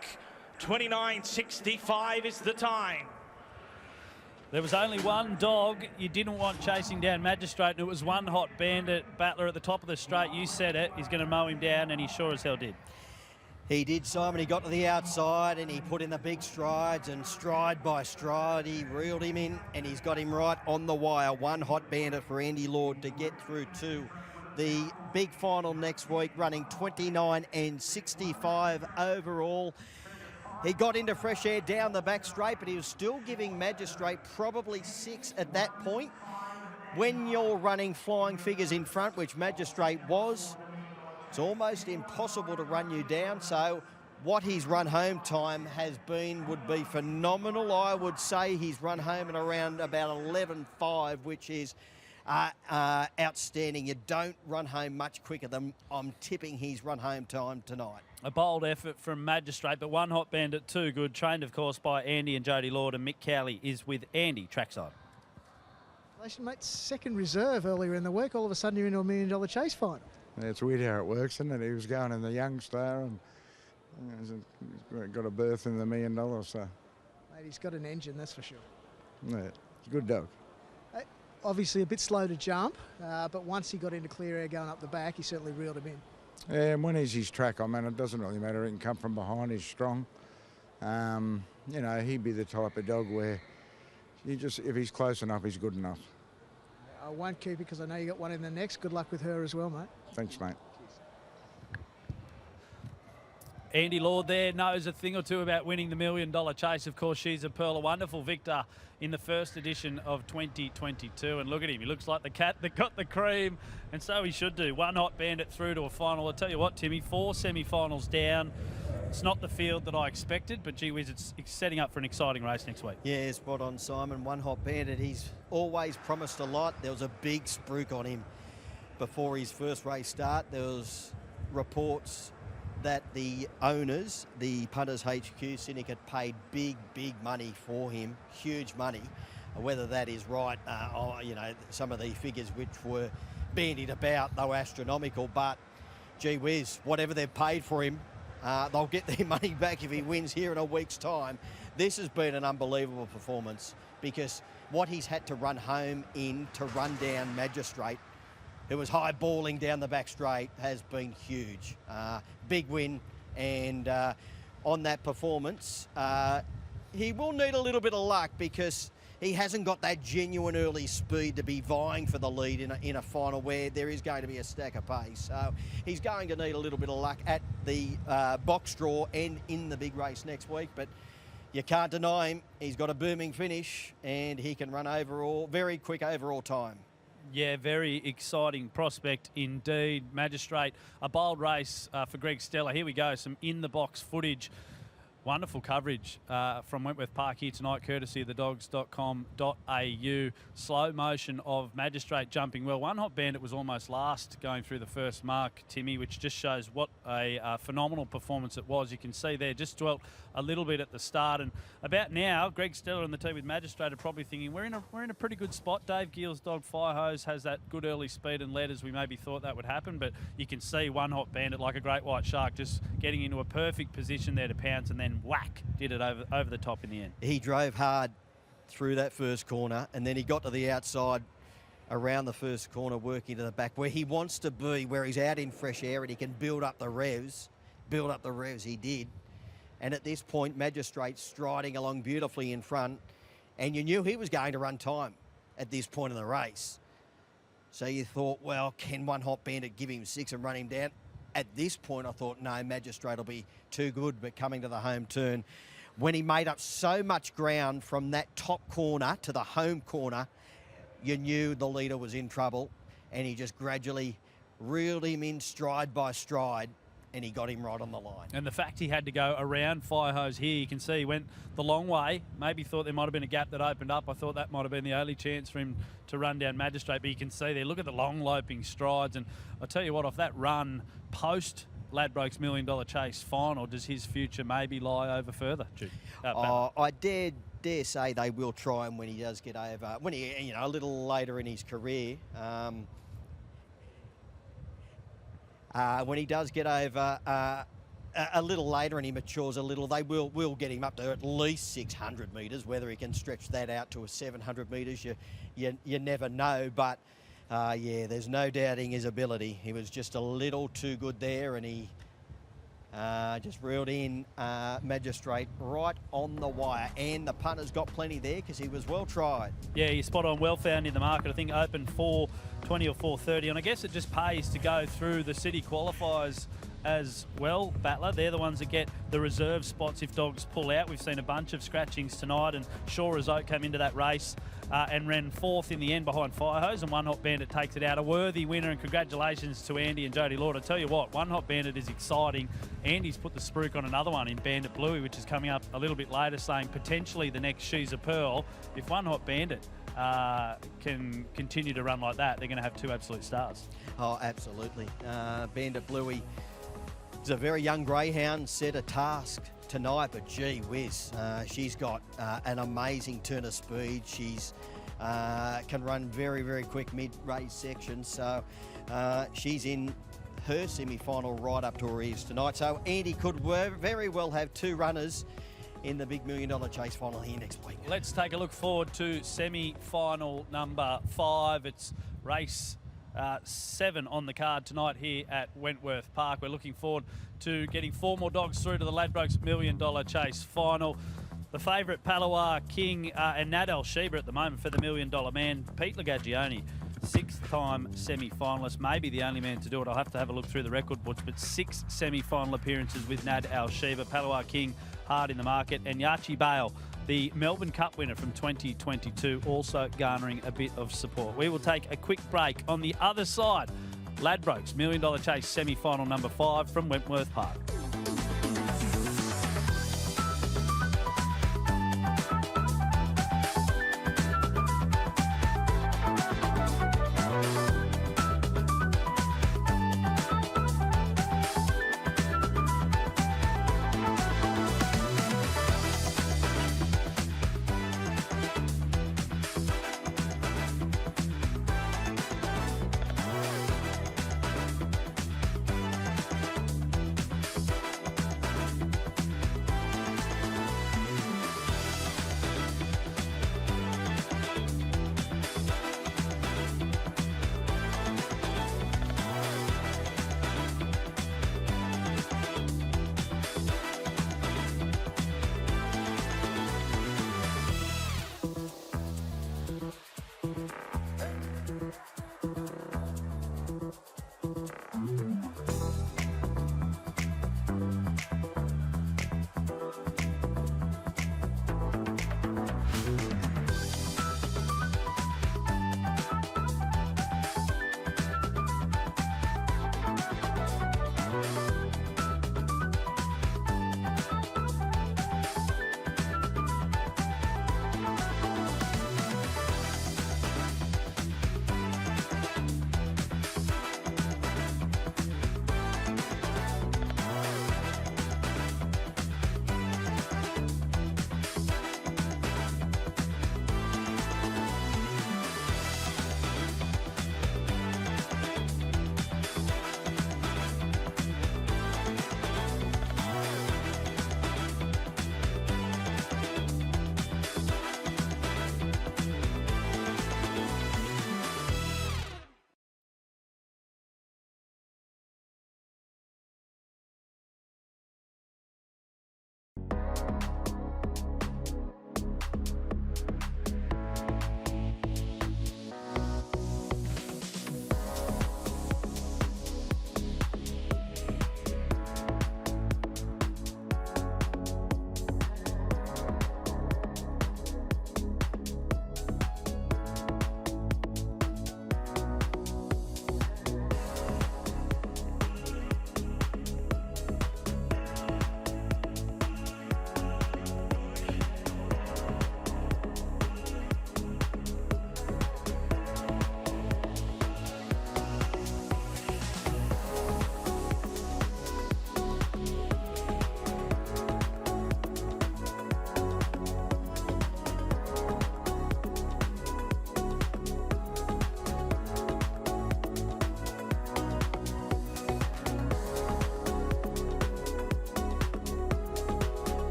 29.65 is the time. There was only one dog you didn't want chasing down Magistrate, and it was One Hot Bandit. Battler at the top of the straight. You said it. He's going to mow him down, and he sure as hell did. He did, Simon. He got to the outside and he put in the big strides, and stride by stride he reeled him in, and he's got him right on the wire. One Hot Bandit for Andy Lord to get through to the big final next week, running 29.65 overall. He got into fresh air down the back straight, but he was still giving Magistrate probably 6 at that point. When you're running flying figures in front, which Magistrate was, it's almost impossible to run you down. So what his run home time has been would be phenomenal. I would say he's run home in around about 11.5, which is outstanding. You don't run home much quicker than I'm tipping his run home time tonight. A bold effort from Magistrate, but One Hot Bandit too good. Trained, of course, by Andy and Jody Lord, and Mick Cowley is with Andy trackside. Mate, second reserve earlier in the week. All of a sudden you're into a $1 million chase final. Yeah, it's weird how it works, isn't it? He was going in the Young Star and he's got a berth in the $1 million. So. Mate, he's got an engine, that's for sure. Yeah, it's a good dog. Obviously a bit slow to jump, but once he got into clear air going up the back, he certainly reeled him in. Yeah, and when he's his track, I mean, it doesn't really matter. He can come from behind, he's strong. You know, he'd be the type of dog where you just, if he's close enough, he's good enough. I won't keep it because I know you got one in the next. Good luck with her as well, mate. Thanks, mate. Andy Lord there knows a thing or two about winning the $1 million chase. Of course, she's a Pearl, a wonderful victor in the first edition of 2022. And look at him. He looks like the cat that got the cream, and so he should do. One Hot Bandit through to a final. I'll tell you what, Timmy, 4 semi-finals down. It's not the field that I expected, but gee whiz, it's setting up for an exciting race next week. Yeah, spot on, Simon. One Hot Bandit, he's always promised a lot. There was a big spruik on him before his first race start. There was reports that the owners, the Punters HQ Syndicate, paid big money for him, huge money. Whether that is right, you know, some of the figures which were bandied about, they were astronomical, but gee whiz, whatever they've paid for him, they'll get their money back if he wins here in a week's time. This has been an unbelievable performance, because what he's had to run home in to run down Magistrate, who was high balling down the back straight, has been huge. Big win, and on that performance, he will need a little bit of luck, because he hasn't got that genuine early speed to be vying for the lead in a final where there is going to be a stack of pace. So he's going to need a little bit of luck at the box draw and in the big race next week, but you can't deny him. He's got a booming finish, and he can run overall, very quick overall time. Yeah, very exciting prospect indeed. Magistrate, a bold race for Greg Stella. Here we go, some in-the-box footage. Wonderful coverage from Wentworth Park here tonight, courtesy of TheDogs.com.au. Slow motion of Magistrate jumping well. One Hot Bandit was almost last going through the first mark, Timmy, which just shows what a phenomenal performance it was. You can see there, just dwelt a little bit at the start, and about now, Greg Stella and the team with Magistrate are probably thinking we're in a pretty good spot. Dave Gill's dog Firehose has that good early speed and lead as we maybe thought that would happen, but you can see One Hot Bandit, like a great white shark, just getting into a perfect position there to pounce, and then whack, did it over the top in the end. He drove hard through that first corner, and then he got to the outside around the first corner, working to the back where he wants to be, where he's out in fresh air and he can build up the revs. He did. And at this point, Magistrate striding along beautifully in front, and you knew he was going to run time at this point in the race. So you thought, well, can One Hot Bandit give him 6 and run him down? At this point, I thought, no, Magistrate will be too good, but coming to the home turn, when he made up so much ground from that top corner to the home corner, you knew the leader was in trouble, and he just gradually reeled him in stride by stride, and he got him right on the line. And the fact he had to go around Firehose here, you can see he went the long way. Maybe thought there might have been a gap that opened up. I thought that might have been the only chance for him to run down Magistrate, but you can see there, look at the long loping strides. And I'll tell you what, off that run post Ladbrokes $1 Million Chase final, does his future maybe lie over further? I dare say they will try him when he does get over, when he, a little later in his career. When he does get over a little later and he matures a little, they will get him up to at least 600 metres. Whether he can stretch that out to a 700 metres, you never know. But yeah, there's no doubting his ability. He was just a little too good there, and he just reeled in Magistrate right on the wire. And the punter's got plenty there because he was well tried. Yeah, you're spot on. Well found in the market. I think open 4:20 or 4:30. And I guess it just pays to go through the city qualifiers as well, Battler. They're the ones that get the reserve spots if dogs pull out. We've seen a bunch of scratchings tonight, and Shaw as Oak came into that race and ran fourth in the end behind Firehose, and One Hot Bandit takes it out. A worthy winner, and congratulations to Andy and Jodie Lord. I tell you what, One Hot Bandit is exciting. Andy's put the spruik on another one in Bandit Bluey, which is coming up a little bit later, saying potentially the next She's a Pearl. If One Hot Bandit can continue to run like that, they're going to have two absolute stars. Oh, absolutely. Bandit Bluey is a very young greyhound, set a task tonight, but gee whiz, she's got an amazing turn of speed. She's can run very, very quick mid-race sections, so she's in her semi-final right up to her ears tonight. So Andy could very well have two runners in the big $1 Million Chase final here next week. Let's take a look forward to semi-final number 5. It's race 7 on the card tonight here at Wentworth Park. We're looking forward to getting 4 more dogs through to the Ladbrokes $1 Million Chase final. The favourite Palawa King and Nad Al Sheba at the moment for the $1 Million Man. Pete Lagagione, 6th-time semi-finalist, maybe the only man to do it. I'll have to have a look through the record books, but 6 semi-final appearances with Nad Al Sheba. Palawa King hard in the market, and Yachi Bale, the Melbourne Cup winner from 2022, also garnering a bit of support. We will take a quick break. On the other side, Ladbrokes $1 Million Chase semi-final number 5 from Wentworth Park.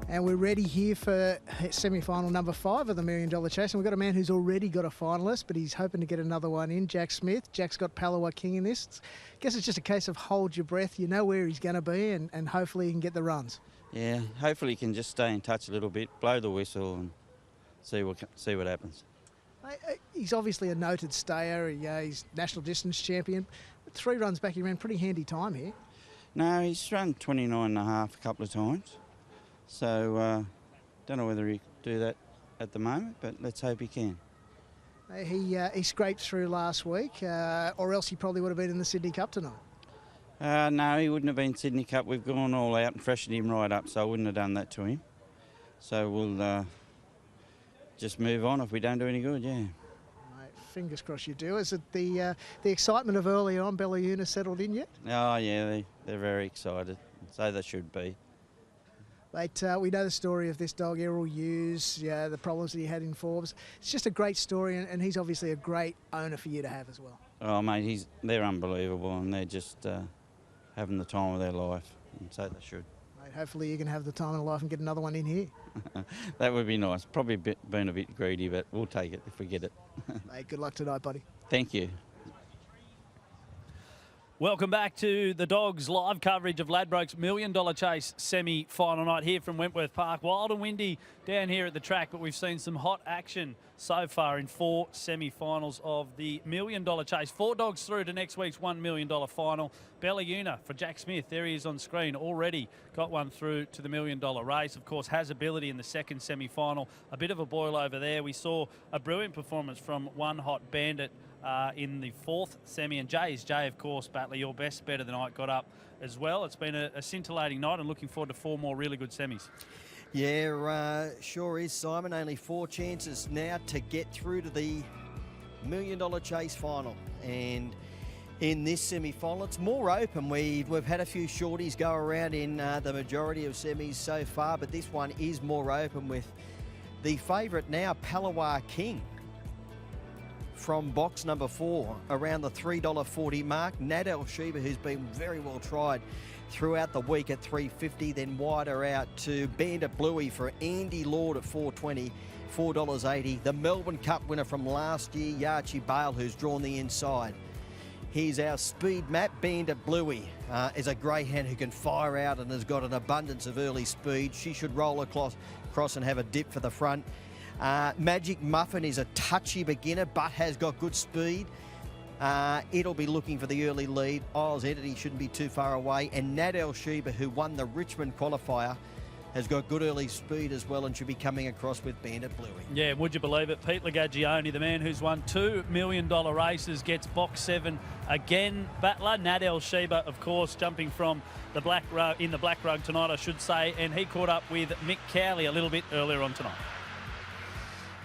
And we're ready here for semi-final number 5 of the $1 Million Chase. And we've got a man who's already got a finalist, but he's hoping to get another one in, Jack Smith. Jack's got Palawa King in this. Guess it's just a case of hold your breath. You know where he's going to be, and hopefully he can get the runs. Yeah, hopefully he can just stay in touch a little bit, blow the whistle and see what happens. He's obviously a noted stayer. He's national distance champion. 3 runs back, he ran pretty handy time here. No, he's run 29.5 a couple of times. So, don't know whether he can do that at the moment, but let's hope he can. He scraped through last week, or else he probably would have been in the Sydney Cup tonight. No, he wouldn't have been Sydney Cup. We've gone all out and freshened him right up, so I wouldn't have done that to him. So we'll just move on if we don't do any good, yeah. Fingers crossed you do. Is it the excitement of early on, Bellayuna settled in yet? Oh, yeah, they're very excited. So they should be. Mate, we know the story of this dog, Errol Hughes, the problems that he had in Forbes. It's just a great story, and he's obviously a great owner for you to have as well. Oh, mate, they're unbelievable, and they're just having the time of their life, and so they should. Mate, hopefully you can have the time of life and get another one in here. That would be nice. Probably been a bit greedy, but we'll take it if we get it. Mate, good luck tonight, buddy. Thank you. Welcome back to the Dogs live coverage of Ladbrokes $1 Million Chase semi-final night here from Wentworth Park. Wild and windy down here at the track, but we've seen some hot action so far in 4 semi-finals of the $1 Million Chase. 4 dogs through to next week's $1 million final. Bellayuna for Jack Smith, there he is on screen, already got one through to the $1 million race. Of course, has ability in the second semi-final. A bit of a boil over there. We saw a brilliant performance from One Hot Bandit in the 4th semi, and Jay, of course, Battler, your best bet of the night, got up as well. It's been a scintillating night, and looking forward to 4 more really good semis. Yeah, sure is, Simon. Only 4 chances now to get through to the $1 Million Chase final, and in this semi-final it's more open. We've had a few shorties go around in the majority of semis so far, but this one is more open with the favourite now, Palawa King, from box number 4, around the $3.40 mark. Nadal Sheba, who's been very well tried throughout the week at $3.50, then wider out to Bandit Bluey for Andy Lord at $4.20, $4.80. The Melbourne Cup winner from last year, Yachi Bale, who's drawn the inside. Here's our speed map. Bandit Bluey is a greyhound who can fire out and has got an abundance of early speed. She should roll across and have a dip for the front. Magic Muffin is a touchy beginner but has got good speed. It'll be looking for the early lead. Isles Entity shouldn't be too far away. And Nadal Sheba, who won the Richmond qualifier, has got good early speed as well and should be coming across with Bandit Bluey. Yeah, would you believe it? Pete Lagagioni, the man who's won 2 $1 million races, gets box 7 again. Battler, Nadal Sheba, of course, jumping from the black rug, in the black rug tonight, I should say, and he caught up with Mick Cowley a little bit earlier on tonight.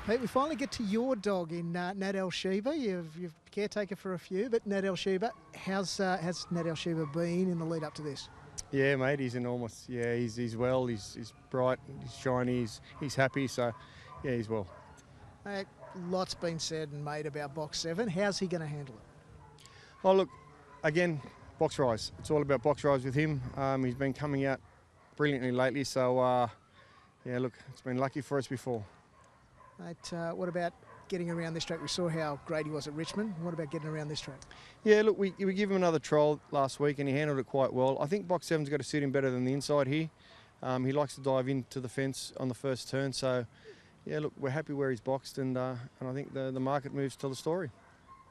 Pete, we finally get to your dog in Nadal Sheba. You've caretaker for a few, but Nadal Sheba, has Nadal Sheba been in the lead up to this? Yeah, mate, he's enormous. Yeah, he's well, he's bright, he's shiny, he's happy, so yeah, he's well. Lots been said and made about box 7. How's he going to handle it? Oh, look, again, box rise. It's all about box rise with him. He's been coming out brilliantly lately, so yeah, look, it's been lucky for us before. Mate, what about getting around this track? We saw how great he was at Richmond. What about getting around this track? Yeah, look, we gave him another trial last week and he handled it quite well. I think box 7's got to suit him better than the inside here. He likes to dive into the fence on the first turn, so yeah, look, we're happy where he's boxed, and I think the market moves tell the story.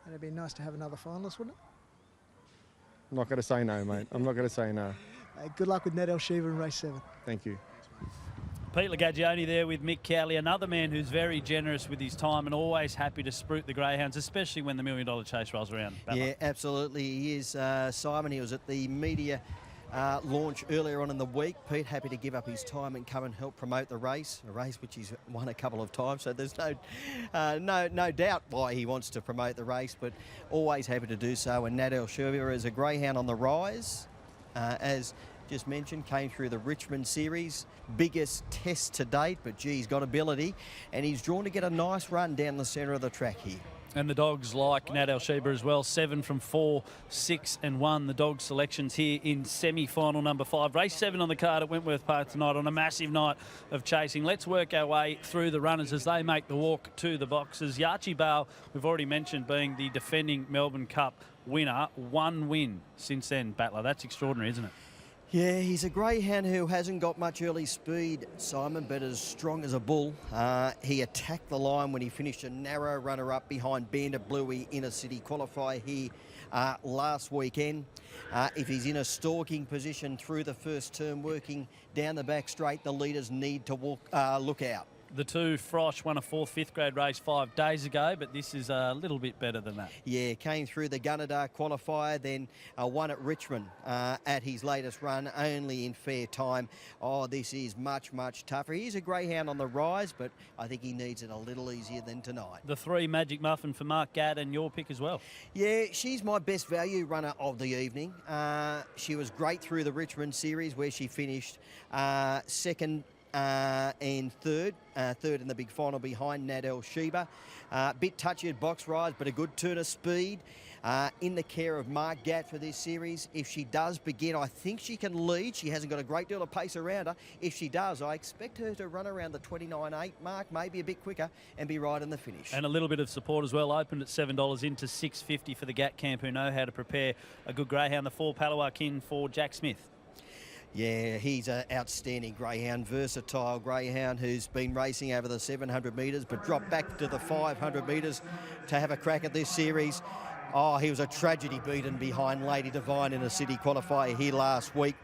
It'd be nice to have another finalist, wouldn't it? I'm not going to say no, mate. I'm not going to say no. Good luck with Nadal Sheba in race 7. Thank you. Pete Lagagioni there with Mick Cowley, another man who's very generous with his time and always happy to spruik the greyhounds, especially when the $1 million Chase rolls around. Battler. Yeah, absolutely. He is. Simon, he was at the media launch earlier on in the week. Pete, happy to give up his time and come and help promote the race, a race which he's won a couple of times, so there's no doubt why he wants to promote the race, but always happy to do so. And Nadal Sheba is a greyhound on the rise, as just mentioned, came through the Richmond series, biggest test to date, but gee, he's got ability, and he's drawn to get a nice run down the centre of the track here. And the dogs like Nat Sheba as well. 7 from 4, 6 and 1. The dog selections here in semi-final number 5. Race 7 on the card at Wentworth Park tonight on a massive night of chasing. Let's work our way through the runners as they make the walk to the boxes. Yachi Bale, we've already mentioned, being the defending Melbourne Cup winner. 1 win since then, Battler. That's extraordinary, isn't it? Yeah, he's a greyhound who hasn't got much early speed, Simon, but as strong as a bull. He attacked the line when he finished a narrow runner-up behind Bandit Bluey in a city qualifier here last weekend. If he's in a stalking position through the first turn, working down the back straight, the leaders need to look out. The two, Frosh, won a 4th, 5th grade race 5 days ago, but this is a little bit better than that. Yeah, came through the Gunnedah qualifier, then won at Richmond at his latest run, only in fair time. Oh, this is much, much tougher. He's a greyhound on the rise, but I think he needs it a little easier than tonight. The 3, Magic Muffin for Mark Gadd, and your pick as well. Yeah, she's my best value runner of the evening. She was great through the Richmond series where she finished second and third in the big final behind Nat Sheba. Bit touchy at box rise, but a good turn of speed. In the care of Mark Gatt for this series. If she does begin, I think she can lead. She hasn't got a great deal of pace around her. If she does, I expect her to run around the 29.8 mark, maybe a bit quicker, and be right in the finish. And a little bit of support as well. Opened at $7 into $6.50 for the Gat camp, who know how to prepare a good greyhound. The 4, Palawa King for Jack Smith. Yeah, he's an outstanding greyhound, versatile greyhound who's been racing over the 700 metres but dropped back to the 500 metres to have a crack at this series. Oh, he was a tragedy beaten behind Lady Divine in a city qualifier here last week.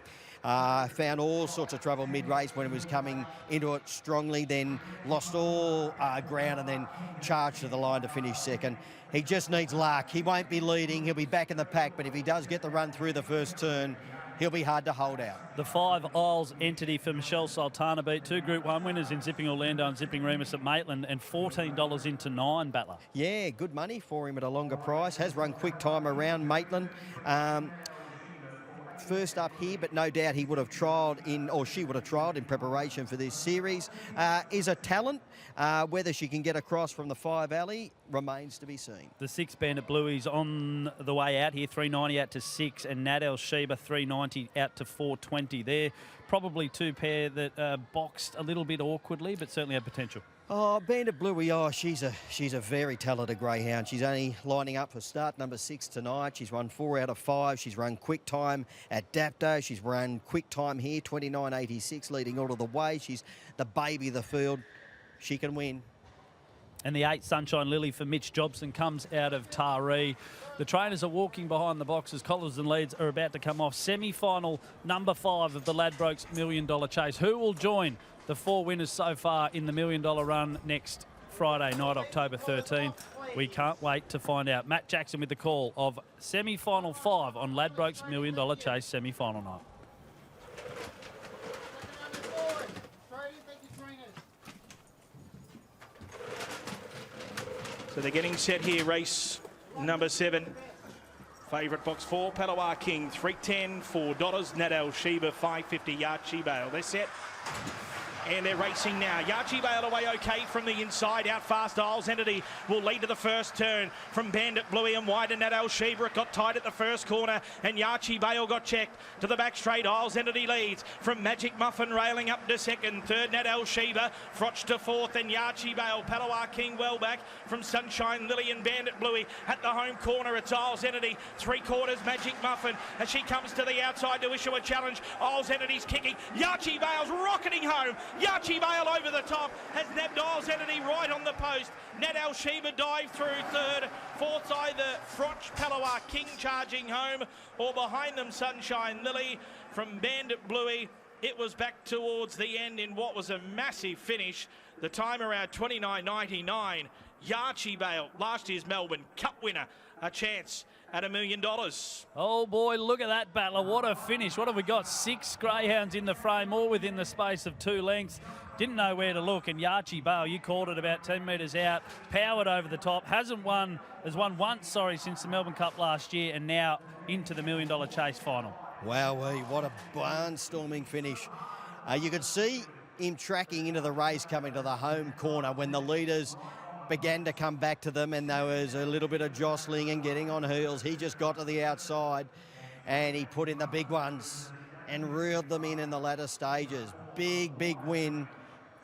Found all sorts of trouble mid-race when he was coming into it strongly, then lost all ground and then charged to the line to finish second. He just needs luck. He won't be leading. He'll be back in the pack, but if he does get the run through the first turn, he'll be hard to hold out. The 5, Isles Entity for Michelle Sultana beat 2 Group 1 winners in Zipping Orlando and Zipping Remus at Maitland, and $14 into 9, Battler. Yeah, good money for him at a longer price. Has run quick time around Maitland. First up here, but no doubt he would have trialled in, or she would have trialled in preparation for this series. Is a talent. Whether she can get across from the 5 alley remains to be seen. The 6, Bandit Bluey's on the way out here, $3.90 out to 6, and Nat Sheba $3.90 out to $4.20. They're probably 2 pair that boxed a little bit awkwardly, but certainly have potential. Oh, Bandit Bluey, she's a very talented greyhound. She's only lining up for start number 6 tonight. She's run 4 out of 5. She's run quick time at Dapto. She's run quick time here, 29.86, leading all of the way. She's the baby of the field. She can win. And the 8, Sunshine Lily for Mitch Jobson, comes out of Taree. The trainers are walking behind the boxes. Collars and leads are about to come off. Semi-final number 5 of the Ladbrokes $1 Million Chase. Who will join the 4 winners so far in the $1 Million run next Friday night, October 13? We can't wait to find out. Matt Jackson with the call of semi-final 5 on Ladbrokes $1 Million Chase semi-final night. So they're getting set here, race number 7. Favourite box 4, Palawa King, $3.10, $4. Nat Sheba, $5.50, Yachi Bale. They're set. And they're racing now. Yachi Bale away okay from the inside. Out fast, Isles Entity will lead to the first turn from Bandit Bluey and wide and Nat Sheba. It got tight at the first corner and Yachi Bale got checked to the back straight. Isles Entity leads from Magic Muffin railing up to second. Third, Nat Sheba. Froch to fourth and Yachi Bale. Palawa King well back from Sunshine Lily and Bandit Bluey. At the home corner, it's Isles Entity. 3/4, Magic Muffin as she comes to the outside to issue a challenge. Isles Entity's kicking. Yachi Bale's rocketing home. Yachi Bale over the top has nabbed Isles Entity right on the post. Nat Sheba dived through third. Fourth's either Froch, Palawa King charging home, or behind them Sunshine Lily from Bandit Bluey. It was back towards the end in what was a massive finish. The time around 29.99. Yachi Bale, last year's Melbourne Cup winner, a chance at $1 million. Oh boy, look at that, Battler. What a finish. What have we got? 6 greyhounds in the frame, all within the space of 2 lengths. Didn't know where to look, and Yachi Bale, you called it, about 10 metres out, powered over the top. Has won once, since the Melbourne Cup last year, and now into the $1 Million Chase final. Wowee, what a barnstorming finish. You could see him tracking into the race coming to the home corner when the leaders began to come back to them, and there was a little bit of jostling and getting on heels. He just got to the outside and he put in the big ones and reeled them in the latter stages. Big, big win,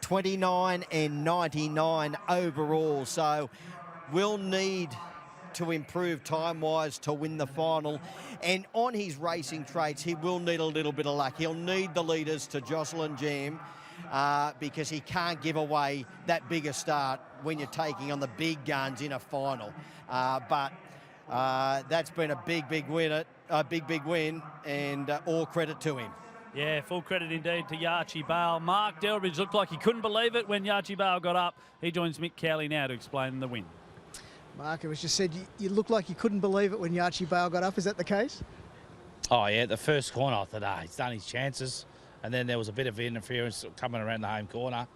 29 and 99 overall. So we'll need to improve time-wise to win the final. And on his racing traits, he will need a little bit of luck. He'll need the leaders to jostle and jam because he can't give away that bigger start when you're taking on the big guns in a final. But that's been a big, big win, and all credit to him. Yeah, full credit indeed to Yachi Bale. Mark Delbridge looked like he couldn't believe it when Yachi Bale got up. He joins Mick Cowley now to explain the win. Mark, it was just said you looked like you couldn't believe it when Yachi Bale got up. Is that the case? Oh, yeah, the first corner, I thought, he's done his chances. And then there was a bit of interference coming around the home corner,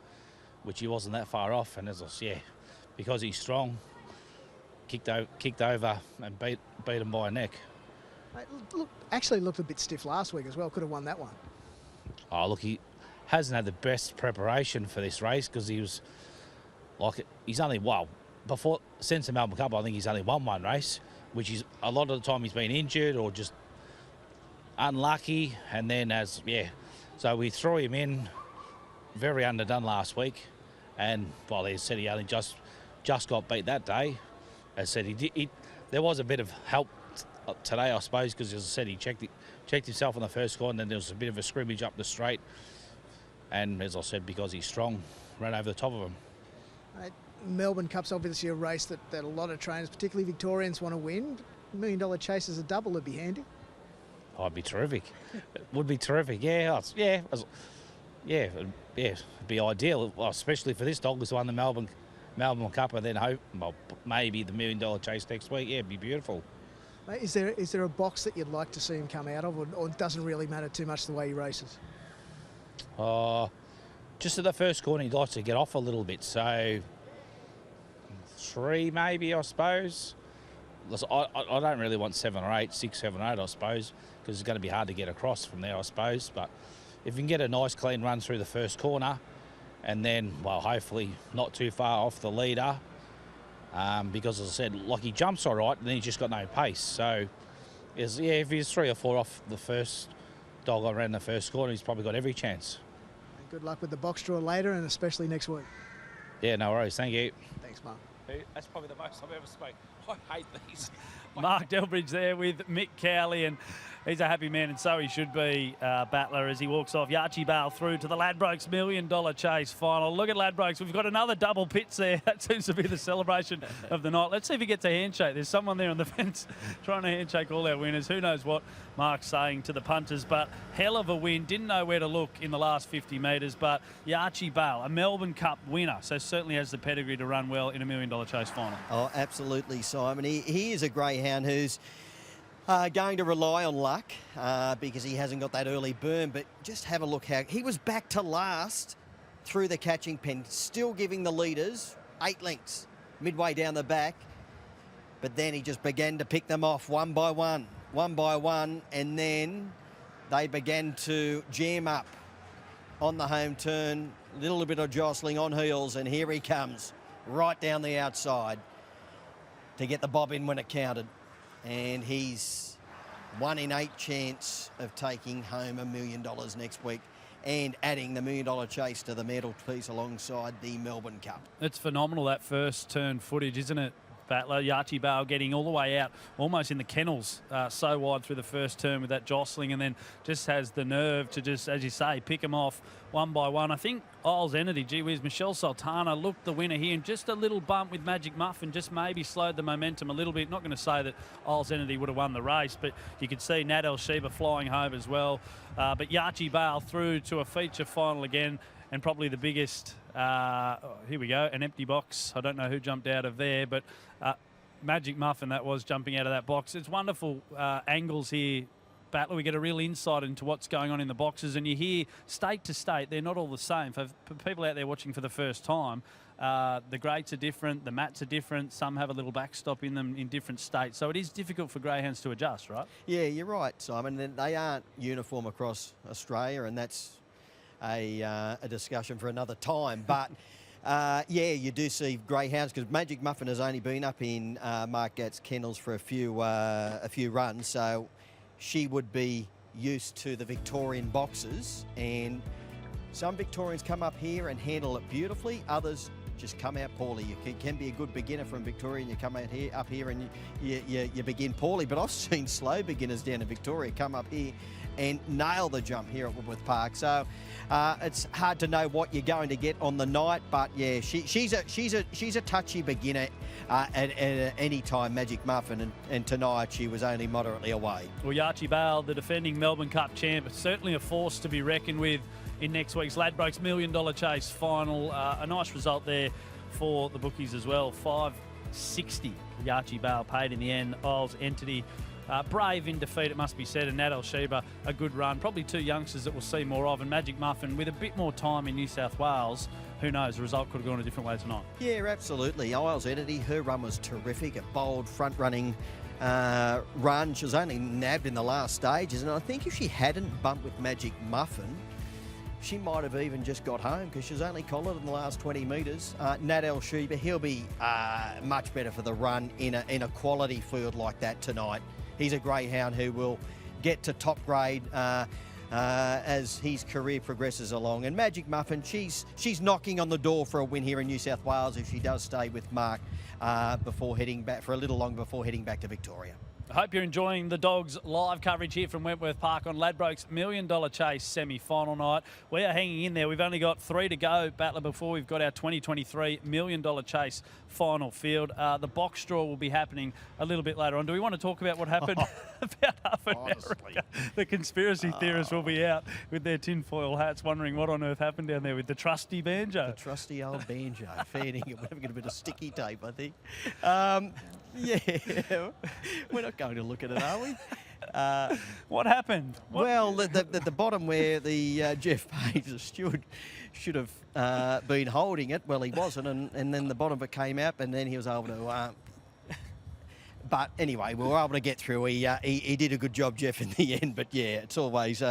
which he wasn't that far off. And as I said, yeah, because he's strong, kicked over and beat him by a neck. Actually looked a bit stiff last week as well. Could have won that one. Oh, look, he hasn't had the best preparation for this race because he was like, he's only, since the Melbourne Cup, I think he's only won one race, which is a lot of the time he's been injured or just unlucky. And then so we threw him in very underdone last week. And, they said he only just got beat that day. As I said, there was a bit of help today, I suppose, because as I said, he checked himself on the first corner, and then there was a bit of a scrimmage up the straight. And as I said, because he's strong, ran over the top of him. Melbourne Cup's obviously a race that a lot of trainers, particularly Victorians, want to win. $1 Million Chase as a double would be handy. Oh, it'd be terrific. It would be terrific, yeah. It'd be ideal, especially for this dog who's won the Melbourne Cup, and then maybe the $1 Million Chase next week. Yeah, it'd be beautiful. Is there a box that you'd like to see him come out of, or it doesn't really matter too much the way he races? Just at the first corner, he'd like to get off a little bit. So 3 maybe, I suppose. I don't really want 7 or 8, 6, 7 or 8, I suppose, because it's going to be hard to get across from there, I suppose. But if you can get a nice clean run through the first corner, and then, hopefully not too far off the leader, because as I said, he jumps all right, and then he's just got no pace. So, if he's 3 or 4 off the first dog around the first corner, he's probably got every chance. Good luck with the box draw later, and especially next week. Yeah, no worries. Thank you. Thanks, Mark. That's probably the most I've ever spoken. I hate these. Mark Delbridge there with Mick Cowley, and he's a happy man, and so he should be, Battler, as he walks off. Yachi Bale through to the Ladbrokes $1 Million Chase final. Look at Ladbrokes. We've got another double pits there. That seems to be the celebration of the night. Let's see if he gets a handshake. There's someone there on the fence trying to handshake all our winners. Who knows what Mark's saying to the punters, but hell of a win. Didn't know where to look in the last 50 metres, but Yachi Bale, a Melbourne Cup winner, so certainly has the pedigree to run well in a $1 Million Chase final. Oh, absolutely, Simon. He is a greyhound who's going to rely on luck because he hasn't got that early burn, but just have a look how he was back to last through the catching pen, still giving the leaders 8 lengths midway down the back, but then he just began to pick them off one by one, and then they began to jam up on the home turn, a little bit of jostling on heels, and here he comes right down the outside to get the bob in when it counted. And he's 1 in 8 chance of taking home $1 million next week and adding the $1 Million Chase to the medal piece alongside the Melbourne Cup. It's phenomenal, that first turn footage, isn't it, Battler? Yachi Bale getting all the way out, almost in the kennels, so wide through the first turn with that jostling, and then just has the nerve to just, as you say, pick them off one by one. I think Isles Entity, gee whiz, Michelle Sultana looked the winner here, and just a little bump with Magic Muffin just maybe slowed the momentum a little bit. Not going to say that Isles Entity would have won the race, but you could see Nat El Sheba flying home as well. But Yachi Bale through to a feature final again, and probably the biggest, here we go, an empty box. I don't know who jumped out of there, but Magic Muffin, that was jumping out of that box. It's wonderful angles here, Battler. We get a real insight into what's going on in the boxes, and you hear state to state, they're not all the same. For people out there watching for the first time, the grates are different, the mats are different, some have a little backstop in them in different states. So it is difficult for greyhounds to adjust, right? Yeah, you're right, Simon. They aren't uniform across Australia, and that's a discussion for another time. But Yeah, you do see greyhounds because Magic Muffin has only been up in Mark Gatt's kennels for a few runs, so she would be used to the Victorian boxes. And some Victorians come up here and handle it beautifully. Others just come out poorly. You can be a good beginner from Victoria, and you come out here up here and you begin poorly. But I've seen slow beginners down in Victoria come up here and nail the jump here at Woodworth Park. So it's hard to know what you're going to get on the night, but yeah, she's a touchy beginner at any time, Magic Muffin, and tonight she was only moderately away. Well, Yachi Bale, the defending Melbourne Cup champ, certainly a force to be reckoned with in next week's Ladbrokes $1 Million Chase final. A nice result there for the bookies as well. $5.60 Yachi Bale paid in the end. Isles Entity brave in defeat, it must be said, and Nat El Sheba, a good run. Probably two youngsters that we'll see more of, and Magic Muffin with a bit more time in New South Wales. Who knows, the result could have gone a different way tonight. Yeah, absolutely. Isles Entity, her run was terrific, a bold front-running run. She was only nabbed in the last stages, and I think if she hadn't bumped with Magic Muffin, she might have even just got home because she was only collared in the last 20 metres. Nat El Sheba, he'll be much better for the run in a quality field like that tonight. He's a greyhound who will get to top grade as his career progresses along. And Magic Muffin, she's knocking on the door for a win here in New South Wales if she does stay with Mark before heading back for a little long before heading back to Victoria. I hope you're enjoying the Dogs live coverage here from Wentworth Park on Ladbrokes $1 Million Chase semi-final night. We are hanging in there. We've only got 3 to go, Battler, before we've got our 2023 $1 Million Chase final field. The box draw will be happening a little bit later on. Do we want to talk about what happened about half an hour ago? The conspiracy theorists will be out with their tinfoil hats wondering what on earth happened down there with the trusty banjo. The trusty old banjo. Fanning it. We're having a bit of sticky tape, I think. Yeah, we're not going to look at it, are we? What happened? Well, the bottom where the Jeff Page, the steward, should have been holding it. Well, he wasn't, and then the bottom of it came out, and then he was able to. But anyway, we were able to get through. He did a good job, Jeff, in the end. But yeah, it's always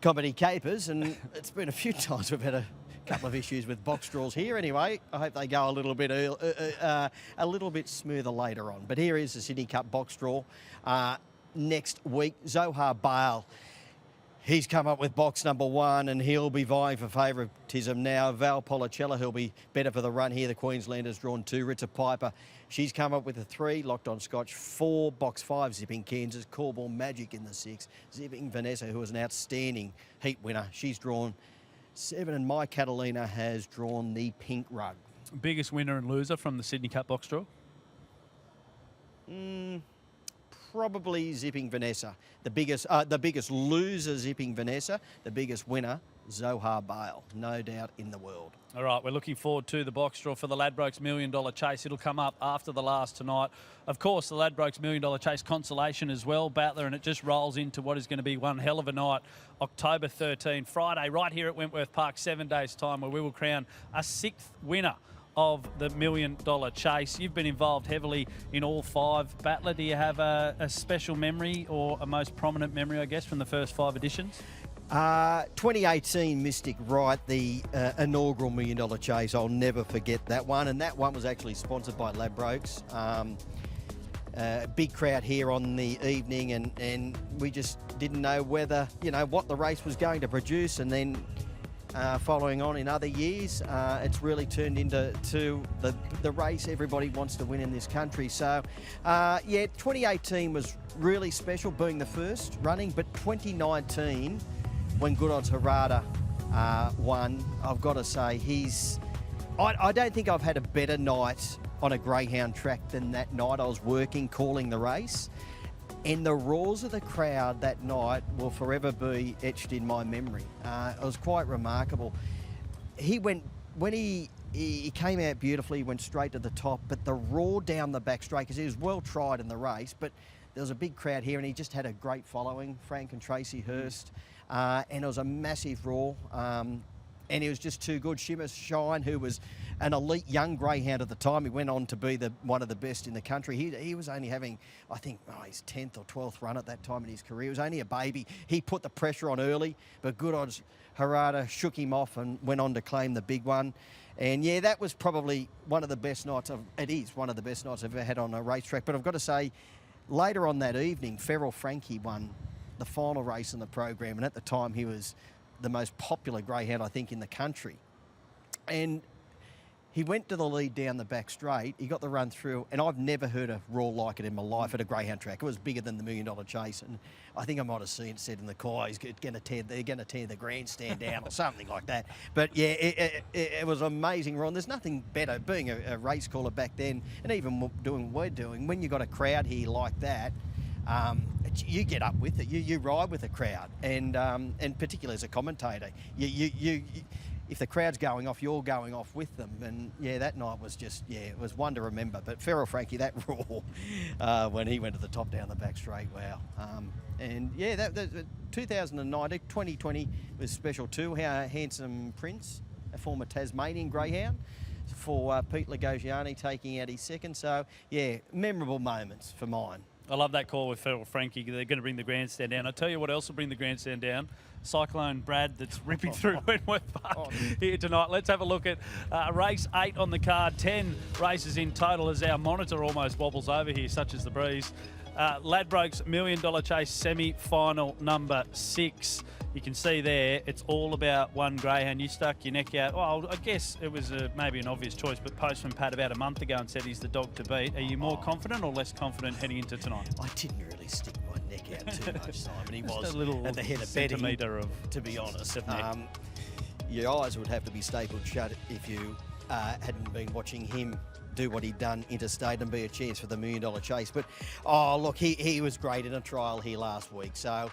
comedy capers, and it's been a few times we've had a couple of issues with box draws here. Anyway, I hope they go a little bit smoother later on. But here is the Sydney Cup box draw next week. Zohar Bale, he's come up with box number 1, and he'll be vying for favouritism now. Val Policella, who'll be better for the run here. The Queenslander's drawn 2. Rita Piper, she's come up with a 3. Locked on Scotch 4. Box 5, Zipping Kansas. Callball Magic in the 6. Zipping Vanessa, who was an outstanding heat winner. She's drawn 7, and My Catalina has drawn the pink rug. Biggest winner and loser from the Sydney Cup box draw? Probably Zipping Vanessa. The biggest loser, Zipping Vanessa. The biggest winner, Zohar Bale. No doubt in the world. All right, we're looking forward to the box draw for the Ladbrokes $1 Million Chase. It'll come up after the last tonight. Of course, the Ladbrokes $1 Million Chase consolation as well, Battler, and it just rolls into what is going to be one hell of a night, October 13, Friday, right here at Wentworth Park, 7 days' time, where we will crown a 6th winner of the $1 Million Chase. You've been involved heavily in all 5. Battler, do you have a special memory or a most prominent memory, I guess, from the first 5 editions? 2018 Mystic Right, the inaugural $1 Million Chase. I'll never forget that one. And that one was actually sponsored by Ladbrokes. Big crowd here on the evening, and we just didn't know whether, what the race was going to produce. And then following on in other years, it's really turned into the race everybody wants to win in this country. So, 2018 was really special, being the first running, but 2019, when Good Odds Harada won, I've got to say, I don't think I've had a better night on a greyhound track than that night. I was working, calling the race, and the roars of the crowd that night will forever be etched in my memory. It was quite remarkable. When he came out beautifully, went straight to the top, but the roar down the back straight, because he was well tried in the race, but there was a big crowd here, and he just had a great following, Frank and Tracy Hurst, and it was a massive roar, and he was just too good. Shimmer Shine, who was an elite young greyhound at the time, he went on to be one of the best in the country. He was only having, I think, his 10th or 12th run at that time in his career. He was only a baby. He put the pressure on early, but Good Odds Harada shook him off and went on to claim the big one. And yeah, that was probably one of the best nights it is one of the best nights I've ever had on a racetrack. But I've got to say, later on that evening, Feral Frankie won the final race in the program, and at the time he was the most popular greyhound, I think, in the country. And he went to the lead down the back straight. He got the run through, and I've never heard a roar like it in my life at a greyhound track. It was bigger than the $1 Million Chase, and I think I might have seen it said in the car, they're going to tear the grandstand down or something like that. But yeah, it was amazing, Ron. There's nothing better being a race caller back then, and even doing what we're doing. When you got a crowd here like that, you get up with it. You ride with the crowd, and particularly as a commentator, if the crowd's going off, you're going off with them. And yeah, that night was just, it was one to remember. But Feral Frankie, that roar when he went to the top down the back straight, wow. And yeah, that 2019, 2020 was special too. How Handsome Prince, a former Tasmanian greyhound, for Pete Lagosiani taking out his second. So yeah, memorable moments for mine. I love that call with Feral Frankie. They're going to bring the grandstand down. I'll tell you what else will bring the grandstand down. Cyclone Brad that's ripping through Wentworth Park here tonight. Let's have a look at race 8 on the card. 10 races in total as our monitor almost wobbles over here, such as the breeze. Ladbrokes $1 Million Chase semi-final number 6. You can see there, it's all about one greyhound. You stuck your neck out. Well, I guess it was maybe an obvious choice, but Postman Pat about a month ago and said he's the dog to beat. Are you more confident or less confident heading into tonight? I didn't really stick my neck out too much, Simon. He was a little at the head of betting, to be honest. Your eyes would have to be stapled shut if you hadn't been watching him do what he'd done interstate and be a chance for the $1 Million Chase. But, oh, look, he was great in a trial here last week. So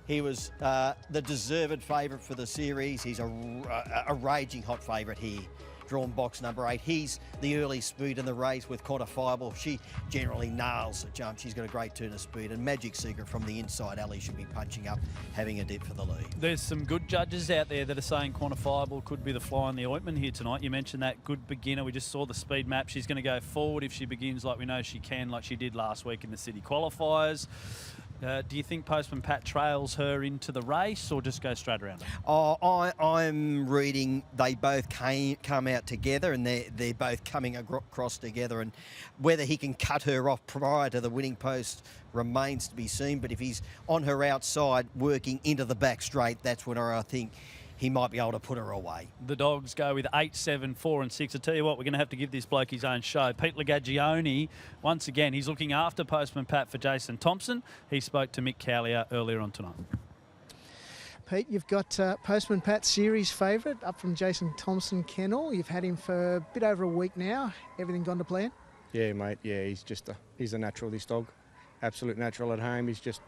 he was the deserved favourite for the series. He's a raging hot favourite here. Drawn box number 8. He's the early speed in the race with Quantifiable. She generally nails the jump. She's got a great turn of speed. And Magic Secret from the inside alley should be punching up, having a dip for the lead. There's some good judges out there that are saying Quantifiable could be the fly in the ointment here tonight. You mentioned that good beginner. We just saw the speed map. She's going to go forward if she begins like we know she can, like she did last week in the city qualifiers. Do you think Postman Pat trails her into the race or just go straight around her? I'm reading they both come out together, and they're both coming across together, and whether he can cut her off prior to the winning post remains to be seen. But if he's on her outside working into the back straight, that's when I think he might be able to put her away. The Dogs go with 8, 7, 4 and 6. I tell you what, we're going to have to give this bloke his own show. Pete Lagosiani, once again, he's looking after Postman Pat for Jason Thompson. He spoke to Mick Cowley earlier on tonight. Pete, you've got Postman Pat series favourite up from Jason Thompson Kennel. You've had him for a bit over a week now. Everything gone to plan? Yeah, mate. Yeah, he's a natural, this dog. Absolute natural at home. He's just,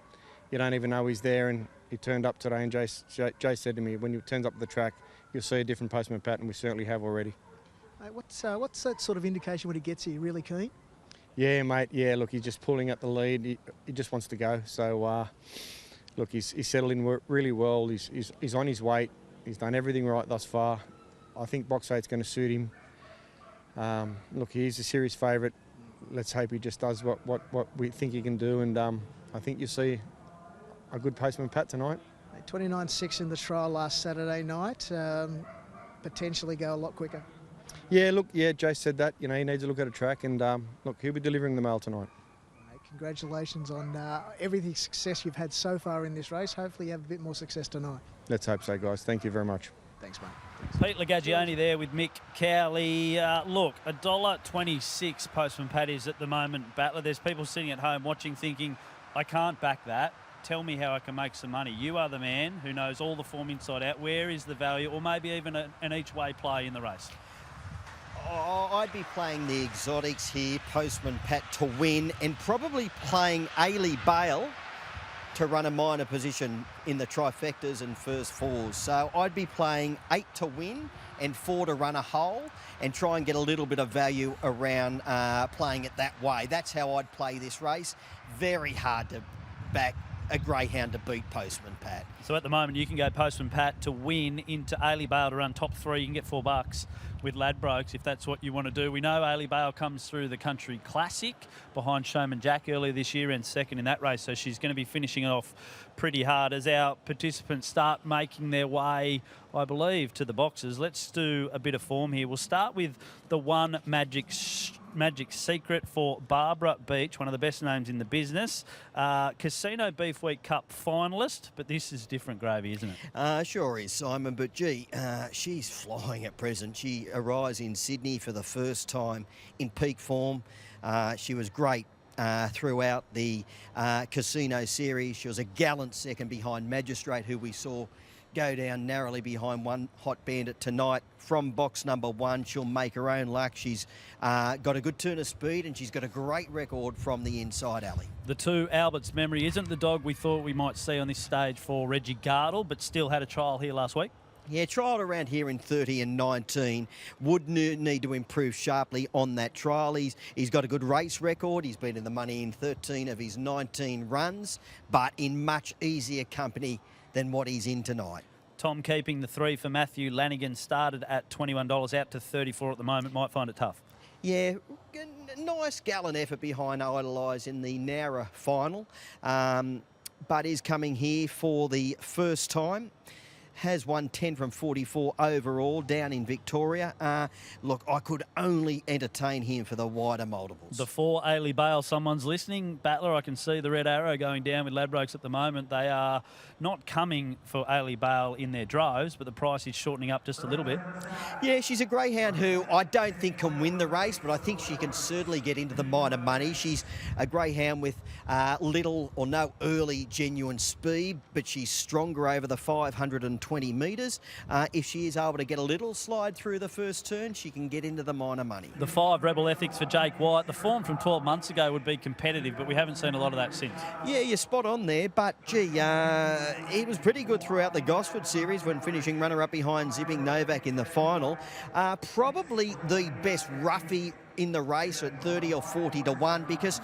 you don't even know he's there, and he turned up today, and Jay said to me, when he turns up the track, you'll see a different Postman Pat, and we certainly have already. Mate, what's that sort of indication when he gets here? Really keen? Yeah, mate. Yeah, look, he's just pulling at the lead. He just wants to go. So, look, he's settled in really well. He's on his weight. He's done everything right thus far. I think box 8's going to suit him. Look, he's a series favourite. Let's hope he just does what we think he can do, and I think you'll see a good Postman Pat tonight. 29.6 in the trial last Saturday night. Potentially go a lot quicker. Yeah, look, Jay said that. You know, he needs to look at a track, and look, he'll be delivering the mail tonight. Mate, congratulations on everything success you've had so far in this race. Hopefully you have a bit more success tonight. Let's hope so, guys. Thank you very much. Thanks, mate. Pete Lagosiani there with Mick Cowley. Look, $1.26 Postman Pat is at the moment, Battler. There's people sitting at home watching thinking, I can't back that. Tell me how I can make some money. You are the man who knows all the form inside out. Where is the value, or maybe even an each-way play in the race? I'd be playing the exotics here, Postman Pat to win, and probably playing Ailey Bale to run a minor position in the trifectas and first fours. So I'd be playing 8 to win and 4 to run a hole, and try and get a little bit of value around playing it that way. That's how I'd play this race. Very hard to back a greyhound to beat Postman Pat. So at the moment, you can go Postman Pat to win into Ailey Bale to run top 3. You can get $4 with Ladbrokes if that's what you want to do. We know Ailey Bale comes through the Country Classic behind Showman Jack earlier this year and second in that race, so she's going to be finishing it off pretty hard as our participants start making their way, I believe, to the boxes. Let's do a bit of form here. We'll start with the one Magic Secret for Barbara Beach, one of the best names in the business. Casino Beef Week Cup finalist, but this is different gravy, isn't it? Sure is, Simon, but gee, she's flying at present. She arrives in Sydney for the first time in peak form. She was great throughout the Casino Series. She was a gallant second behind Magistrate, who we saw go down narrowly behind One Hot Bandit tonight. From box number 1, she'll make her own luck. She's got a good turn of speed and she's got a great record from the inside alley. The 2 Albert's Memory isn't the dog we thought we might see on this stage for Reggie Gardle, but still had a trial here last week. Yeah, trialled around here in 30 and 19. Would need to improve sharply on that trial. He's got a good race record. He's been in the money in 13 of his 19 runs, but in much easier company than what he's in tonight. Tom keeping the 3 for Matthew Lanigan, started at $21, out to $34 at the moment. Might find it tough. Yeah, nice gallant effort behind Idolise in the Nowra final, but is coming here for the first time. Has won 10 from 44 overall down in Victoria. Look, I could only entertain him for the wider multiples. The 4 Ailey Bale, someone's listening. Battler, I can see the red arrow going down with Ladbrokes at the moment. They are not coming for Ailey Bale in their droves, but the price is shortening up just a little bit. Yeah, she's a greyhound who I don't think can win the race, but I think she can certainly get into the minor money. She's a greyhound with little or no early genuine speed, but she's stronger over the 520 metres. If she is able to get a little slide through the first turn, she can get into the minor money. The 5 Rebel Ethics for Jake White. The form from 12 months ago would be competitive, but we haven't seen a lot of that since. Yeah, you're spot on there, but gee, he was pretty good throughout the Gosford series when finishing runner-up behind Zipping Novak in the final. Probably the best roughie in the race at 30 or 40 to 1 because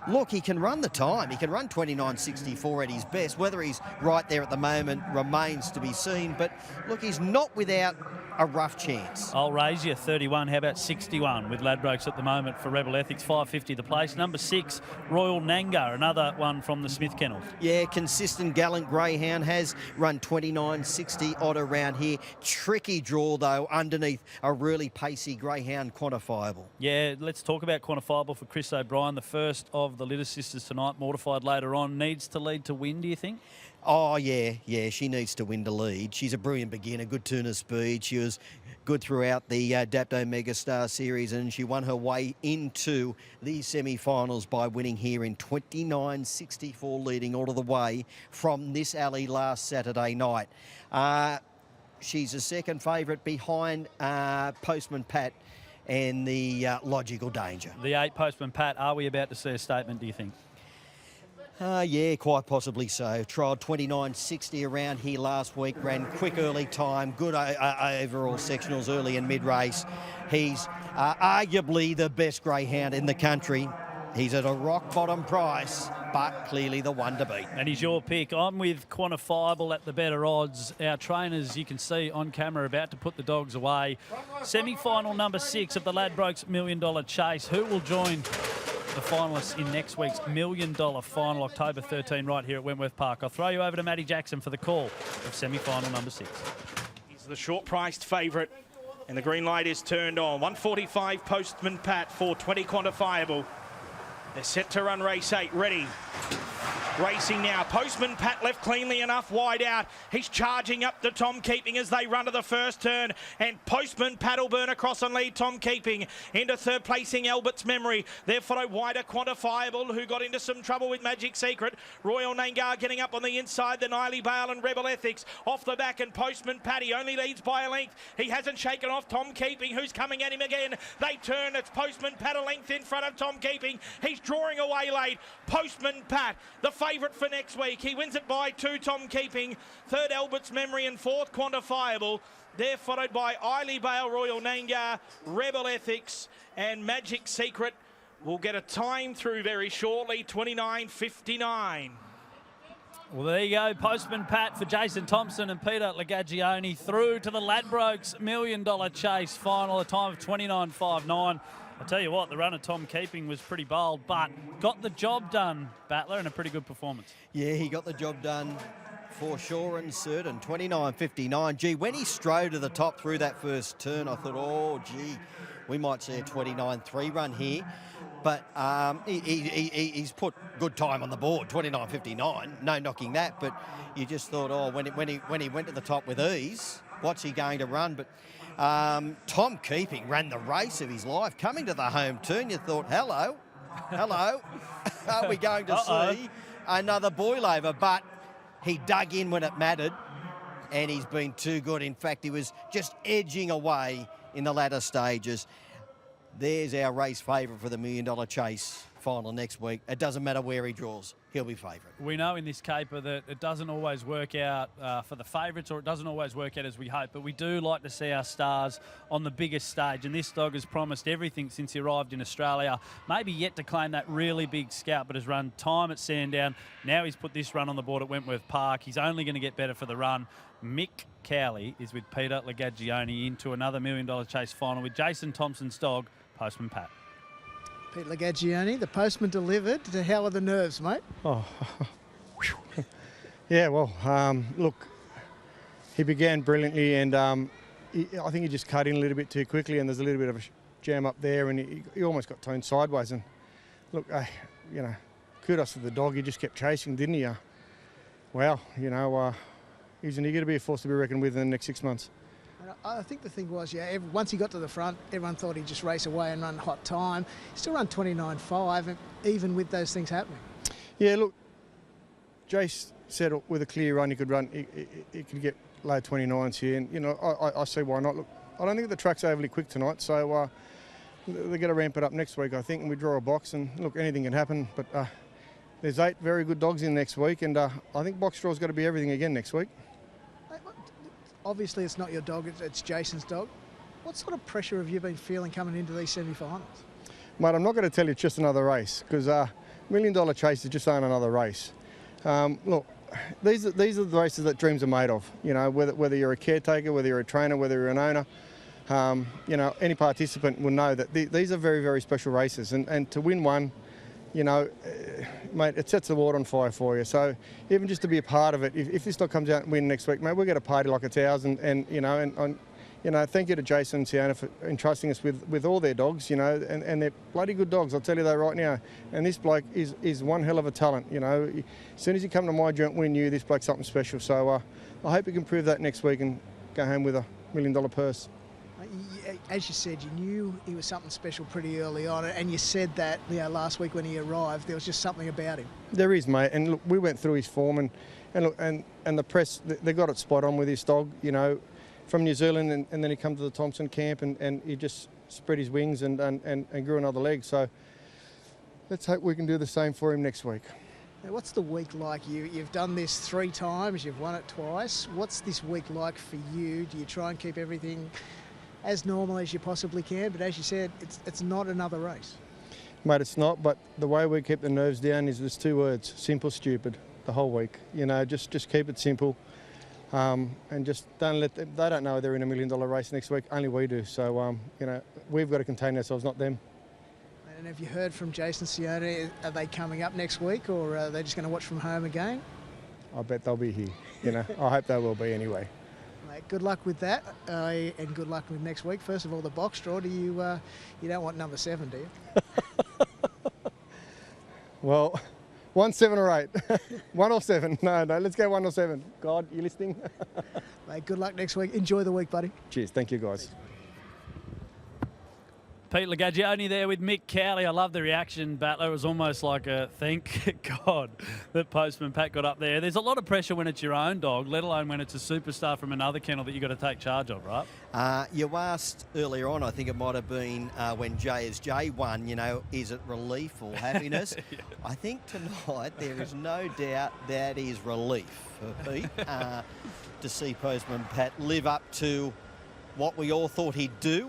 look, he can run the time. He can run 29.64 at his best. Whether he's right there at the moment remains to be seen. But look, he's not without a rough chance. I'll raise you 31. How about 61 with Ladbrokes at the moment for Rebel Ethics? 550 the place. Number 6, Royal Nanga, another one from the Smith Kennels. Yeah, consistent gallant greyhound, has run 29.60 odd around here. Tricky draw though underneath a really pacey greyhound, Quantifiable. Yeah, let's talk about Quantifiable for Chris O'Brien, the first of the Litter Sisters tonight, mortified later on. Needs to lead to win, do you think? Oh, yeah, she needs to win to lead. She's a brilliant beginner, good turn of speed. She was good throughout the Dapto Megastar Series, and she won her way into the semi-finals by winning here in 29.64, leading all of the way from this alley last Saturday night. She's a second favourite behind Postman Pat and the Logical Danger. The 8 Postman Pat, are we about to see a statement, do you think? Yeah, quite possibly so. Trialled 29.60 around here last week, ran quick early time, good overall sectionals early and mid-race. He's arguably the best greyhound in the country. He's at a rock-bottom price, but clearly the one to beat. And he's your pick. I'm with Quantifiable at the better odds. Our trainers, you can see on camera, about to put the dogs away. Semi-final number 6 of the Ladbrokes $1 Million Chase. Who will join the finalists in next week's $1 Million final, October 13, right here at Wentworth Park? I'll throw you over to Matty Jackson for the call of semi-final number 6. He's the short-priced favourite, and the green light is turned on. 145 Postman Pat, 420 Quantifiable. They're set to run race 8, ready. Racing now. Postman Pat left cleanly enough, wide out. He's charging up to Tom Keeping as they run to the first turn. And Postman Pat will burn across and lead Tom Keeping. Into third placing Albert's Memory. They're followed wider Quantifiable, who got into some trouble with Magic Secret. Royal Nangar getting up on the inside. Then Ailey Bale and Rebel Ethics off the back. And Postman Pat, he only leads by a length. He hasn't shaken off Tom Keeping, who's coming at him again. They turn. It's Postman Pat a length in front of Tom Keeping. He's drawing away late. Postman Pat, the favourite for next week. He wins it by 2, Tom Keeping. Third, Albert's Memory, and fourth, Quantifiable. They're followed by Ailey Bale, Royal Nangar, Rebel Ethics, and Magic Secret. We'll get a time through very shortly, 29.59. Well, there you go. Postman Pat for Jason Thompson and Peter Lagagioni through to the Ladbrokes $1 million chase final, a time of 29.59. I'll tell you what, the run of Tom Keeping was pretty bold, but got the job done, Battler, and a pretty good performance. Yeah, he got the job done for sure and certain. 29.59. Gee, when he strode to the top through that first turn, I thought, oh, gee, we might see a 29.3 run here. But he's put good time on the board, 29.59. No knocking that, but you just thought, oh, when he went to the top with ease, what's he going to run? But Tom Keeping ran the race of his life. Coming to the home turn, you thought, hello, are we going to see another boil over? But he dug in when it mattered, and he's been too good. In fact, he was just edging away in the latter stages. There's our race favourite for the $1 million chase final next week. It doesn't matter where he draws, he'll be favourite. We know in this caper that it doesn't always work out for the favourites, or it doesn't always work out as we hope, but we do like to see our stars on the biggest stage, and this dog has promised everything since he arrived in Australia. Maybe yet to claim that really big scout, but has run time at Sandown. Now he's put this run on the board at Wentworth Park. He's only going to get better for the run. Mick Cowley is with Peter Lagagioni into another $1 million chase final with Jason Thompson's dog, Postman Pat. Pete Lagagioni, the postman delivered. How are the nerves, mate? Oh, yeah, well, look, he began brilliantly, and I think he just cut in a little bit too quickly, and there's a little bit of a jam up there, and he almost got toned sideways. And look, you know, kudos to the dog. He just kept chasing, didn't he? Wow, you know, he's going to be a force to be reckoned with in the next 6 months. I think the thing was, once he got to the front, everyone thought he'd just race away and run hot time. He still run 29.5, even with those things happening. Yeah, look, Jace said with a clear run he could run, he could get low 29s here, and you know, I see why not. Look, I don't think the track's overly quick tonight, so they're going to ramp it up next week, I think, and we draw a box, and look, anything can happen, but there's 8 very good dogs in next week, and I think box draw's got to be everything again next week. Obviously, it's not your dog, it's Jason's dog. What sort of pressure have you been feeling coming into these semi-finals? Mate, I'm not going to tell you it's just another race, because $1 million chase is just another race. Look, these are the races that dreams are made of. You know, whether you're a caretaker, whether you're a trainer, whether you're an owner, you know, any participant will know that these are very, very special races. And to win one, you know, mate, it sets the world on fire for you. So even just to be a part of it, if this dog comes out and win next week, mate, we're going to party like it's ours. And you know, thank you to Jason and Sienna for entrusting us with all their dogs, you know, and they're bloody good dogs, I'll tell you that right now. And this bloke is one hell of a talent, you know. As soon as you come to my joint, we knew this bloke's something special. So I hope he can prove that next week and go home with a $1 million purse. As you said, you knew he was something special pretty early on, and you said that last week when he arrived, there was just something about him. There is, mate, and look, we went through his form, and look, and the press, they got it spot on with his dog, you know, from New Zealand, and then he come to the Thompson camp, and he just spread his wings and grew another leg. So let's hope we can do the same for him next week. Now, what's the week like? You've done this 3 times, you've won it twice. What's this week like for you? Do you try and keep everything as normal as you possibly can? But as you said, it's not another race. Mate, it's not, but the way we keep the nerves down is there's 2 words: simple, stupid, the whole week. You know, just keep it simple, and just don't let them, they don't know they're in a $1 million race next week, only we do. So, you know, we've got to contain ourselves, not them. And have you heard from Jason Sione? Are they coming up next week, or are they just going to watch from home again? I bet they'll be here, you know. I hope they will be anyway. Mate, good luck with that, and good luck with next week. First of all, the box draw. Do you don't want number 7, do you? Well, 1, 7 or 8. 1 or 7. No, let's go 1 or 7. God, you listening? Mate, good luck next week. Enjoy the week, buddy. Cheers. Thank you, guys. Pete Lagagioni there with Mick Cowley. I love the reaction, Battler. It was almost like a thank God that Postman Pat got up there. There's a lot of pressure when it's your own dog, let alone when it's a superstar from another kennel that you've got to take charge of, right? You asked earlier on, I think it might have been when Jay won, you know, is it relief or happiness? Yeah. I think tonight there is no doubt that is relief for Pete to see Postman Pat live up to what we all thought he'd do.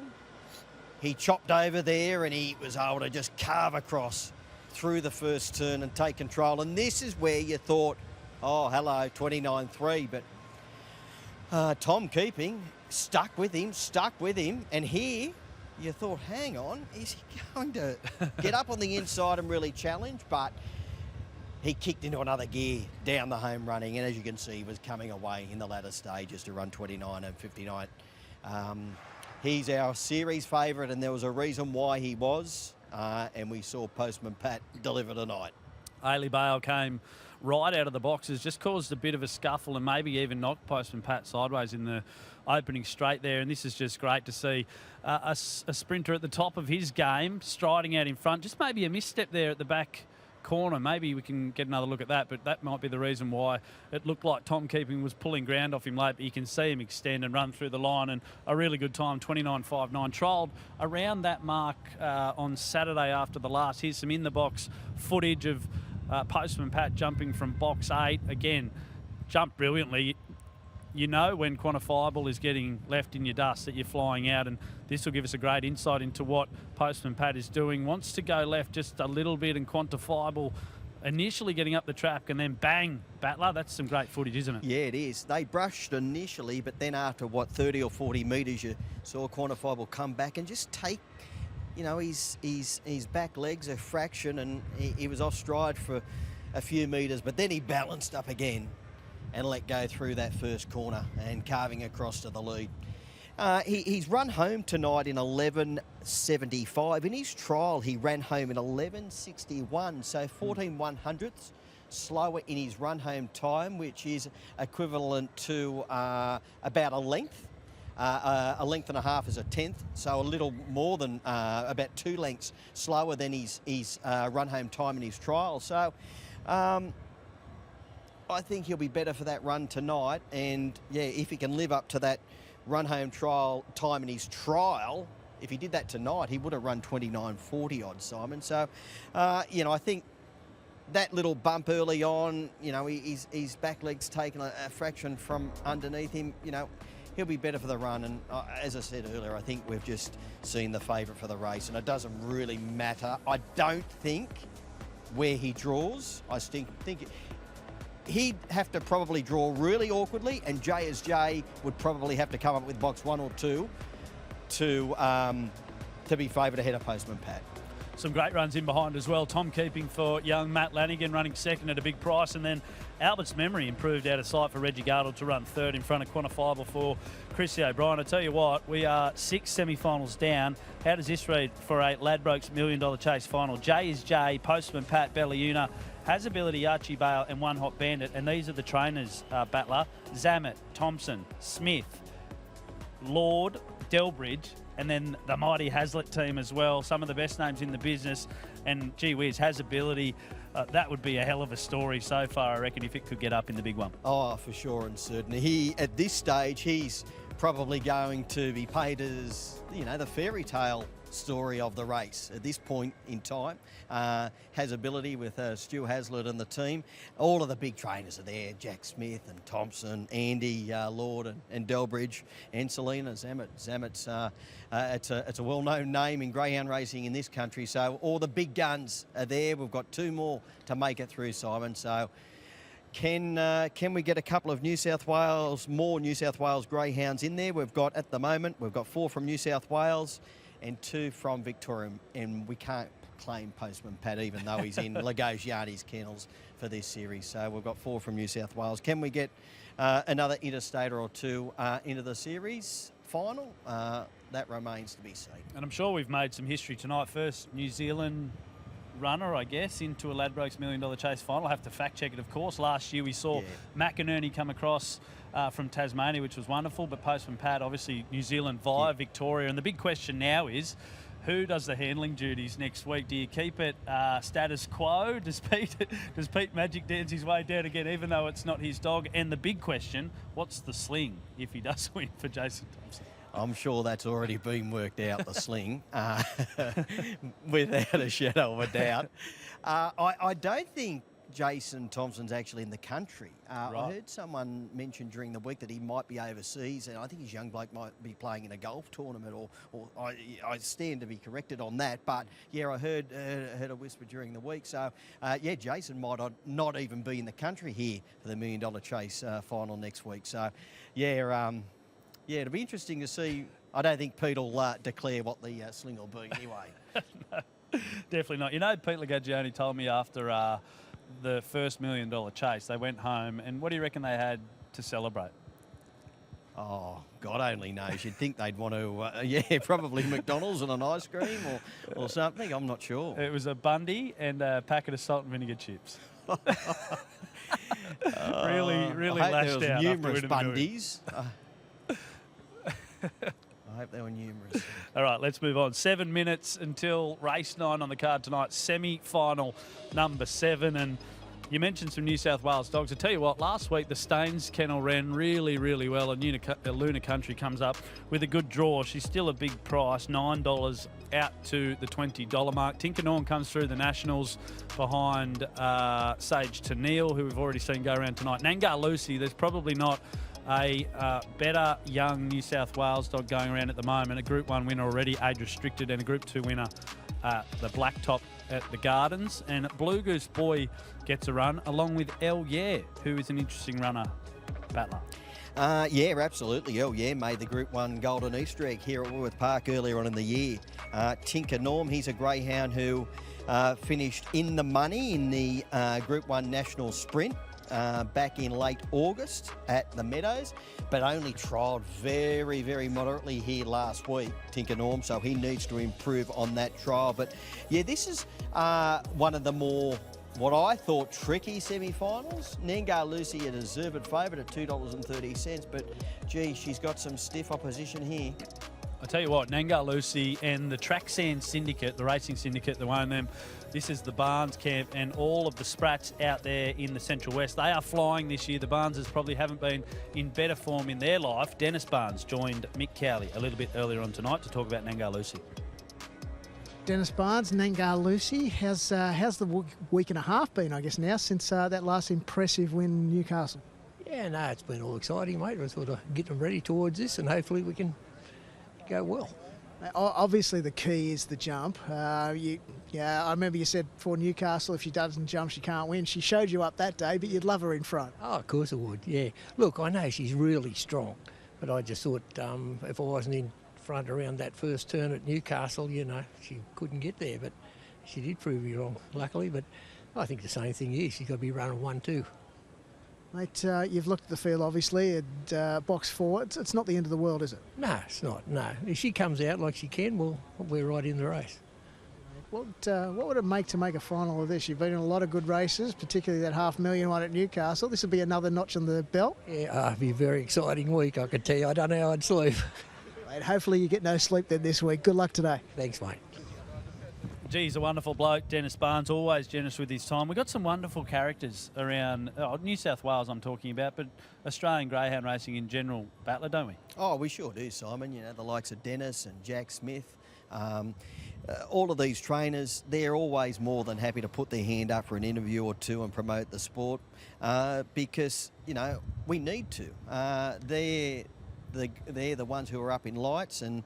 He chopped over there and he was able to just carve across through the first turn and take control. And this is where you thought, Oh, hello, 29.3, but Tom Keeping stuck with him, and here you thought, hang on, is he going to get up on the inside and really challenge? But he kicked into another gear down the home running, and as you can see, he was coming away in the latter stages to run 29 and 59. He's our series favourite, and there was a reason why he was, and we saw Postman Pat deliver tonight. Ailey Bale came right out of the boxes, just caused a bit of a scuffle and maybe even knocked Postman Pat sideways in the opening straight there. And this is just great to see a sprinter at the top of his game, striding out in front. Just maybe a misstep there at the back corner. Maybe we can get another look at that, but that might be the reason why it looked like Tom Keeping was pulling ground off him late. But you can see him extend and run through the line, and a really good time, 29.59. Trialled around that mark on Saturday after the last. Here's some in-the-box footage of Postman Pat jumping from box 8. Again, jumped brilliantly. You know when quantifiable is getting left in your dust that you're flying out, and this will give us a great insight into what Postman Pat is doing. Wants to go left just a little bit, and quantifiable initially getting up the track, and then bang, battler. That's some great footage, isn't it? Yeah, it is. They brushed initially, but then after, 30 or 40 metres, you saw quantifiable come back and just take, his back legs a fraction, and he was off stride for a few metres, but then he balanced up again and let go through that first corner and carving across to the lead. He's run home tonight in 11.75. In his trial, he ran home in 11.61, so 14/100ths slower in his run home time, which is equivalent to about a length. A length and a half is a tenth, so a little more than about 2 lengths slower than his run home time in his trial. So I think he'll be better for that run tonight, and yeah, if he can live up to that run home trial time in his trial, if he did that tonight, he would have run 29.40 odd, Simon. So, I think that little bump early on, his back leg's taken a fraction from underneath him, he'll be better for the run. And as I said earlier, I think we've just seen the favourite for the race, and it doesn't really matter. I don't think where he draws. I think he'd have to probably draw really awkwardly, and J would probably have to come up with box 1 or 2 to be favoured ahead of Postman Pat. Some great runs in behind as well. Tom Keeping for young Matt Lanigan running second at a big price, and then Albert's Memory improved out of sight for Reggie Gardle to run third in front of Quantifiable for Chrissy O'Brien. I tell you what, we are 6 semi-finals down. How does this read for a Ladbrokes $1 Million Chase final? J is J, Postman Pat, Belliuna, Has Ability, Archie Bale, and One Hot Bandit. And these are the trainers, Battler: Zammit, Thompson, Smith, Lord, Delbridge, and then the mighty Hazlitt team as well. Some of the best names in the business. And gee whiz, Has Ability, that would be a hell of a story so far, I reckon, if it could get up in the big one. Oh, for sure and certain. At this stage, he's probably going to be paid as, the fairy tale story of the race at this point in time. Has Ability with Stu Hazlitt and the team. All of the big trainers are there: Jack Smith and Thompson, Andy, Lord and Delbridge, and Selena Zammit. Zammit's it's a well-known name in greyhound racing in this country, so all the big guns are there. We've got 2 more to make it through, Simon. So can we get a couple of more New South Wales greyhounds in there? We've got 4 from New South Wales and 2 from Victoria, and we can't claim Postman Pat, even though he's in Lagosiani's kennels for this series. So we've got 4 from New South Wales. Can we get another interstater or 2 into the series final? That remains to be seen. And I'm sure we've made some history tonight. First New Zealand runner, I guess, into a Ladbrokes $1 Million Chase final. I'll have to fact check it, of course. Last year we saw McInerney come across from Tasmania, which was wonderful, but Postman Pat, obviously New Zealand via Victoria. And the big question now is, who does the handling duties next week? Do you keep it status quo? Does Pete Magic dance his way down again, even though it's not his dog? And the big question, what's the sling if he does win for Jason Thompson? I'm sure that's already been worked out, the sling, without a shadow of a doubt. I don't think Jason Thompson's actually in the country. I Right. heard someone mention during the week that he might be overseas, and I think his young bloke might be playing in a golf tournament, or I stand to be corrected on that. But yeah, I heard a whisper during the week. So yeah, Jason might not even be in the country here for the $1 Million Chase final next week. So yeah, it'll be interesting to see. I don't think Pete will declare what the sling will be anyway. No, definitely not. You know, Pete Lagagioni told me after the first $1 Million Chase, they went home, and what do you reckon they had to celebrate? Oh, God only knows. You'd think they'd want to, probably McDonald's and an ice cream or something. I'm not sure. It was a Bundy and a packet of salt and vinegar chips. Really I hope lashed there out. was numerous after winning the million. Bundys. I hope they were numerous. All right, let's move on. 7 minutes until race 9 on the card tonight. Semi-final number 7. And you mentioned some New South Wales dogs. I tell you what, last week the Staines kennel ran really, really well. And Luna Country comes up with a good draw. She's still a big price, $9 out to the $20 mark. Tinker Norm comes through the Nationals behind Sage Tennille, who we've already seen go around tonight. Nangar Lucy, there's probably not a better young New South Wales dog going around at the moment. A Group 1 winner already, age restricted, and a Group 2 winner, the Blacktop at the Gardens. And Blue Goose Boy gets a run, along with El Yeah, who is an interesting runner, battler. Yeah, absolutely. Oh, yeah, made the Group 1 Golden Easter egg here at Woolworth Park earlier on in the year. Tinker Norm, he's a greyhound who finished in the money in the Group 1 National Sprint back in late August at the Meadows, but only trialled very, very moderately here last week, Tinker Norm, so he needs to improve on that trial. But yeah, this is one of the more, what I thought, tricky semi-finals. Nangar Lucy, a deserved favourite at $2.30, but gee, she's got some stiff opposition here. I tell you what, Nangar Lucy and the Tracksand Syndicate, the racing syndicate that own them, this is the Barnes camp and all of the Sprats out there in the Central West. They are flying this year. The Barneses probably haven't been in better form in their life. Dennis Barnes joined Mick Cowley a little bit earlier on tonight to talk about Nangar Lucy. Dennis Barnes, Nangar Lucy. How's the week and a half been, I guess, now, since that last impressive win in Newcastle? Yeah, no, it's been all exciting, mate. We're sort of getting them ready towards this, and hopefully we can go well. Obviously, the key is the jump. I remember you said for Newcastle, if she doesn't jump, she can't win. She showed you up that day, but you'd love her in front. Oh, of course I would, yeah. Look, I know she's really strong, but I just thought if I wasn't in front around that first turn at Newcastle, she couldn't get there, but she did prove me wrong, luckily. But I think the same thing is, she's got to be running 1-2. Mate, you've looked at the field, obviously, at box 4. It's not the end of the world, is it? No, it's not, no. If she comes out like she can, well, we're right in the race. What would it make to make a final of this? You've been in a lot of good races, particularly that $500,000 one at Newcastle. This will be another notch on the belt. Yeah, it'll be a very exciting week, I can tell you. I don't know how I'd sleep. Mate, hopefully you get no sleep then this week. Good luck today. Thanks, mate. Geez, a wonderful bloke, Dennis Barnes, always generous with his time. We've got some wonderful characters around New South Wales I'm talking about, but Australian greyhound racing in general, battler, don't we? Oh, we sure do, Simon. You know, the likes of Dennis and Jack Smith. All of these trainers, they're always more than happy to put their hand up for an interview or two and promote the sport because, we need to. They're the ones who are up in lights, and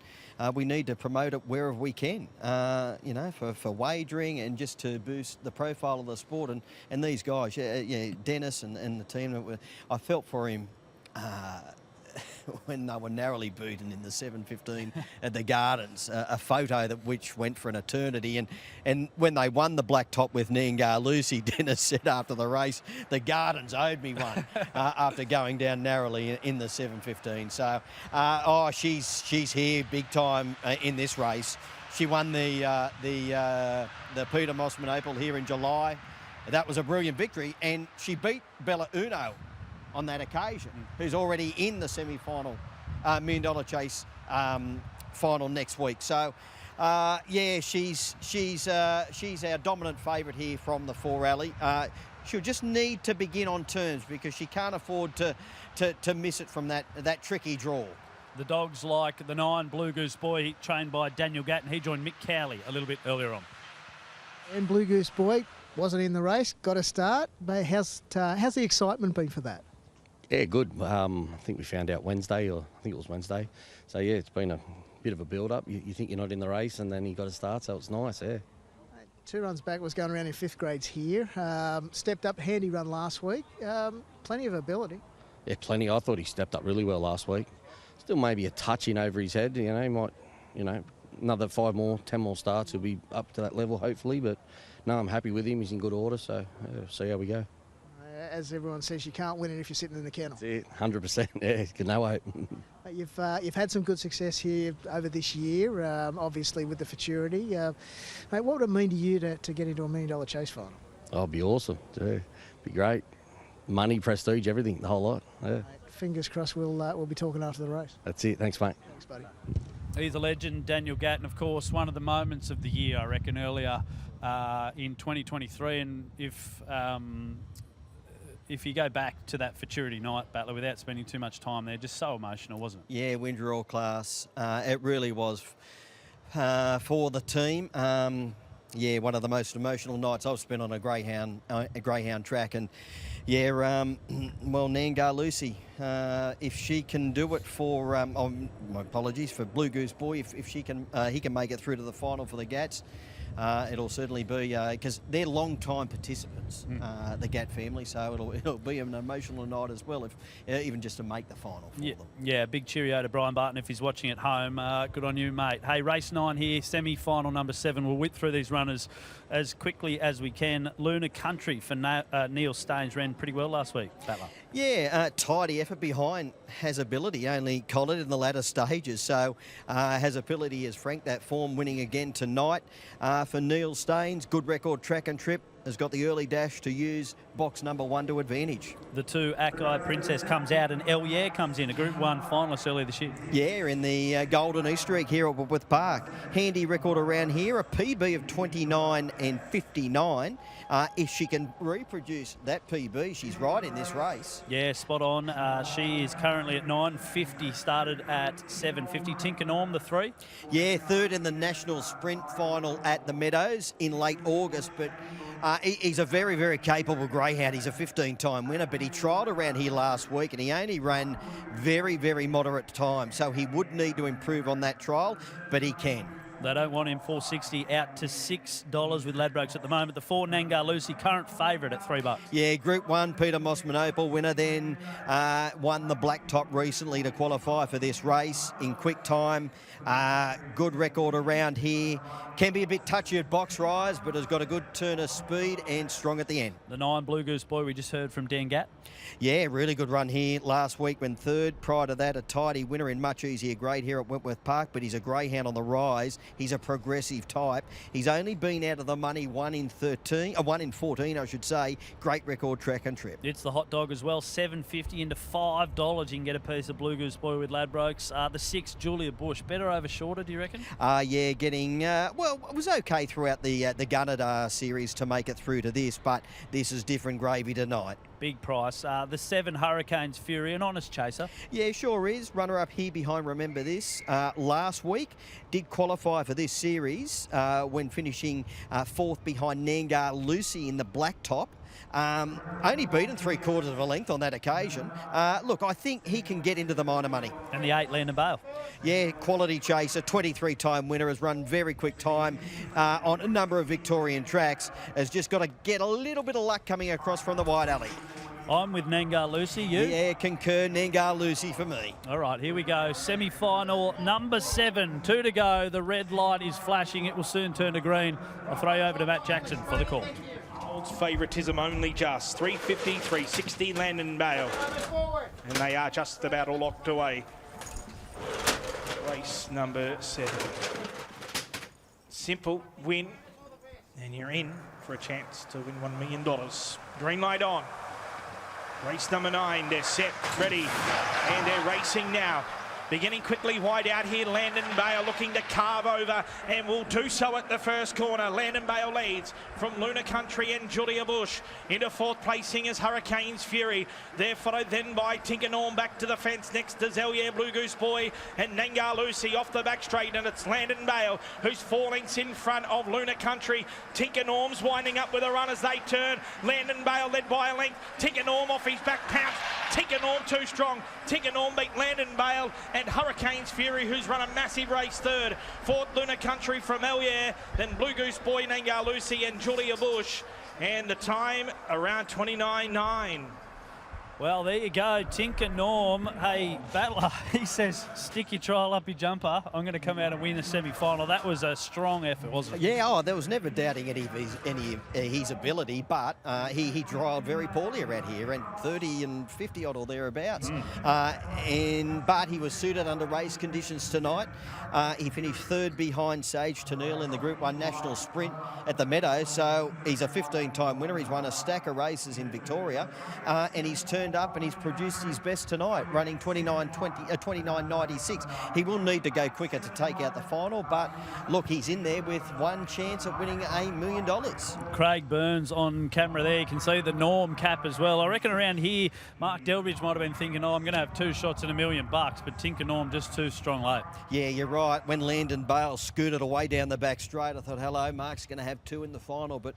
we need to promote it wherever we can, for wagering and just to boost the profile of the sport. And these guys, Dennis and the team, I felt for him when they were narrowly beaten in the 7:15 at the Gardens, a photo which went for an eternity. And when they won the Black Top with Nangar Lucy, Dennis said after the race, the Gardens owed me one after going down narrowly in the 7:15. So, she's here big time in this race. She won the Peter Mossman Opal here in July. That was a brilliant victory, and she beat Bella Uno on that occasion, who's already in the semi-final $1 Million Chase final next week. So, she's our dominant favourite here from the 4 Alley. She'll just need to begin on terms because she can't afford to miss it from that tricky draw. The dogs like the 9 Blue Goose Boy, trained by Daniel Gatton. He joined Mick Cowley a little bit earlier on. And Blue Goose Boy, wasn't in the race, got a start. But how's the excitement been for that? Yeah, good. I think we found out Wednesday, or I think it was Wednesday. So, yeah, it's been a bit of a build-up. You think you're not in the race, and then you got to start, so it's nice, yeah. 2 runs back, was going around in 5th grades here. Stepped up, handy run last week. Plenty of ability. Yeah, plenty. I thought he stepped up really well last week. Still maybe a touch in over his head. You know, he might, another 5 more, 10 more starts, he'll be up to that level, hopefully. But, no, I'm happy with him. He's in good order, so see how we go. As everyone says, you can't win it if you're sitting in the kennel. That's it, 100%. Yeah, no hope. You've had some good success here over this year, obviously with the futurity. Mate, what would it mean to you to get into a $1 million chase final? Oh, it'd be awesome. Yeah, be great. Money, prestige, everything, the whole lot. Yeah. Mate, fingers crossed we'll be talking after the race. That's it. Thanks, mate. Thanks, buddy. He's a legend, Daniel Gatton, of course, one of the moments of the year, I reckon, earlier in 2023. And if you go back to that futurity night, Battler, without spending too much time there, just so emotional, wasn't it? Yeah, Windsor All Class. It really was for the team. Yeah, one of the most emotional nights I've spent on a Greyhound track. And yeah, well, Nangar Lucy, if she can do it for, my apologies, for Blue Goose Boy, if he can make it through to the final for the Gats. It'll certainly be, because they're long-time participants, the Gat family, so it'll be an emotional night as well, if even just to make the final for them. Yeah, big cheerio to Brian Barton if he's watching at home. Good on you, mate. Hey, race 9 here, semi-final number 7. We'll whip through these runners as quickly as we can. Luna Country for Neil Staines ran pretty well last week, Battler. Yeah, tidy effort behind, has ability, only collared in the latter stages, so has ability as Frank, that form winning again tonight. For Neil Staines, good record track and trip, has got the early dash to use box number 1 to advantage. The 2 Ackeye Princess comes out and El Yeah comes in, a Group 1 finalist earlier this year. Yeah, in the Golden Easter egg here at Whitworth Park. Handy record around here, a PB of 29 and 59. If she can reproduce that PB, she's right in this race. Yeah, spot on. She is currently at 9.50, started at 7.50. Tinker Norm, the 3. Yeah, 3rd in the National Sprint Final at the Meadows in late August, but he's a very, very capable greyhound. He's a 15-time winner, but he trialled around here last week and he only ran very, very moderate time, so he would need to improve on that trial, but he can. They don't want him. 4.60 out to $6 with Ladbrokes at the moment. The 4 Nangar Lucy, current favourite at $3. Yeah, Group 1, Peter Mossman Opal winner, then won the Black Top recently to qualify for this race in quick time. Good record around here. Can be a bit touchy at box rise, but has got a good turn of speed and strong at the end. The 9 Blue Goose Boy we just heard from Dan Gatt. Yeah, really good run here last week when 3rd. Prior to that, a tidy winner in much easier grade here at Wentworth Park, but he's a greyhound on the rise. He's a progressive type. He's only been out of the money 1 in 14, I should say. Great record track and trip. It's the hot dog as well. $7.50 into $5. You can get a piece of Blue Goose Boy with Ladbrokes. The 6 Julia Bush, better over shorter, do you reckon? Yeah, getting well, it was okay throughout the Gunnedah series to make it through to this, but this is different gravy tonight. Big price. The 7 Hurricanes Fury, an honest chaser. Yeah, sure is. Runner-up here behind Remember This. Last week, did qualify for this series when finishing 4th behind Nangar Lucy in the Black Top. Only beaten 3/4 of a length on that occasion. Look, I think he can get into the minor money. And the 8 Landon Bale. Yeah, quality chaser, 23-time winner, has run very quick time on a number of Victorian tracks. Has just got to get a little bit of luck coming across from the wide alley. I'm with Nangar Lucy, you? Yeah, concur, Nangar Lucy for me. All right, here we go. Semi-final number 7, 2 to go. The red light is flashing. It will soon turn to green. I'll throw you over to Matt Jackson for the call. Favouritism only just. 350, 360 Landon Bale. And they are just about all locked away. Race number 7. Simple win. And you're in for a chance to win $1 million. Green light on. Race number 9, they're set, ready, and they're racing now. Beginning quickly wide out here, Landon Bale looking to carve over and will do so at the first corner. Landon Bale leads from Luna Country and Julia Bush. Into fourth placing is Hurricane's Fury. They're followed then by Tinker Norm back to the fence. Next to Zellier, Blue Goose Boy and Nangar Lucy off the back straight, and it's Landon Bale who's 4 lengths in front of Luna Country. Tinker Norm's winding up with a run as they turn. Landon Bale led by a length. Tinker Norm off his back pounce. Tinker Norm too strong. Tinker Norm beat Landon Bale and Hurricane's Fury, who's run a massive race third. Fourth, Luna Country from Ellier, then Blue Goose Boy, Nangar Lucy and Julia Bush. And the time around 29.9. Well, there you go, Tinker Norm. Hey, Battler, he says, stick your trial up your jumper. I'm going to come out and win the semi-final. That was a strong effort, wasn't it? Yeah, there was never doubting any of his ability, but he trialled very poorly around here, and 30 and 50 odd or thereabouts. But he was suited under race conditions tonight. He finished third behind Sage Tennille in the Group 1 National Sprint at the Meadows, so he's a 15-time winner. He's won a stack of races in Victoria, and he's turned up and he's produced his best tonight, running 29.96. He will need to go quicker to take out the final, but look, he's in there with one chance of winning $1 million. Craig Burns on camera there. You can see the Norm cap as well. I reckon around here, Mark Delbridge might have been thinking, I'm going to have 2 shots and $1 million, but Tinker Norm just too strong late. Yeah, you're right. When Landon Bale scooted away down the back straight, I thought, hello, Mark's going to have 2 in the final, but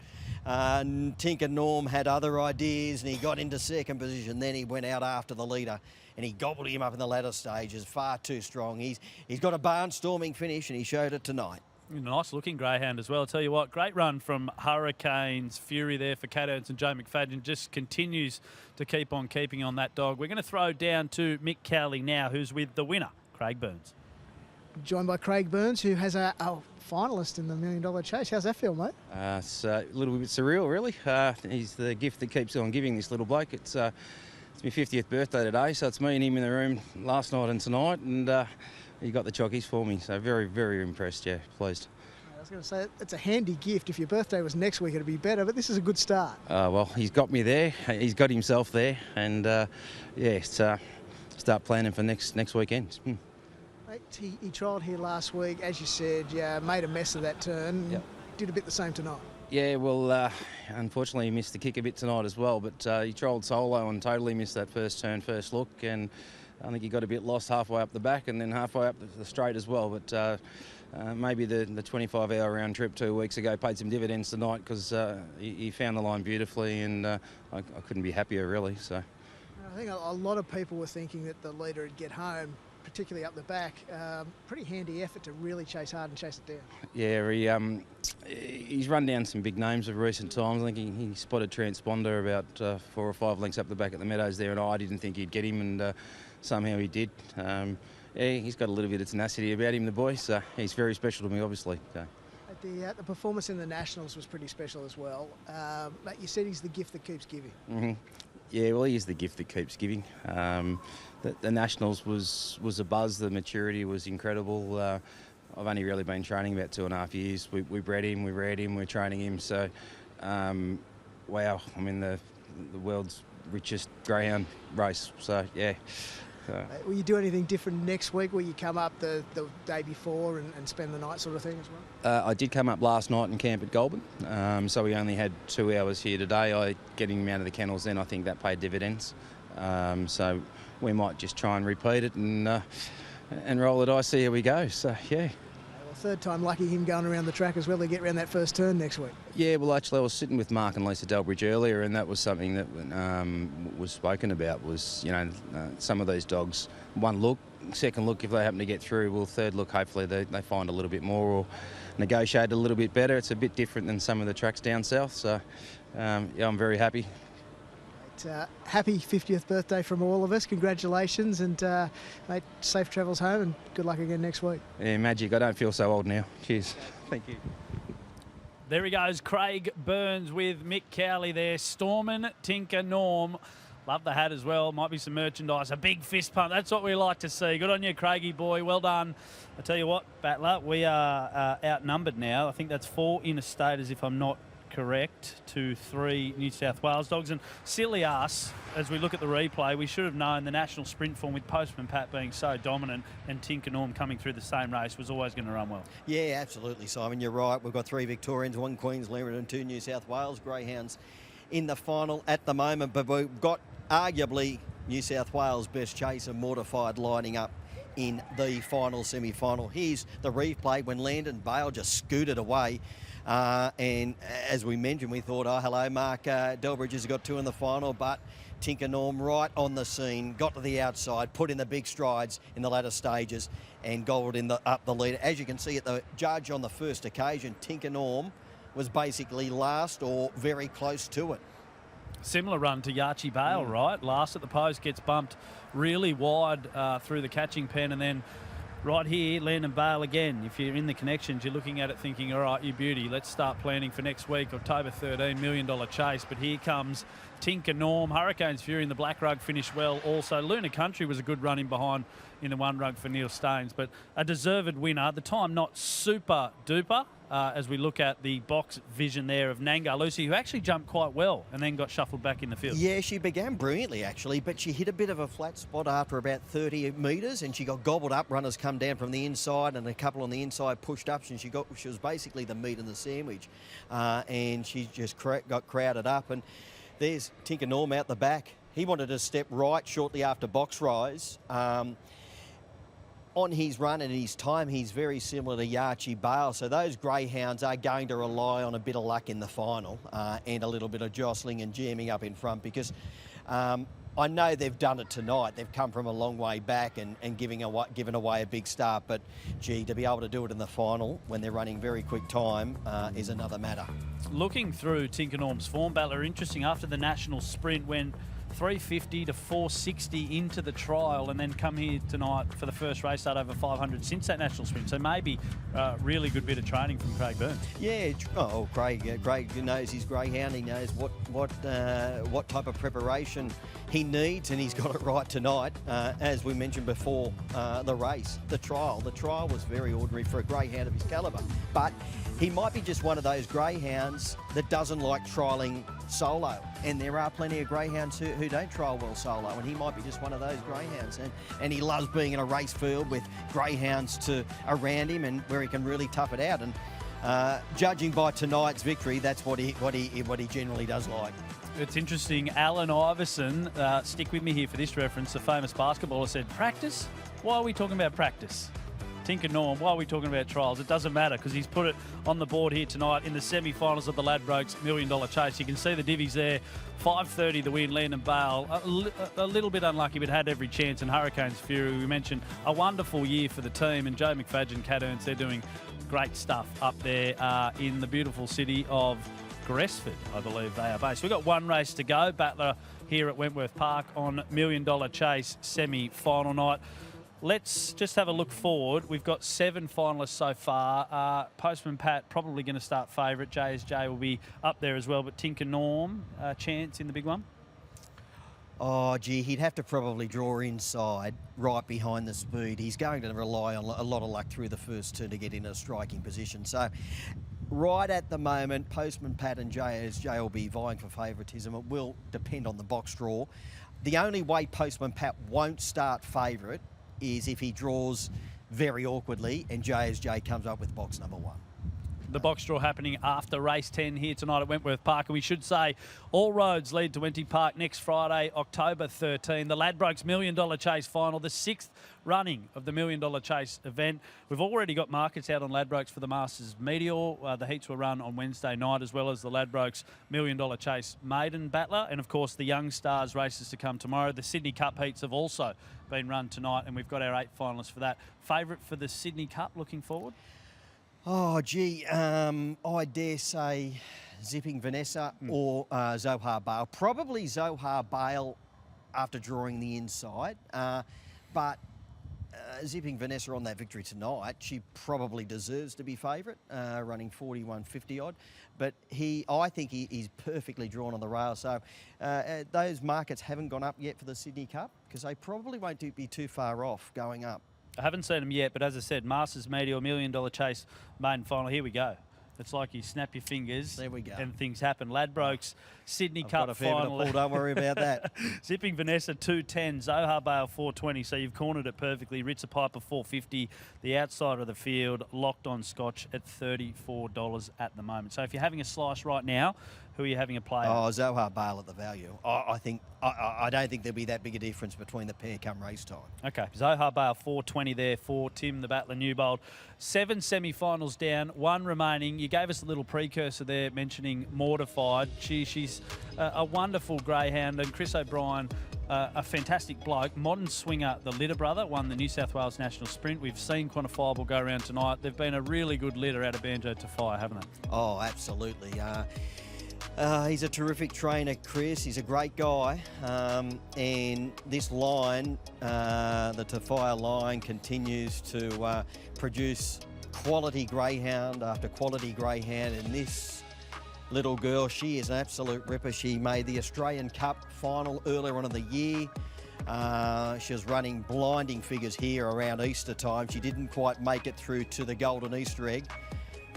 Tinker Norm had other ideas and he got into second position. Then he went out after the leader and he gobbled him up in the latter stages. Far too strong. He's got a barnstorming finish and he showed it tonight. Nice looking greyhound as well. I'll tell you what, great run from Hurricane's Fury there for Cat Ernst and Joe McFadden. Just continues to keep on keeping on that dog. We're going to throw down to Mick Cowley now, who's with the winner, Craig Burns. Joined by Craig Burns, who has a finalist in the $1 million chase. How's that feel, mate? It's a little bit surreal, really. He's the gift that keeps on giving, this little bloke. It's my 50th birthday today, so it's me and him in the room last night and tonight, and he got the chockies for me. So very, very impressed, yeah, pleased. I was going to say, it's a handy gift. If your birthday was next week, it'd be better, but this is a good start. Well, he's got me there. He's got himself there, and start planning for next weekend. He trialled here last week, as you said, made a mess of that turn. Yep. Did a bit the same tonight. Yeah, well, unfortunately he missed the kick a bit tonight as well, but he trialled solo and totally missed that first turn, first look, and I think he got a bit lost halfway up the back and then halfway up the straight as well, but maybe the 25-hour round trip 2 weeks ago paid some dividends tonight because he found the line beautifully, and I couldn't be happier, really. So I think a lot of people were thinking that the leader would get home, particularly up the back. Pretty handy effort to really chase hard and chase it down. Yeah, he's run down some big names of recent times. I think he spotted Transponder about 4 or 5 lengths up the back at the Meadows there, and I didn't think he'd get him, and somehow he did. He's got a little bit of tenacity about him, the boy, so he's very special to me, obviously. So. The performance in the Nationals was pretty special as well. But you said he's the gift that keeps giving. Mm-hmm. Yeah, well, he is the gift that keeps giving. The Nationals was a buzz. The maturity was incredible. I've only really been training about 2.5 years. We bred him, we reared him, we're training him. So, wow, I'm in the world's richest greyhound race. So, yeah. Will you do anything different next week? Will you come up the day before and spend the night sort of thing as well? I did come up last night and camp at Goulburn, so we only had 2 hours here today. Getting him out of the kennels then, I think that paid dividends. So we might just try and repeat it and roll the dice, see how we go. So, yeah. Third time lucky him going around the track as well to get around that first turn next week. Yeah, well, actually, I was sitting with Mark and Lisa Delbridge earlier, and that was something that was spoken about. Was some of these dogs, one look, second look, if they happen to get through, well, third look, hopefully they find a little bit more or negotiate a little bit better. It's a bit different than some of the tracks down south. So, yeah, I'm very happy. Happy 50th birthday from all of us. Congratulations, and mate, safe travels home and good luck again next week. Yeah, magic. I don't feel so old now. Cheers. Thank you. There he goes, Craig Burns with Mick Cowley there. Stormin, Tinker, Norm. Love the hat as well. Might be some merchandise. A big fist pump. That's what we like to see. Good on you, Craigie boy. Well done. I tell you what, Battler, we are outnumbered now. I think that's 4 interstaters, if I'm not correct, to 3 New South Wales dogs. And silly us, as we look at the replay, we should have known the national sprint form with Postman Pat being so dominant and Tinker Norm coming through the same race was always going to run well. Yeah, absolutely, Simon. You're right. We've got 3 Victorians, 1 Queensland and 2 New South Wales Greyhounds in the final at the moment. But we've got arguably New South Wales best chaser, Mortified, lining up in the final semi-final. Here's the replay when Landon Bale just scooted away. And as we mentioned, we thought, oh, hello, Mark Delbridge has got 2 in the final, but Tinker Norm right on the scene, got to the outside, put in the big strides in the latter stages and gobbled up the lead. As you can see at the judge on the first occasion, Tinker Norm was basically last or very close to it. Similar run to Yachi Bale, right? Last at the post, gets bumped really wide through the catching pen, and then right here, Landon Bale again. If you're in the connections, you're looking at it thinking, all right, you beauty, let's start planning for next week, October 13, $1 million chase. But here comes Tinker Norm. Hurricanes Fury in the black rug finished well also. Lunar Country was a good run in behind in the 1 rug for Neil Staines, but a deserved winner. At the time, not super duper. As we look at the box vision there of Nanga Lucy, who actually jumped quite well and then got shuffled back in the field. Yeah, she began brilliantly, actually, but she hit a bit of a flat spot after about 30 metres and she got gobbled up. Runners come down from the inside and a couple on the inside pushed up, and she was basically the meat in the sandwich. And she just got crowded up. And there's Tinker Norm out the back. He wanted to step right shortly after box rise. On his run and his time, he's very similar to Yachi Bale. So those greyhounds are going to rely on a bit of luck in the final and a little bit of jostling and jamming up in front, because I know they've done it tonight. They've come from a long way back and given away a big start. But, gee, to be able to do it in the final when they're running very quick time is another matter. Looking through Tinker Norm's form, Battler, interesting, after the national sprint went 350 to 460 into the trial and then come here tonight for the first race start over 500 since that national sprint. So maybe a really good bit of training from Craig Burns. Yeah, Craig knows his greyhound. He knows what type of preparation he needs, and he's got it right tonight. As we mentioned before, the race, the trial was very ordinary for a greyhound of his calibre, but he might be just one of those greyhounds that doesn't like trialling solo, and there are plenty of greyhounds who don't trial well solo, and he might be just one of those greyhounds, and he loves being in a race field with greyhounds around him and where he can really tough it out. And judging by tonight's victory, that's what he generally does like. It's interesting, Alan Iverson, stick with me here for this reference, the famous basketballer, said, practice? Why are we talking about practice? Tinker Norm, why are we talking about trials? It doesn't matter, because he's put it on the board here tonight in the semi-finals of the Ladbrokes $1 million chase. You can see the divvies there. 5.30 the win, Landon Bale. A little bit unlucky, but had every chance. And Hurricanes Fury, we mentioned, a wonderful year for the team. And Joe McFadden, Cat Ernst, they're doing great stuff up there in the beautiful city of Gresford, I believe they are based. We've got 1 race to go. Battler here at Wentworth Park on $1 million chase semi-final night. Let's just have a look forward. We've got 7 finalists so far. Postman Pat probably going to start favourite. JSJ will be up there as well. But Tinker Norm, chance in the big one? Oh, gee, he'd have to probably draw inside right behind the speed. He's going to rely on a lot of luck through the first turn to get in a striking position. So right at the moment, Postman Pat and JSJ will be vying for favouritism. It will depend on the box draw. The only way Postman Pat won't start favourite is if he draws very awkwardly and JSJ comes up with box number 1. The box draw happening after race 10 here tonight at Wentworth Park. And we should say all roads lead to Wenty Park next Friday, October 13. The Ladbrokes $1 million chase final, the 6th running of the $1 million chase event. We've already got markets out on Ladbrokes for the Masters Meteor. The heats were run on Wednesday night, as well as the Ladbrokes $1 million chase maiden battler. And of course, the Young Stars races to come tomorrow. The Sydney Cup heats have also been run tonight, and we've got our 8 finalists for that. Favourite for the Sydney Cup looking forward? Oh, gee, I dare say Zipping Vanessa or Zohar Bale. Probably Zohar Bale after drawing the inside. But Zipping Vanessa on that victory tonight, she probably deserves to be favourite, running 41.50 odd. But I think he's perfectly drawn on the rail. So those markets haven't gone up yet for the Sydney Cup, because they probably won't be too far off going up. I haven't seen them yet, but as I said, Masters Meteor $1 million chase maiden final. Here we go. It's like you snap your fingers. There we go. And things happen. Ladbrokes Sydney I've Cup got a fair bit of final. pull, don't worry about that. Zipping Vanessa 210, Zohar Bale 420. So you've cornered it perfectly. Ritza Piper 450. The outside of the field locked on Scotch at $34 at the moment. So if you're having a slice right now, who are you having a play? Oh, Zohar Bale at the value. I don't think there'll be that big a difference between the pair come race time. Okay, Zohar Bale 420 there for Tim the Battler Newbold. 7 semi-finals down, 1 remaining. You gave us a little precursor there mentioning Mortified. She's a wonderful greyhound, and Chris O'Brien, a fantastic bloke. Modern Swinger, the litter brother, won the New South Wales National Sprint. We've seen Quantifiable go around tonight. They've been a really good litter out of Banjo to Fire, haven't they? Oh, absolutely. He's a terrific trainer, Chris. He's a great guy. And this line, the Tafire line, continues to produce quality greyhound after quality greyhound. And this little girl, she is an absolute ripper. She made the Australian Cup final earlier on in the year. She was running blinding figures here around Easter time. She didn't quite make it through to the Golden Easter egg.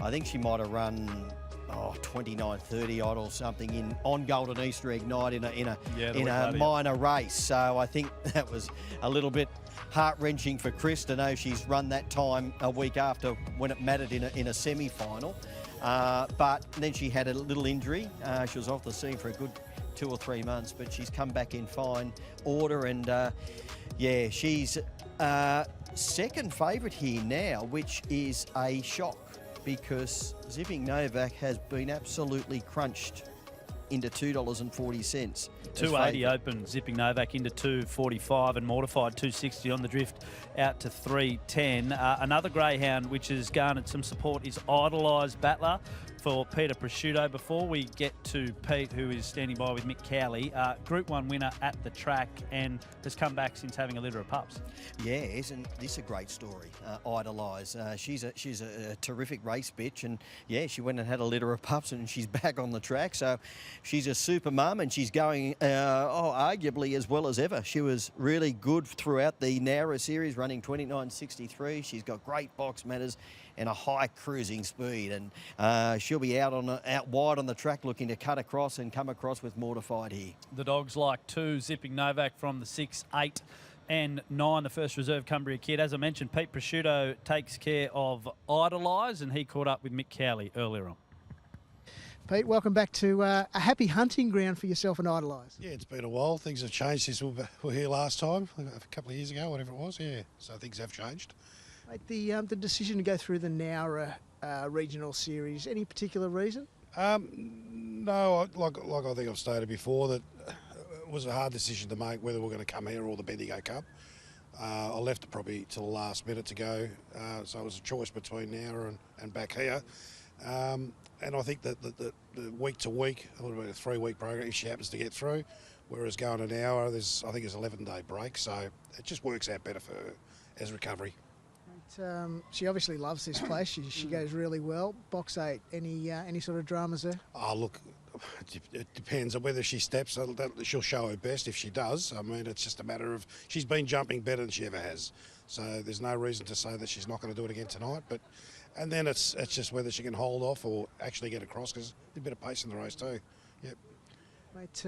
I think she might have run 29.30 odd or something on Golden Easter egg night in a minor race. So I think that was a little bit heart-wrenching for Chris to know she's run that time a week after when it mattered in a semi-final. But then she had a little injury. She was off the scene for a good 2 or 3 months, but she's come back in fine order, and yeah, she's second favourite here now, which is a shock, because Zipping Novak has been absolutely crunched into $2.40. 280 open, Zipping Novak into 245, and Mortified 260 on the drift out to 310. Another greyhound which has garnered some support is Idolised Battler for Peter Prosciutto. Before we get to Pete, who is standing by with Mick Cowley, Group 1 winner at the track and has come back since having a litter of pups. Yeah, isn't this a great story? Idolise. She's a terrific race bitch, and yeah, she went and had a litter of pups, and she's back on the track. So she's a super mum, and she's going arguably as well as ever. She was really good throughout the Nowra series, running 29.63. She's got great box manners and a high cruising speed, and she'll be out wide on the track looking to cut across and come across with Mortified here. The dogs like 2, Zipping Novak from the 6, 8 and 9, the first reserve Cumbria kid. As I mentioned, Pete Prosciutto takes care of Idolise, and he caught up with Mick Cowley earlier on. Pete, welcome back to a happy hunting ground for yourself and Idolise. Yeah, it's been a while. Things have changed since we were here last time, a couple of years ago, whatever it was. Yeah, so things have changed. Mate, the decision to go through the Nowra regional series, any particular reason? No, like I think I've stated before, that it was a hard decision to make whether we're going to come here or the Bendigo Cup. I left it probably till the last minute to go, so it was a choice between Nowra and back here. And I think that the week to week, a little bit of a 3-week program if she happens to get through, whereas going an hour, I think there's an 11-day break, so it just works out better for her as recovery. She obviously loves this place. She goes really well. Box 8, any sort of dramas there? Oh, look, it depends on whether she steps. She'll show her best if she does. I mean, it's just a matter of she's been jumping better than she ever has. So there's no reason to say that she's not going to do it again tonight. And then it's just whether she can hold off or actually get across, because there's a bit of pace in the race too. Yep. Mate,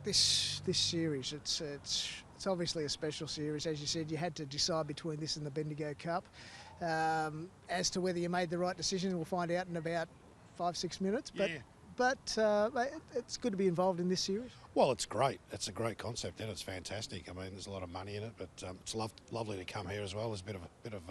this series, it's obviously a special series. As you said, you had to decide between this and the Bendigo Cup. As to whether you made the right decision, we'll find out in about 5-6 minutes. But it's good to be involved in this series. Well, it's great. It's a great concept, and it's fantastic. I mean, there's a lot of money in it, but it's lovely to come here as well. There's a bit of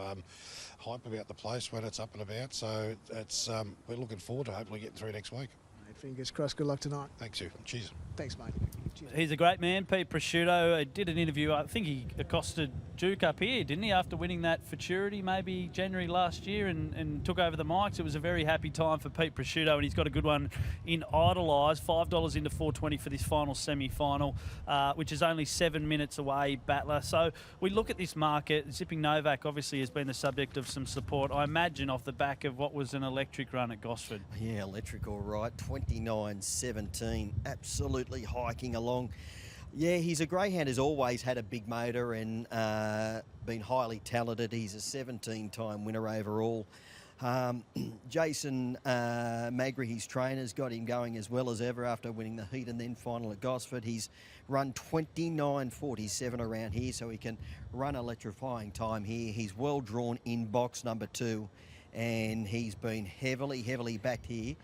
hype about the place when it's up and about. So it's we're looking forward to hopefully getting through next week. Fingers crossed. Good luck tonight. Thanks, you. Cheers. Thanks, mate. Cheers. He's a great man, Pete Prosciutto. Did an interview. I think he accosted Duke up here, didn't he, after winning that Futurity maybe January last year and took over the mics. It was a very happy time for Pete Prosciutto, and he's got a good one in Idolise. $5 into $4.20 for this final semi-final, which is only 7 minutes away, Battler. So we look at this market. Zipping Novak obviously has been the subject of some support, I imagine, off the back of what was an electric run at Gosford. Yeah, electric, all right. 29.17, absolutely hiking along. Yeah, he's a greyhound who's always had a big motor and been highly talented. He's a 17-time winner overall. Jason Magri, his trainer's got him going as well as ever after winning the heat and then final at Gosford. He's run 29.47 around here, so he can run electrifying time here. He's well drawn in box number 2, and he's been heavily backed here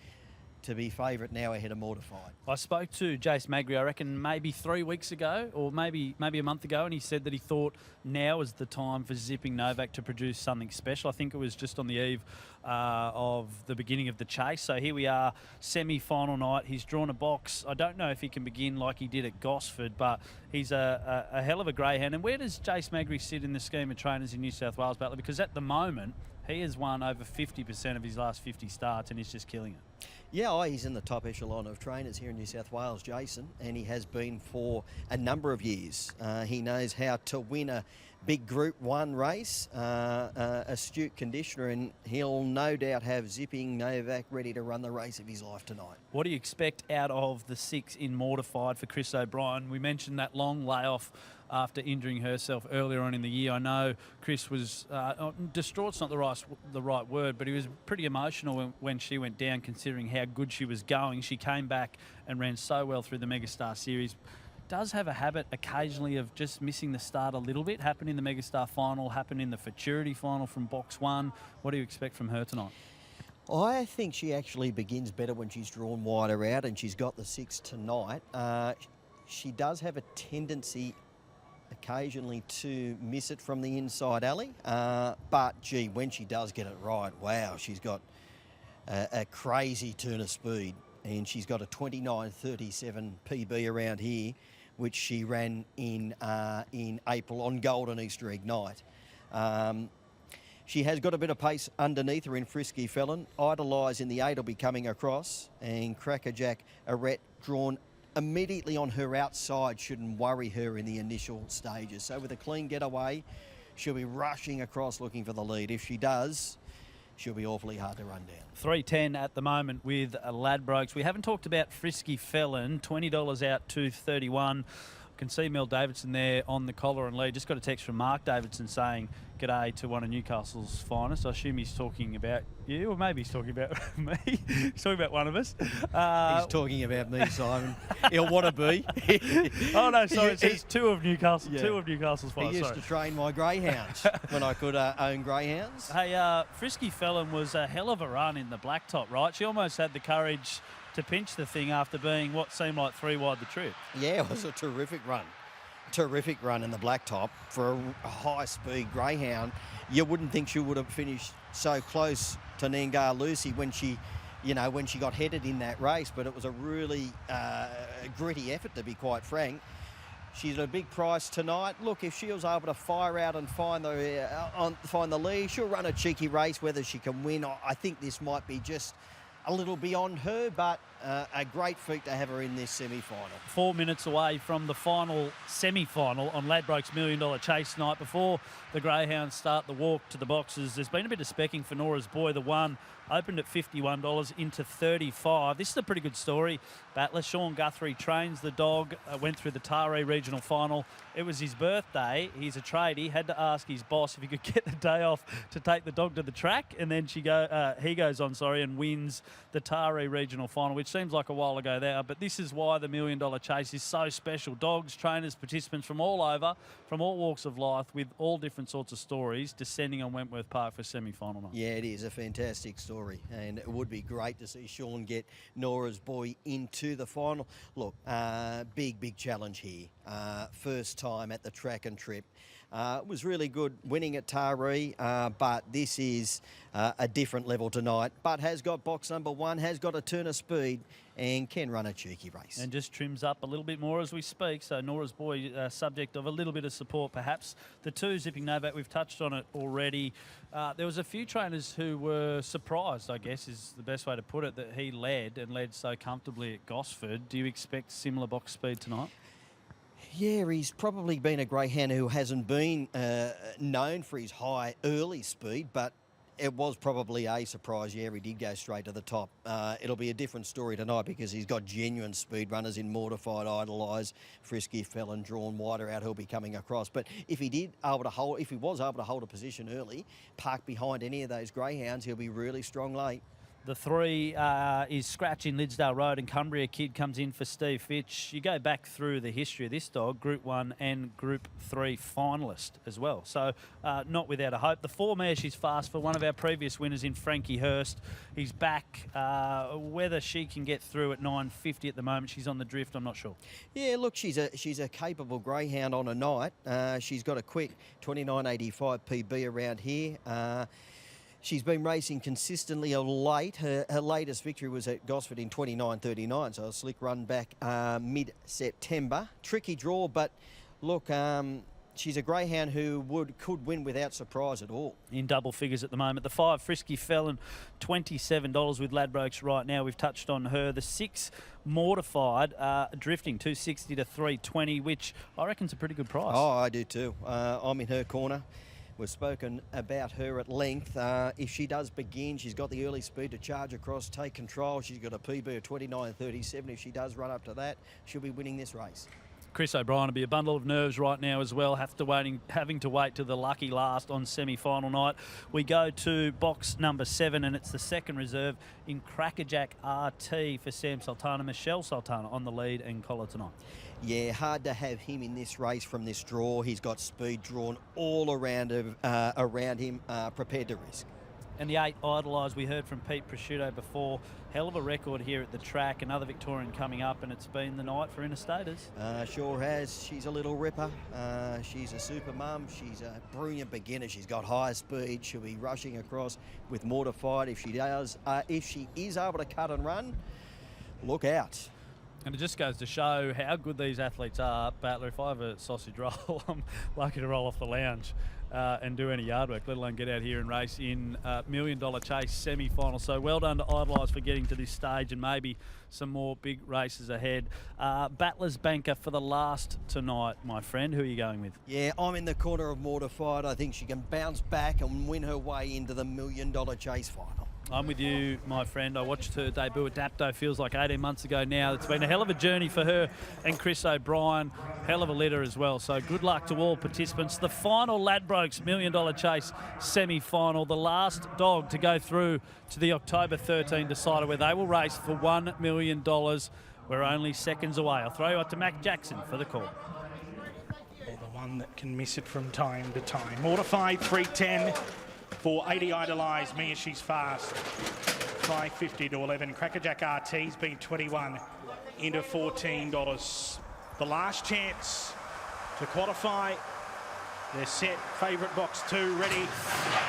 to be favourite now ahead of Mortified. I spoke to Jace Magri, I reckon maybe 3 weeks ago or maybe a month ago, and he said that he thought now is the time for Zipping Novak to produce something special. I think it was just on the eve of the beginning of the chase. So here we are, semi-final night. He's drawn a box. I don't know if he can begin like he did at Gosford, but he's a hell of a greyhound. And where does Jace Magri sit in the scheme of trainers in New South Wales, Butler? Because at the moment, he has won over 50% of his last 50 starts and he's just killing it. Yeah, he's in the top echelon of trainers here in New South Wales, Jason, and he has been for a number of years. He knows how to win a big Group 1 race, astute conditioner, and he'll no doubt have Zipping Novak ready to run the race of his life tonight. What do you expect out of the 6 in Mortified for Chris O'Brien? We mentioned that long layoff after injuring herself earlier on in the year. I know Chris was distraught's not the right word, but he was pretty emotional when she went down, considering how good she was going. She came back and ran so well through the Megastar Series. Does have a habit occasionally of just missing the start a little bit. Happened in the Megastar final, happened in the Futurity final from box 1. What do you expect from her tonight? I think she actually begins better when she's drawn wider out, and she's got the 6 tonight. She does have a tendency occasionally to miss it from the inside alley, but gee, when she does get it right, wow, she's got a crazy turn of speed, and she's got a 29.37 PB around here, which she ran in April on Golden Easter Egg night. She has got a bit of pace underneath her in Frisky Felon. Idolise in the 8 will be coming across, and Crackerjack Arette drawn immediately on her outside shouldn't worry her in the initial stages. So with a clean getaway, she'll be rushing across looking for the lead. If she does, she'll be awfully hard to run down. 3.10 at the moment with Ladbrokes. We haven't talked about Frisky Felon, $20 out, 2.31. Can see Mel Davidson there on the collar and lead. Just got a text from Mark Davidson saying g'day to one of Newcastle's finest. I assume he's talking about you, or maybe he's talking about me. He's talking about one of us. He's talking about me, Simon. He'll want to be. Oh no, sorry, it's two of Newcastle. Yeah. Two of Newcastle's finest. He used to train my greyhounds when I could own greyhounds. Hey, Frisky Felon was a hell of a run in the blacktop, right? She almost had the courage to pinch the thing after being what seemed like 3 wide the trip. Yeah, it was a terrific run. Terrific run in the blacktop for a high-speed greyhound. You wouldn't think she would have finished so close to Nangar Lucy when she got headed in that race, but it was a really gritty effort, to be quite frank. She's at a big price tonight. Look, if she was able to fire out and find the lead, she'll run a cheeky race. Whether she can win, I think this might be just a little beyond her, but a great feat to have her in this semi-final. 4 minutes away from the final semi-final on Ladbrokes $1 Million Chase night. Before the Greyhounds start the walk to the boxes, there's been a bit of specking for Nora's Boy. The one opened at $51 into $35. This is a pretty good story. Battler Sean Guthrie trains the dog, went through the Taree regional final. It was his birthday. He's a tradie. He had to ask his boss if he could get the day off to take the dog to the track, and then he goes on and wins the Taree regional final, which seems like a while ago there. But this is why the $1 Million Chase is so special. Dogs, trainers, participants from all over, from all walks of life, with all different sorts of stories, descending on Wentworth Park for semi-final night. Yeah, it is a fantastic story, and it would be great to see Sean get Nora's Boy into the final. Look, big challenge here. First time at the track and trip. It was really good winning at Taree, but this is a different level tonight. But has got box number 1, has got a turn of speed, and can run a cheeky race. And just trims up a little bit more as we speak. So Nora's Boy, subject of a little bit of support perhaps. The 2, Zipping Novak, we've touched on it already. There was a few trainers who were surprised, I guess is the best way to put it, that he led so comfortably at Gosford. Do you expect similar box speed tonight? Yeah, he's probably been a greyhound who hasn't been known for his high early speed, but it was probably a surprise. Yeah, he did go straight to the top. It'll be a different story tonight because he's got genuine speed runners in Mortified, Idolise, Frisky Felon, Drawn Wider out who'll be coming across. But if he was able to hold a position early, park behind any of those greyhounds, he'll be really strong late. The 3 is Scratch in Lidsdale Road, and Cumbria Kid comes in for Steve Fitch. You go back through the history of this dog, Group 1 and Group 3 finalist as well. So not without a hope. The 4 mare, she's fast for one of our previous winners in Frankie Hurst. He's back. Whether she can get through at 9.50 at the moment, she's on the drift, I'm not sure. Yeah, look, she's a capable greyhound on a night. She's got a quick 29.85 PB around here. She's been racing consistently of late. Her latest victory was at Gosford in 29.39, so a slick run back mid-September. Tricky draw, but look, she's a greyhound who could win without surprise at all. In double figures at the moment. The 5, Frisky Felon, $27 with Ladbrokes right now. We've touched on her. The 6, Mortified, drifting 260 to 320, which I reckon's a pretty good price. Oh, I do too. I'm in her corner. We've spoken about her at length. If she does begin, she's got the early speed to charge across, take control. She's got a PB of 29.37. If she does run up to that, she'll be winning this race. Chris O'Brien will be a bundle of nerves right now as well, having to wait to the lucky last on semi-final night. We go to box number 7, and it's the second reserve in Crackerjack RT for Sam Sultana. Michelle Sultana on the lead and collar tonight. Yeah, hard to have him in this race from this draw. He's got speed drawn all around him, prepared to risk. And the 8, Idolise, we heard from Pete Prosciutto before. Hell of a record here at the track. Another Victorian coming up, and it's been the night for Interstaters. Sure has. She's a little ripper. She's a super mum. She's a brilliant beginner. She's got high speed. She'll be rushing across with Mortified. If she is able to cut and run, look out. And it just goes to show how good these athletes are. Battler, if I have a sausage roll, I'm lucky to roll off the lounge and do any yard work, let alone get out here and race in $1 Million Chase semi-final. So well done to Idolise for getting to this stage, and maybe some more big races ahead. Battler's banker for the last tonight, my friend. Who are you going with? Yeah, I'm in the corner of Mortified. I think she can bounce back and win her way into the $1 Million Chase final. I'm with you, my friend. I watched her debut at Dapto, feels like 18 months ago now. It's been a hell of a journey for her and Chris O'Brien. Hell of a litter as well. So good luck to all participants. The final Ladbrokes $1 Million Chase semi-final. The last dog to go through to the October 13 decider, where they will race for $1 million. We're only seconds away. I'll throw you out to Mac Jackson for the call. The one that can miss it from time to time. Mortified 310. 480 Idolise, Mia She's Fast, 550 to 11. Crackerjack RT's been 21 into $14. The last chance to qualify. They're set. Favourite box 2 ready.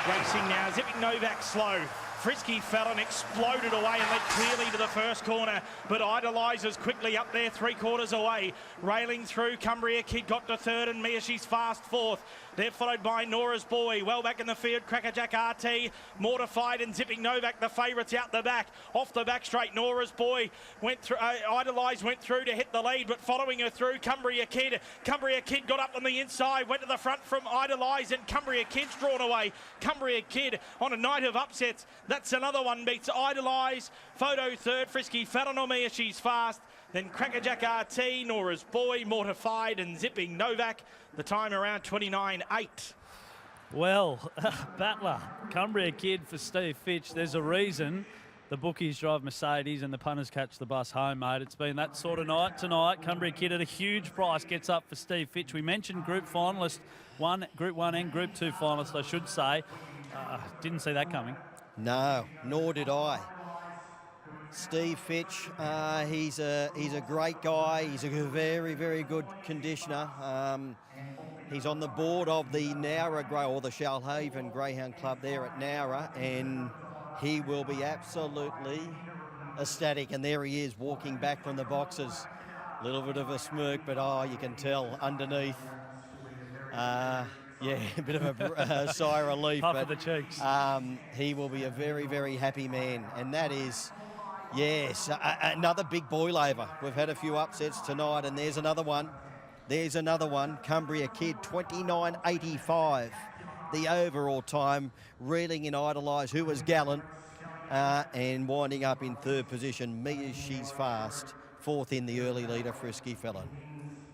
Racing now. Zipping Novak slow. Frisky Felon exploded away and led clearly to the first corner, but Idolise is quickly up there 3/4 away. Railing through, Cumbria Kid got to 3rd and Mia She's Fast 4th. They're followed by Nora's Boy. Well back in the field, Crackerjack RT, Mortified and Zipping Novak, the favourites out the back. Off the back straight, Nora's Boy went through, Idolise went through to hit the lead, but following her through, Cumbria Kid. Cumbria Kid got up on the inside, went to the front from Idolise, and Cumbria Kid's drawn away. Cumbria Kid on a night of upsets. That's another one, beats Idolise. Photo 3rd, Frisky Felon or Mia She's Fast. Then Crackerjack RT, Nora's Boy, Mortified and Zipping Novak. The time around 29.8. Well, Battler, Cumbria Kid for Steve Fitch. There's a reason the bookies drive Mercedes and the punters catch the bus home, mate. It's been that sort of night tonight. Cumbria Kid at a huge price gets up for Steve Fitch. We mentioned group finalist, Group 1 and Group 2 finalist, I should say. Didn't see that coming. No, nor did I. Steve Fitch, he's a great guy. He's a very, very good conditioner. He's on the board of the Nowra or the Shalhaven Greyhound Club there at Nowra, and he will be absolutely ecstatic. And there he is walking back from the boxes. A little bit of a smirk, but you can tell underneath. Yeah, a bit of a sigh of relief. Puff of the cheeks. He will be a very, very happy man, and that is. Yes, another big boy laver. We've had a few upsets tonight, and there's another one. There's another one. Cumbria Kid, 29.85. the overall time, reeling in Idolise, who was gallant, and winding up in third position. Me, she's fast. Fourth in the early leader, Frisky Felon.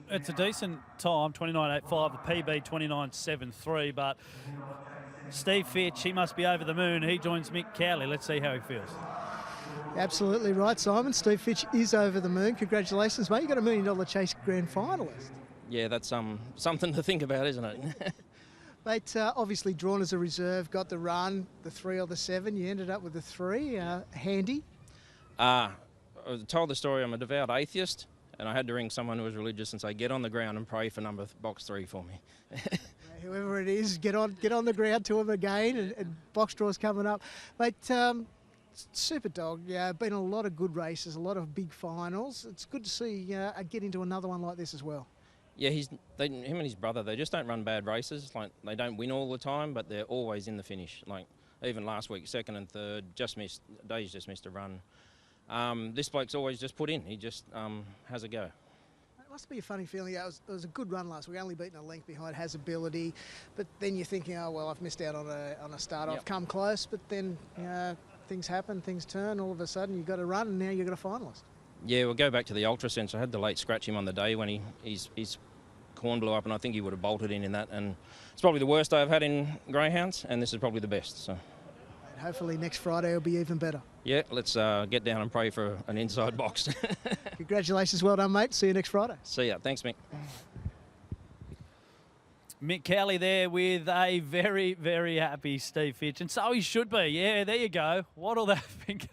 It's a decent time, 29.85, the PB 29.73, but Steve Fitch, he must be over the moon. He joins Mick Cowley. Let's see how he feels. Absolutely right, Simon. Steve Fitch is over the moon. Congratulations, mate. You got $1 million Chase grand finalist. Yeah, that's something to think about, isn't it? Mate, obviously drawn as a reserve, got the run, the 3 or the 7. You ended up with the 3. Handy? I told the story, I'm a devout atheist, and I had to ring someone who was religious and say, get on the ground and pray for box 3 for me. Whoever it is, get on the ground to him again, and box draw's coming up. Mate, super dog, yeah, been a lot of good races, a lot of big finals. It's good to see get into another one like this as well. Yeah, him and his brother, they just don't run bad races. Like, they don't win all the time, but they're always in the finish. Like, even last week, 2nd and 3rd, Dave's just missed a run. This bloke's always just put in. He just has a go. It must be a funny feeling. It was a good run last week, only beaten a length behind, has ability. But then you're thinking, oh, well, I've missed out on a start. I've come close, but then things happen, things turn. All of a sudden, you've got a run, and now you've got a finalist. Yeah, we'll go back to the ultra sense. I had the late scratch him on the day when his corn blew up, and I think he would have bolted in that. And it's probably the worst day I've had in greyhounds, and this is probably the best. So. And hopefully next Friday will be even better. Yeah, let's get down and pray for an inside box. Congratulations, well done, mate. See you next Friday. See ya. Thanks, Mick. Mick Cowley there with a very, very happy Steve Fitch. And so he should be. Yeah, there you go. Waddle that finger.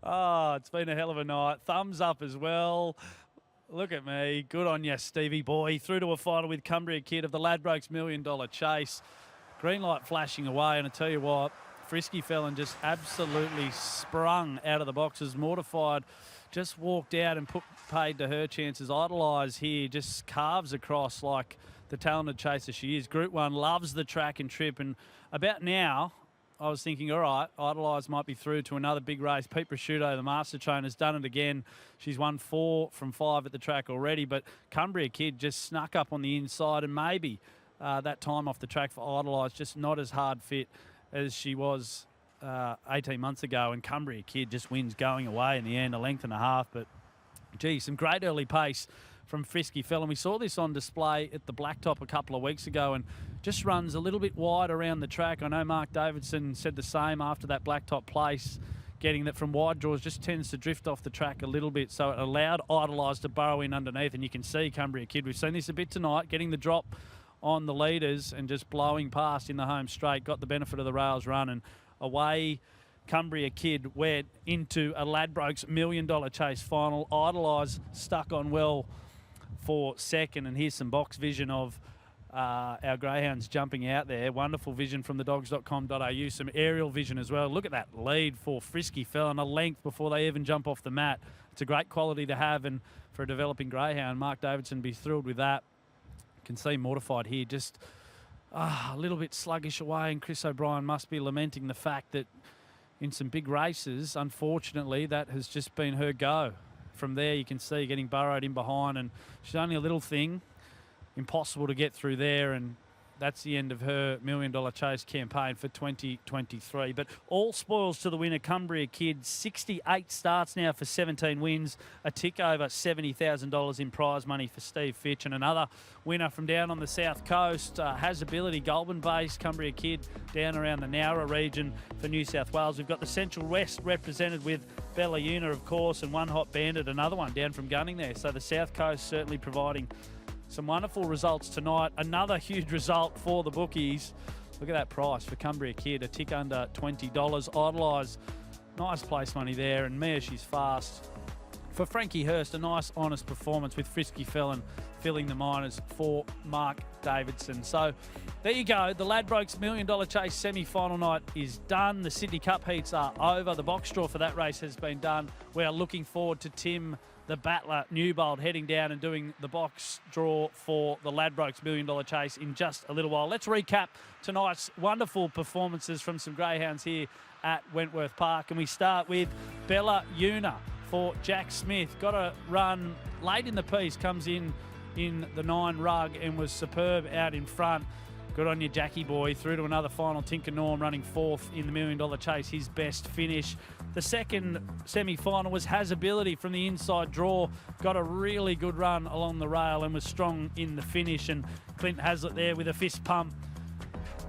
Oh, it's been a hell of a night. Thumbs up as well. Look at me. Good on you, Stevie boy. Through to a final with Cumbria Kid of the Ladbrokes $1 Million Chase. Green light flashing away. And I tell you what, Frisky Felon just absolutely sprung out of the boxes, mortified. Just walked out and paid to her chances. Idolise here just carves across like the talented chaser she is. Group 1 loves the track and trip. And about now, I was thinking, all right, Idolise might be through to another big race. Pete Prosciutto, the master trainer, has done it again. She's won 4 from 5 at the track already, but Cumbria Kid just snuck up on the inside, and maybe that time off the track for Idolise just not as hard fit as she was 18 months ago, and Cumbria Kid just wins going away in the end, a length and a half. But, gee, some great early pace from Frisky Felon. We saw this on display at the Blacktop a couple of weeks ago and just runs a little bit wide around the track. I know Mark Davidson said the same after that Blacktop place, getting that from wide draws just tends to drift off the track a little bit, so it allowed Idolise to burrow in underneath, and you can see Cumbria Kid. We've seen this a bit tonight, getting the drop on the leaders and just blowing past in the home straight, got the benefit of the rails run, and away Cumbria Kid went into a Ladbrokes $1 Million Chase final. Idolise stuck on well for second, and here's some box vision of our greyhounds jumping out there. Wonderful vision from thedogs.com.au, some aerial vision as well. Look at that lead for Frisky Felon, a length before they even jump off the mat. It's a great quality to have, and for a developing greyhound, Mark Davidson be thrilled with that. You can see mortified here, just a little bit sluggish away, and Chris O'Brien must be lamenting the fact that in some big races, unfortunately, that has just been her go. From there, you can see getting burrowed in behind, and she's only a little thing. Impossible to get through there, and that's the end of her $1 Million Chase campaign for 2023. But all spoils to the winner, Cumbria Kid. 68 starts now for 17 wins, a tick over $70,000 in prize money for Steve Fitch. And another winner from down on the south coast, has ability, Goulburn based, Cumbria Kid down around the Nowra region for New South Wales. We've got the Central West represented with Bella Una, of course, and One Hot Bandit, another one down from Gunning there. So the south coast certainly providing some wonderful results tonight. Another huge result for the bookies. Look at that price for Cumbria Kid, a tick under $20. Idolise, nice place money there. And Mia, she's fast. For Frankie Hurst, a nice, honest performance with Frisky Felon filling the minors for Mark Davidson. So there you go. The Ladbrokes $1 Million Chase semi-final night is done. The Sydney Cup heats are over. The box draw for that race has been done. We are looking forward to Tim the Battler Newbold heading down and doing the box draw for the Ladbrokes $1 Million Chase in just a little while. Let's recap tonight's wonderful performances from some greyhounds here at Wentworth Park. And we start with Bella Una for Jack Smith. Got a run late in the piece, comes in the 9 rug and was superb out in front. Good on you, Jackie boy. Through to another final. Tinker Norm running fourth in the $1 Million Chase, his best finish. The second semi-final was Hasability from the inside draw. Got a really good run along the rail and was strong in the finish. And Clint Haslett there with a fist pump.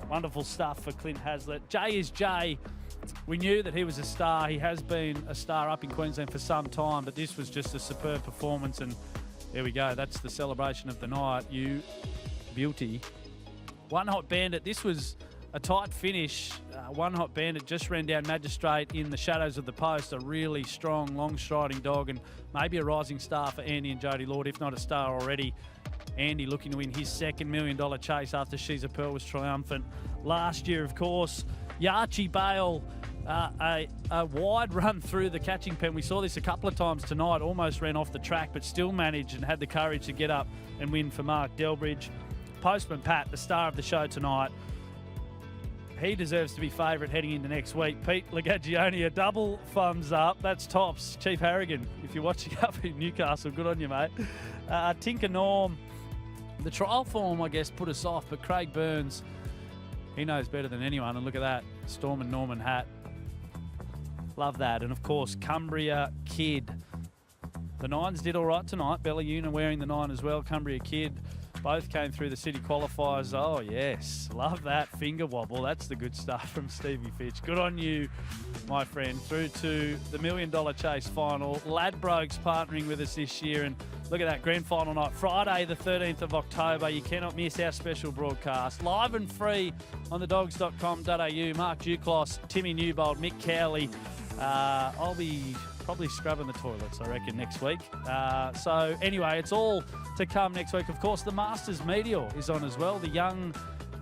Wonderful stuff for Clint Haslett. Jay is Jay. We knew that he was a star. He has been a star up in Queensland for some time, but this was just a superb performance. And there we go. That's the celebration of the night. You beauty. One Hot Bandit. This was a tight finish. One Hot Bandit just ran down Magistrate in the shadows of the post. A really strong, long-striding dog, and maybe a rising star for Andy and Jodie Lord, if not a star already. Andy looking to win his second $1 Million Chase after She's a Pearl was triumphant last year, of course. Yarchi Bale, a wide run through the catching pen. We saw this a couple of times tonight. Almost ran off the track, but still managed and had the courage to get up and win for Mark Delbridge. Postman Pat, the star of the show tonight. He deserves to be favourite heading into next week. Pete Lagagioni, a double thumbs up. That's tops. Chief Harrigan, if you're watching up in Newcastle, good on you, mate. Tinker Norm, the trial form, I guess, put us off, but Craig Burns, he knows better than anyone. And look at that, Storm and Norman hat. Love that. And, of course, Cumbria Kid. The Nines did all right tonight. Bella Una wearing the 9 as well. Cumbria Kid. Both came through the city qualifiers. Oh, yes. Love that finger wobble. That's the good stuff from Stevie Fitch. Good on you, my friend. Through to the $1 Million Chase final. Ladbrokes partnering with us this year. And look at that, grand final night. Friday, the 13th of October. You cannot miss our special broadcast. Live and free on thedogs.com.au. Mark Duclos, Timmy Newbold, Mick Cowley. I'll be probably scrubbing the toilets, I reckon, next week. So anyway, it's all to come next week. Of course, the Masters Meteor is on as well. The Young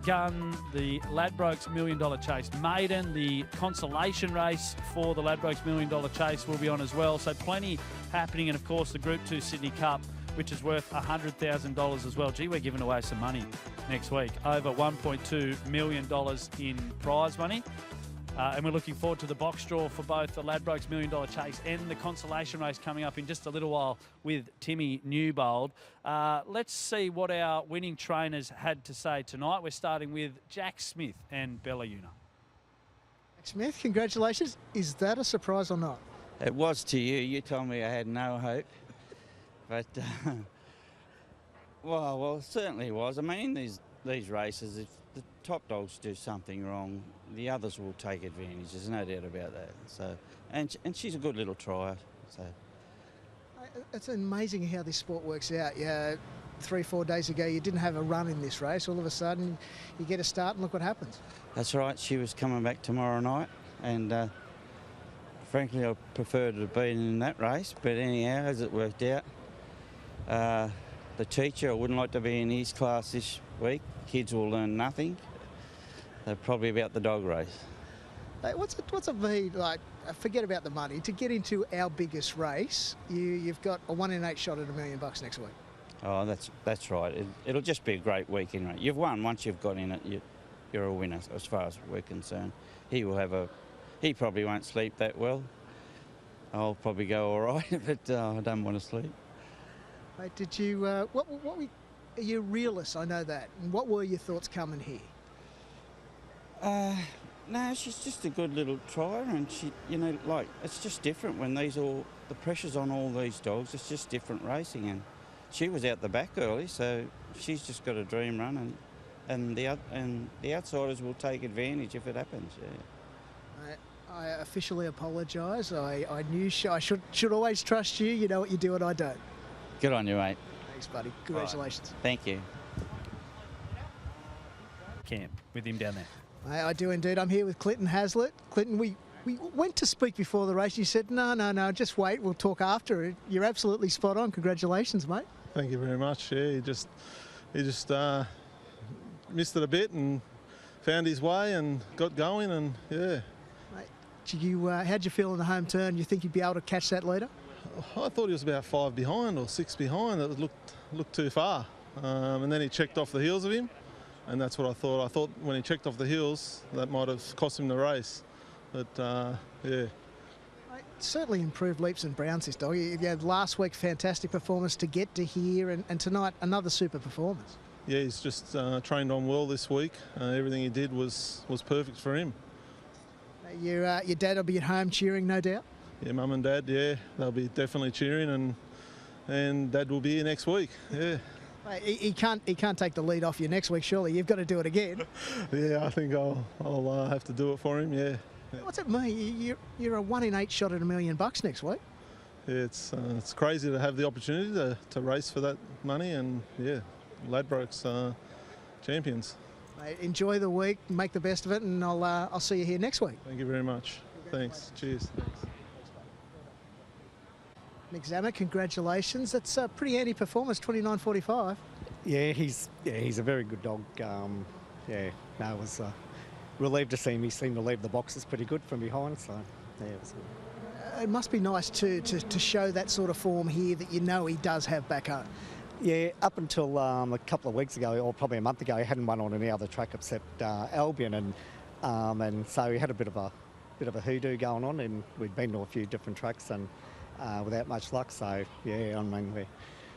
Gun, the Ladbrokes $1 Million Chase Maiden, the consolation race for the Ladbrokes $1 Million Chase will be on as well. So plenty happening. And of course, the Group 2 Sydney Cup, which is worth $100,000 as well. Gee, we're giving away some money next week. Over $1.2 million in prize money. And we're looking forward to the box draw for both the Ladbrokes $1 Million Chase and the consolation race coming up in just a little while with Timmy Newbold. Let's see what our winning trainers had to say tonight. We're starting with Jack Smith and Bella Una. Jack Smith, congratulations. Is that a surprise or not? It was to you. You told me I had no hope. But, well, it certainly was. I mean, in these races, if the top dogs do something wrong, the others will take advantage. There's no doubt about that. So, and she's a good little trier. So, it's amazing how this sport works out. Yeah, 3-4 days ago you didn't have a run in this race. All of a sudden you get a start and look what happens. That's right. She was coming back tomorrow night, and frankly, I preferred to have been in that race. But anyhow, as it worked out, the teacher, I wouldn't like to be in his class this week. Kids will learn nothing. They're probably about the dog race. Hey, what's it be like? Forget about the money. To get into our biggest race, you've got a 1 in 8 shot at $1 million next week. Oh, that's right. It'll just be a great weekend, right? You've won once you've got in it. You're a winner as far as we're concerned. He probably won't sleep that well. I'll probably go all right, but I don't want to sleep. Mate, did you? You're a realist, I know that. And what were your thoughts coming here? No, she's just a good little trier, and she, it's just different when the pressure's on all these dogs. It's just different racing, and she was out the back early, so she's just got a dream run, and the outsiders will take advantage if it happens. Yeah. I officially apologise. I knew I should always trust you. You know what you do, and I don't. Good on you, mate. Thanks, buddy. Congratulations. Right. Thank you. Camp with him down there. I do indeed. I'm here with Clinton Haslett. Clinton, we went to speak before the race. You said, no, just wait. We'll talk after. You're absolutely spot on. Congratulations, mate. Thank you very much. Yeah, he just missed it a bit and found his way and got going, and yeah. Mate, how'd you feel in the home turn? You think you'd be able to catch that leader? I thought he was about 5 behind or 6 behind. It looked too far. And then he checked off the heels of him. And that's what I thought. I thought when he checked off the heels, that might have cost him the race. But, yeah. Certainly improved leaps and bounds, this dog. You had last week, fantastic performance to get to here, and tonight, another super performance. yeah, he's just trained on well this week. Everything he did was perfect for him. Your dad will be at home cheering, no doubt. Yeah, Mum and Dad, yeah, they'll be definitely cheering, and Dad will be here next week. Yeah. He can't take the lead off you next week, surely. You've got to do it again. Yeah, I think I'll have to do it for him. Yeah. What's it mean? You're a 1 in 8 shot at $1 million next week. Yeah, it's crazy to have the opportunity to race for that money, and yeah, Ladbrokes champions. Mate, enjoy the week, make the best of it, and I'll see you here next week. Thank you very much. Thanks. Cheers. Thanks. Nick Zammit, congratulations. That's a pretty handy performance, 29.45. Yeah, he's a very good dog. It was relieved to see him. He seemed to leave the boxes pretty good from behind. So yeah, it was good. It must be nice to show that sort of form here that you know he does have back home. Yeah, up until a couple of weeks ago, or probably a month ago, he hadn't won on any other track except Albion, and so he had a bit of a hoodoo going on, and we'd been to a few different tracks and without much luck. So yeah, I mean,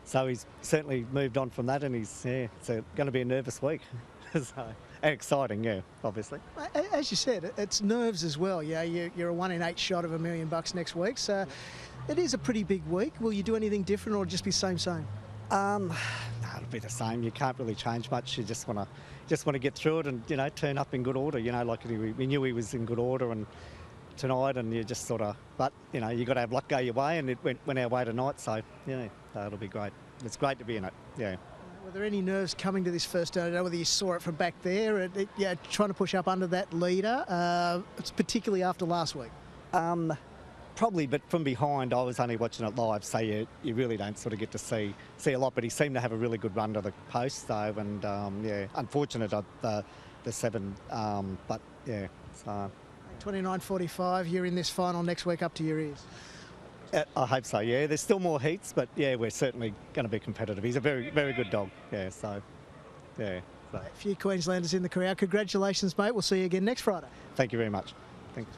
so he's certainly moved on from that, and it's going to be a nervous week. So, and exciting, yeah, obviously. As you said, it's nerves as well. Yeah, you're a 1 in 8 shot of $1 million next week, so it is a pretty big week. Will you do anything different, or just be same? No, it'll be the same. You can't really change much. You just want to get through it and turn up in good order. Like we knew he was in good order and tonight, and you just sort of. But you got to have luck go your way, and it went our way tonight. So that'll be great. It's great to be in it. Yeah. Were there any nerves coming to this first turn? I don't know whether you saw it from back there. Trying to push up under that leader, it's particularly after last week. Probably, but from behind, I was only watching it live, so you really don't sort of get to see a lot. But he seemed to have a really good run to the post, though, and unfortunate at the 7, but yeah. So 29.45. You're in this final next week, up to your ears. I hope so. Yeah, there's still more heats, but yeah, we're certainly going to be competitive. He's a very, very good dog. Yeah, so yeah. So. A few Queenslanders in the crowd. Congratulations, mate. We'll see you again next Friday. Thank you very much. Thanks.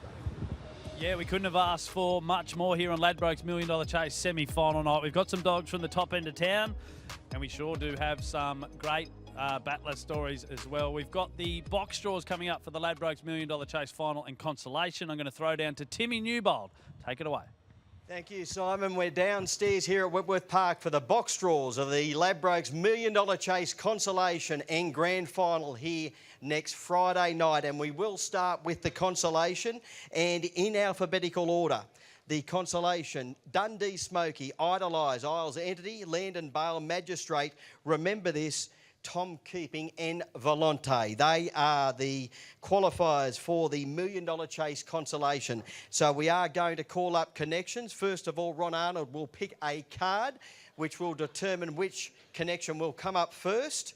Yeah, we couldn't have asked for much more here on Ladbrokes $1 Million Chase semi-final night. We've got some dogs from the top end of town, and we sure do have some great battler stories as well. We've got the box draws coming up for the Ladbrokes $1 Million Chase final and consolation. I'm going to throw down to Timmy Newbold. Take it away. Thank you, Simon. We're downstairs here at Whitworth Park for the box draws of the Ladbrokes $1 Million Chase consolation and grand final here next Friday night. And we will start with the consolation, and in alphabetical order. The consolation: Dundee Smoky, Idolise, Isles Entity, Landon Bale, Magistrate, Remember This, Tom Keeping and Volante. They are the qualifiers for the $1 Million Chase consolation. So we are going to call up connections. First of all, Ron Arnold will pick a card which will determine which connection will come up first.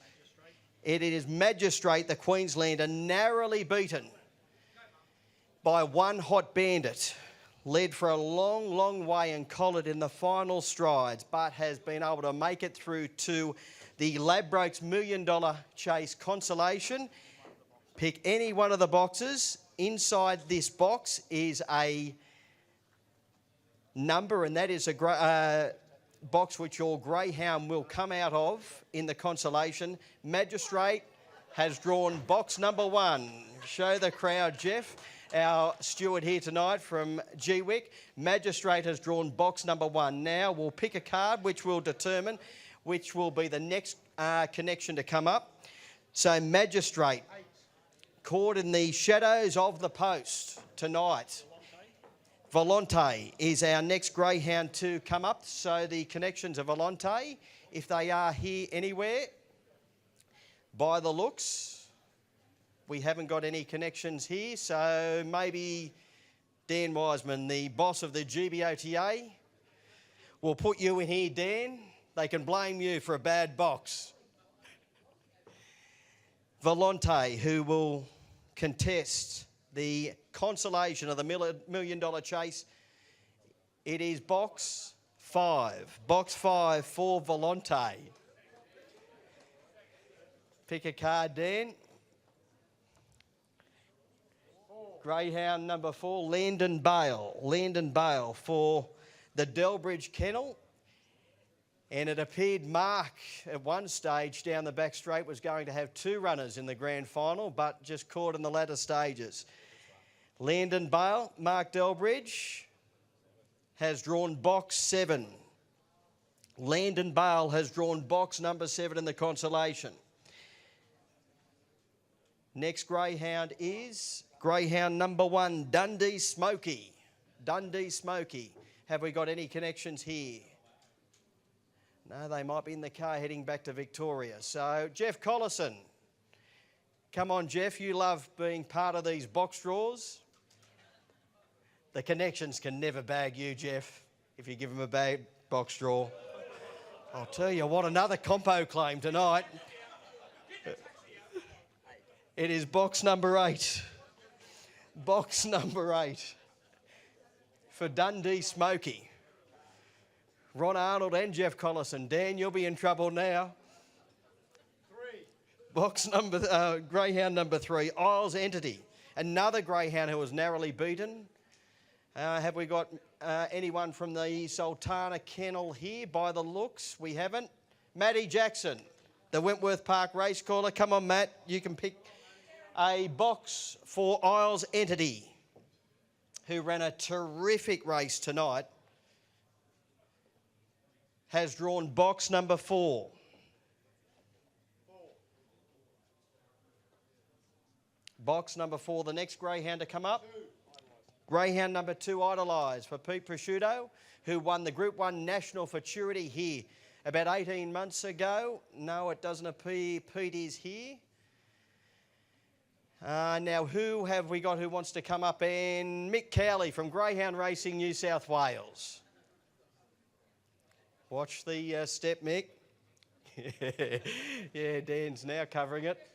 It is Magistrate, the Queenslander, narrowly beaten by One Hot Bandit. Led for a long, long way and collared in the final strides, but has been able to make it through to the Ladbrokes $1 Million Chase consolation. Pick any one of the boxes. Inside this box is a number, and that is a box which your Greyhound will come out of in the consolation. Magistrate has drawn box number 1. Show the crowd, Jeff, our steward here tonight from GWIC. Magistrate has drawn box number 1. Now we'll pick a card which will determine which will be the next connection to come up. So Magistrate, caught in the shadows of the post tonight. Volante is our next Greyhound to come up. So the connections of Volante, if they are here anywhere, by the looks, we haven't got any connections here. So maybe Dan Wiseman, the boss of the GBOTA, will put you in here, Dan. They can blame you for a bad box. Volante, who will contest the consolation of the $1 Million Chase. It is box 5. Box 5 for Volante. Pick a card, Dan. Greyhound number 4, Landon Bale. Landon Bale for the Delbridge Kennel. And it appeared Mark at one stage down the back straight was going to have 2 runners in the grand final, but just caught in the latter stages. Landon Bale, Mark Delbridge has drawn box 7. Landon Bale has drawn box number 7 in the consolation. Next greyhound is greyhound number 1, Dundee Smoky. Dundee Smoky. Have we got any connections here? No, they might be in the car heading back to Victoria. So, Jeff Collison. Come on, Jeff, you love being part of these box draws. The connections can never bag you, Jeff, if you give them a bag box draw. I'll tell you what, another compo claim tonight. It is box number 8. Box number 8 for Dundee Smoky. Ron Arnold and Jeff Collison. Dan, you'll be in trouble now. 3. Box number, greyhound number 3, Isles Entity. Another greyhound who was narrowly beaten. Have we got anyone from the Sultana Kennel here? By the looks, we haven't. Matty Jackson, the Wentworth Park race caller. Come on, Matt, you can pick a box for Isles Entity, who ran a terrific race tonight. Has drawn box number 4. Box number 4, the next greyhound to come up. Greyhound number 2, Idolise, for Pete Prosciutto, who won the Group 1 National Futurity here about 18 months ago. No, it doesn't appear Pete is here. Now, who have we got who wants to come up? And Mick Cowley from Greyhound Racing, New South Wales. Watch the step, Mick. Yeah, Dan's now covering it.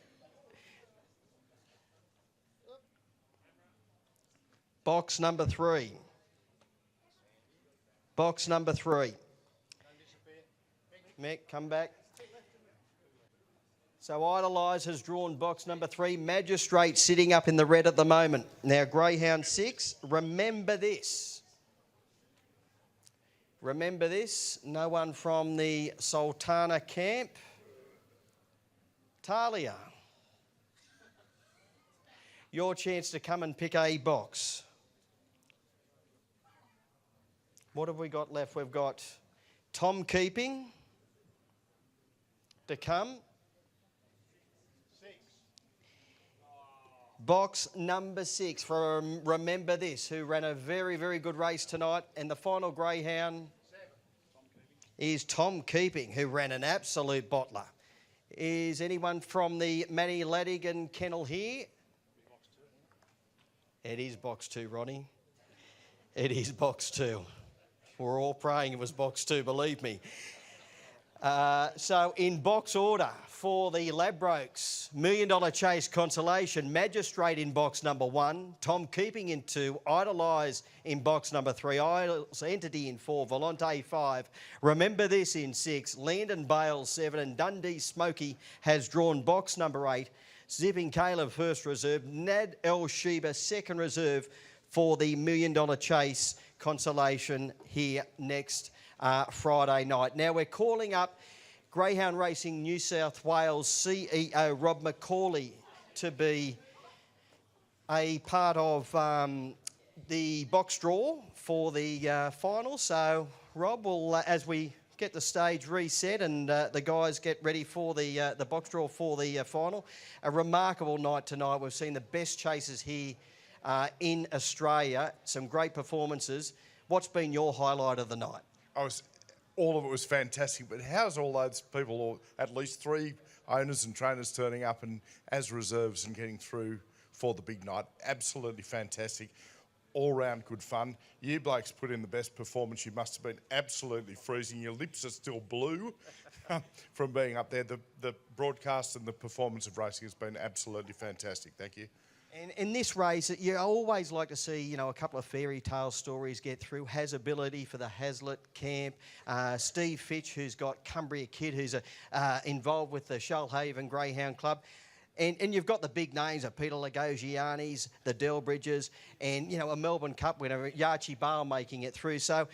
Box number 3. Box number 3. Mick, come back. So Idolise has drawn box number 3. Magistrate sitting up in the red at the moment. Now Greyhound 6, remember this. Remember this, no one from the Sultana camp. Talia, your chance to come and pick a box. What have we got left? We've got Tom Keeping to come. 6. Box number 6 for Remember This, who ran a very, very good race tonight. And the final greyhound is Tom Keeping, who ran an absolute bottler. Is anyone from the Manny Ladigan kennel here? It is box 2, Ronnie. It is box 2. We're all praying it was box 2, believe me. So in box order for the Ladbrokes $1 Million Chase Consolation, Magistrate in box number 1, Tom Keeping in 2, Idolise in box number 3, Isles Entity in 4, Volante 5, Remember This in 6, Landon Bale 7, and Dundee Smoky has drawn box number 8, Zipping Caleb first reserve, Nad El Sheba second reserve for the $1 Million Chase Consolation here next Friday night. Now we're calling up Greyhound Racing New South Wales CEO Rob McCauley to be a part of the box draw for the final. So Rob will, as we get the stage reset and the guys get ready for the box draw for the final, a remarkable night tonight. We've seen the best chasers here in Australia, some great performances. What's been your highlight of the night? All of it was fantastic, but how's all those people, or at least 3 owners and trainers turning up and as reserves and getting through for the big night? Absolutely fantastic. All round good fun. You blokes put in the best performance. You must have been absolutely freezing. Your lips are still blue from being up there. The broadcast and the performance of racing has been absolutely fantastic. Thank you. And in this race, you always like to see, you know, a couple of fairy tale stories get through. Hasability for the Hazlitt camp. Steve Fitch, who's got Cumbria Kid, who's involved with the Shoalhaven Greyhound Club. And you've got the big names of Peter Lagosianis, the Delbridges, and, you know, a Melbourne Cup winner, Yachi Bale, making it through. So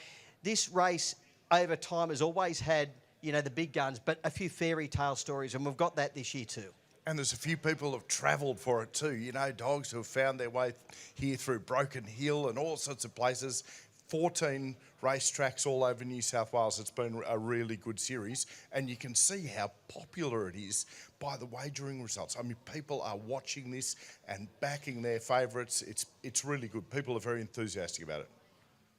this race over time has always had, you know, the big guns, but a few fairy tale stories, and we've got that this year too. And there's a few people who have travelled for it too. You know, dogs who have found their way here through Broken Hill and all sorts of places. 14 racetracks all over New South Wales. It's been a really good series, and you can see how popular it is by the wagering results. I mean, people are watching this and backing their favourites. It's really good. People are very enthusiastic about it.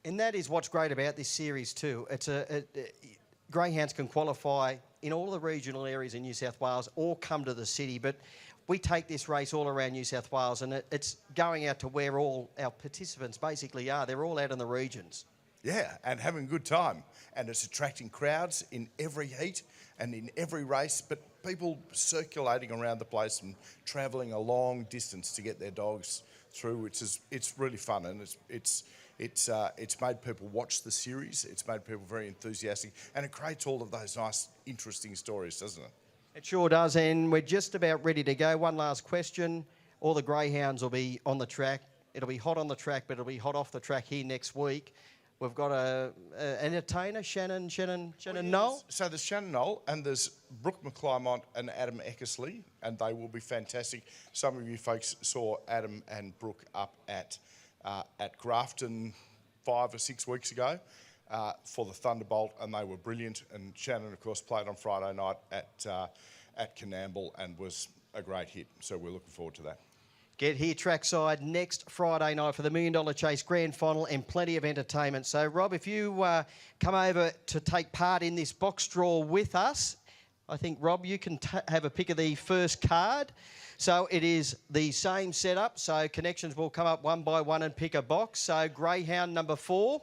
And that is what's great about this series too. Greyhounds can qualify in all the regional areas in New South Wales or come to the city, but we take this race all around New South Wales, and it's going out to where all our participants basically are. They're all out in the regions. Yeah, and having a good time. And it's attracting crowds in every heat and in every race, but people circulating around the place and travelling a long distance to get their dogs through, which is it's really fun, and it's made people watch the series. It's made people very enthusiastic, and it creates all of those nice, interesting stories, doesn't it? It sure does, and we're just about ready to go. One last question. All the greyhounds will be on the track. It'll be hot on the track, but it'll be hot off the track here next week. We've got an entertainer, Shannon Knoll. So there's Shannon Knoll, and there's Brooke McClymont and Adam Eckersley, and they will be fantastic. Some of you folks saw Adam and Brooke up at Grafton 5 or 6 weeks ago for the Thunderbolt, and they were brilliant. And Shannon, of course, played on Friday night at Canamble and was a great hit. So we're looking forward to that. Get here trackside next Friday night for the $1 Million Chase Grand Final and plenty of entertainment. So, Rob, if you come over to take part in this box draw with us, I think, Rob, you can have a pick of the first card. So it is the same setup. So connections will come up one by one and pick a box. So Greyhound number 4.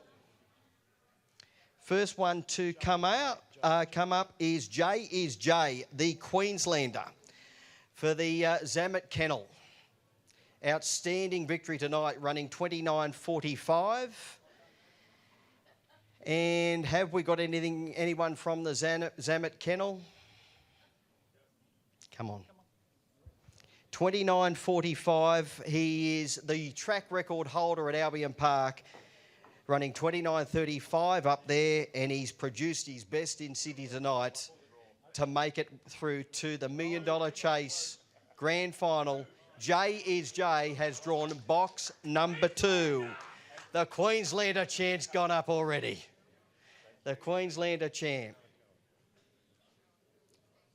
First one to come up is Jay, the Queenslander, for the Zamet Kennel. Outstanding victory tonight, running 29.45. And have we got anyone from the Zamet Kennel? Come on. 29.45. He is the track record holder at Albion Park, running 29.35 up there, and he's produced his best in Sydney tonight to make it through to the $1 Million Chase Grand Final. Jay has drawn box number 2. The Queenslander champ's gone up already. The Queenslander champ.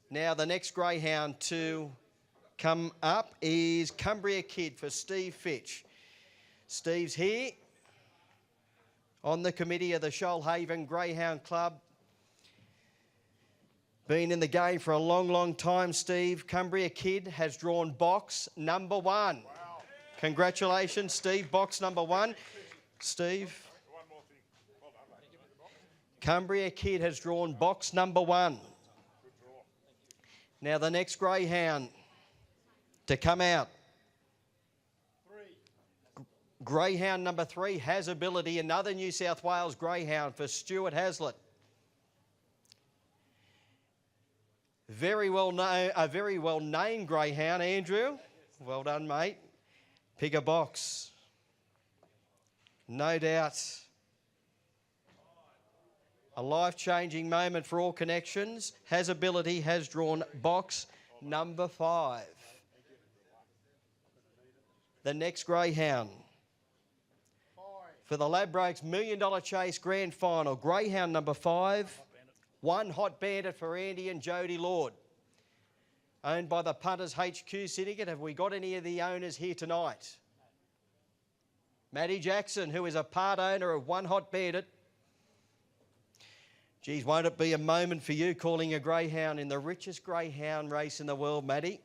Now the next greyhound to come up is Cumbria Kid for Steve Fitch. Steve's here on the committee of the Shoalhaven Greyhound Club. Been in the game for a long, long time, Steve. Cumbria Kid has drawn box number 1. Wow. Congratulations, Steve. Box number 1. Steve. Cumbria Kid has drawn box number 1. Now the next greyhound to come out. Greyhound number 3 has ability. Another New South Wales greyhound for Stuart Haslett. A very well named greyhound, Andrew. Well done, mate. Pick a box. No doubt. A life-changing moment for all connections. Has ability, has drawn box number 5. The next greyhound for the Ladbrokes $1 Million Chase Grand Final. Greyhound number 5. One Hot Bandit for Andy and Jody Lord. Owned by the Punters HQ Syndicate. Have we got any of the owners here tonight? Matty Jackson, who is a part owner of One Hot Bandit. Geez, won't it be a moment for you calling a greyhound in the richest greyhound race in the world, Matty?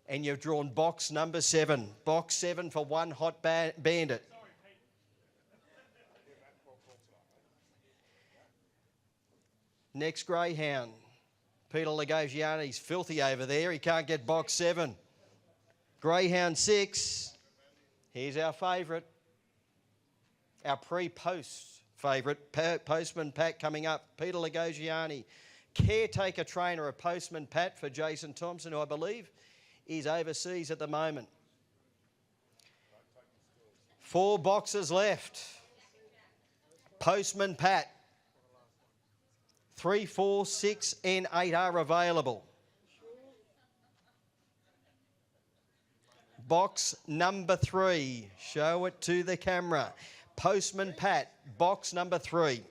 And you've drawn box number 7. Box 7 for One Hot Bandit. Next greyhound. Peter Lagosiani's filthy over there. He can't get box 7. Greyhound 6. Here's our favourite. Our pre-post favourite. Postman Pat coming up. Peter Lagosiani. Caretaker trainer of Postman Pat for Jason Thompson, who I believe is overseas at the moment. 4 boxes left. Postman Pat. 3, 4, 6 and 8 are available. Box number 3. Show it to the camera. Postman Pat, box number 3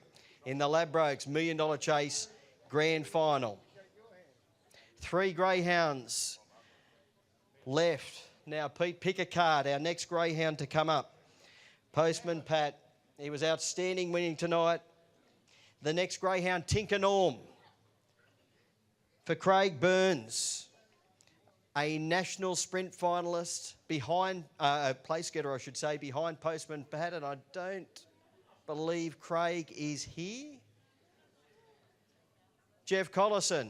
in the Ladbrokes $1 Million Chase Grand Final. 3 greyhounds left. Now, Pete, pick a card. Our next greyhound to come up. Postman Pat, he was outstanding winning tonight. The next greyhound, Tinker Norm. For Craig Burns, a national sprint finalist behind, a place getter, I should say, behind Postman Pat, and I don't believe Craig is here. Jeff Collison.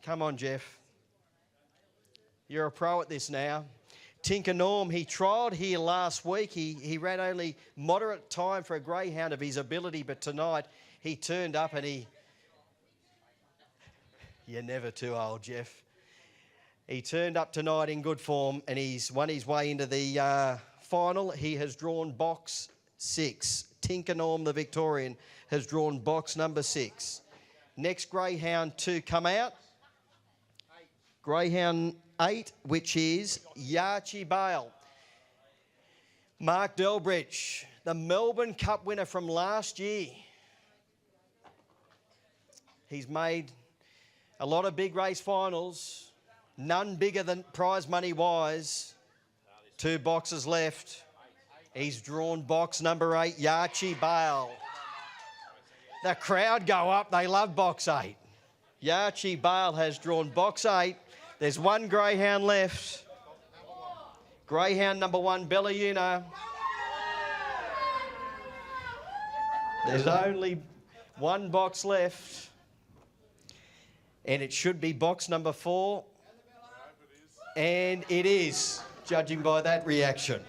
Come on, Jeff. You're a pro at this now. Tinker Norm, he trialled here last week. He ran only moderate time for a greyhound of his ability, but tonight he turned up and he... You're never too old, Jeff. He turned up tonight in good form and he's won his way into the final. He has drawn box 6. Tinker Norm, the Victorian, has drawn box number 6. Next greyhound to come out, greyhound 8, which is Yarchi Bale. Mark Delbridge, the Melbourne Cup winner from last year. He's made a lot of big race finals. None bigger than prize money wise. 2 boxes left. He's drawn box number 8, Yarchi Bale. The crowd go up. They love box 8. Yarchi Bale has drawn box 8. There's 1 greyhound left. Greyhound number 1, Bella Una. There's only 1 box left. And it should be box number 4. And it is, judging by that reaction.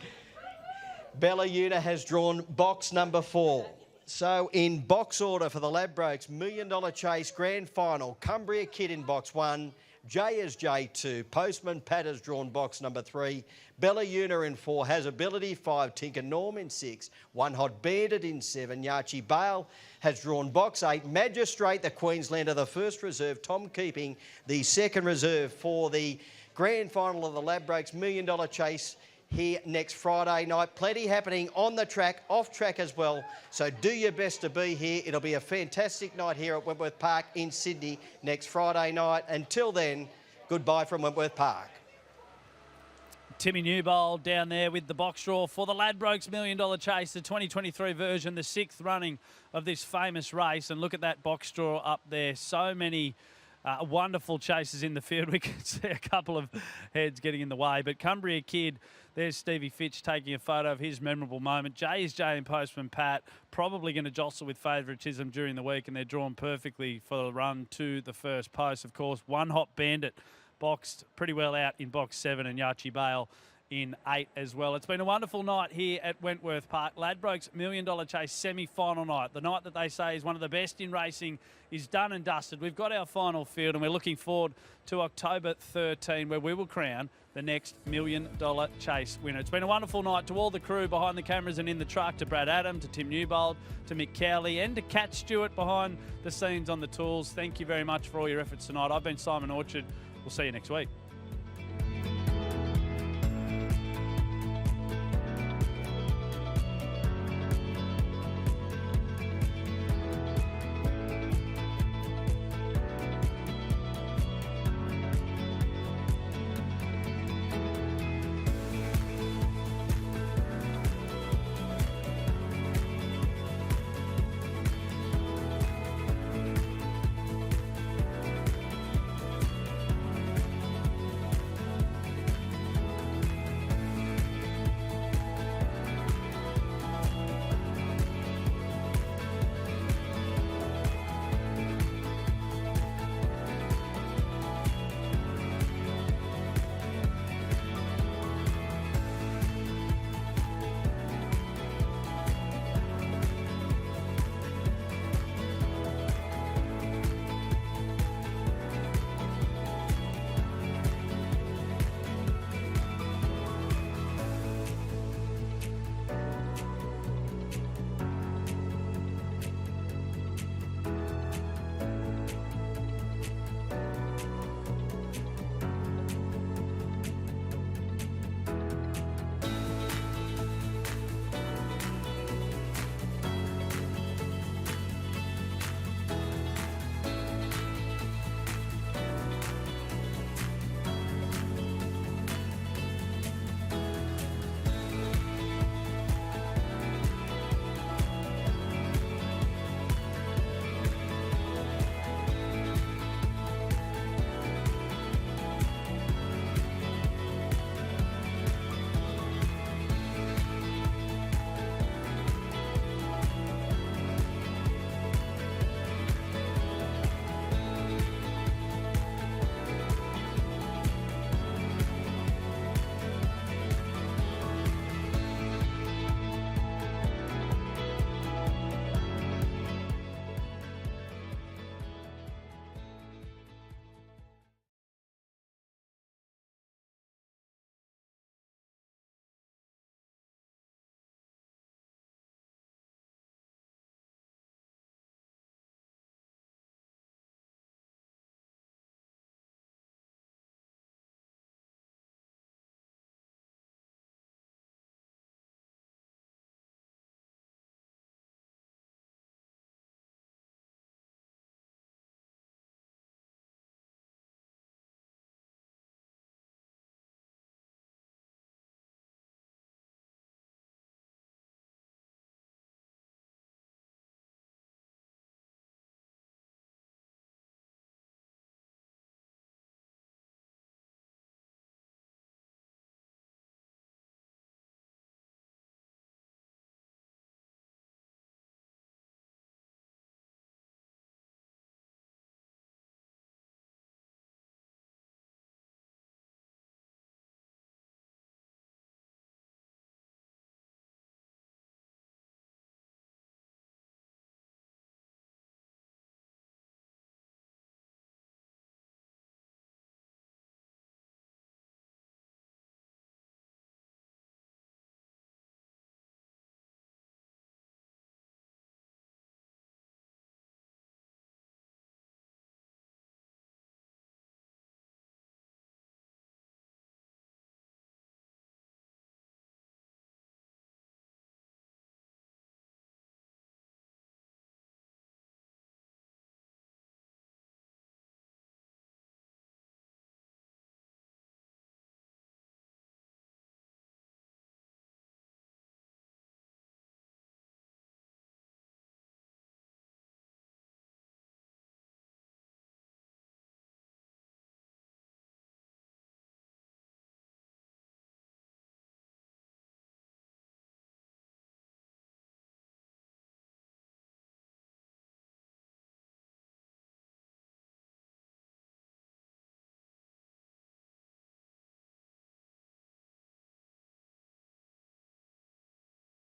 Bella Una has drawn box number 4. So in box order for the Ladbrokes $1 Million Chase Grand Final, Cumbria Kid in box 1, J is J2, Postman Pat has drawn box number 3, Bella Una in 4, Has Ability 5, Tinker Norm in 6, One Hot Bandit in 7, Yarchi Bale has drawn box 8, Magistrate, the Queenslander, the first reserve, Tom Keeping, the second reserve for the Grand Final of the Ladbrokes $1 Million Chase here next Friday night. Plenty happening on the track, off track as well. So do your best to be here. It'll be a fantastic night here at Wentworth Park in Sydney next Friday night. Until then, goodbye from Wentworth Park. Timmy Newbold down there with the box draw for the Ladbrokes $1 Million Chase, the 2023 version, the 6th running of this famous race. And look at that box draw up there. So many wonderful chases in the field. We can see a couple of heads getting in the way. But Cumbria Kid, there's Stevie Fitch taking a photo of his memorable moment. J is J and Postman Pat, probably going to jostle with favouritism during the week, and they're drawn perfectly for the run to the first post. Of course, One Hot Bandit boxed pretty well out in box 7, and Yarchi Bale in 8 as well. It's been a wonderful night here at Wentworth Park. Ladbrokes $1 Million Chase semi-final night. The night that they say is one of the best in racing is done and dusted. We've got our final field and we're looking forward to October 13, where we will crown the next $1 Million Chase winner. It's been a wonderful night to all the crew behind the cameras and in the truck, to Brad Adam, to Tim Newbold, to Mick Cowley, and to Cat Stewart behind the scenes on the tools. Thank you very much for all your efforts tonight. I've been Simon Orchard. We'll see you next week.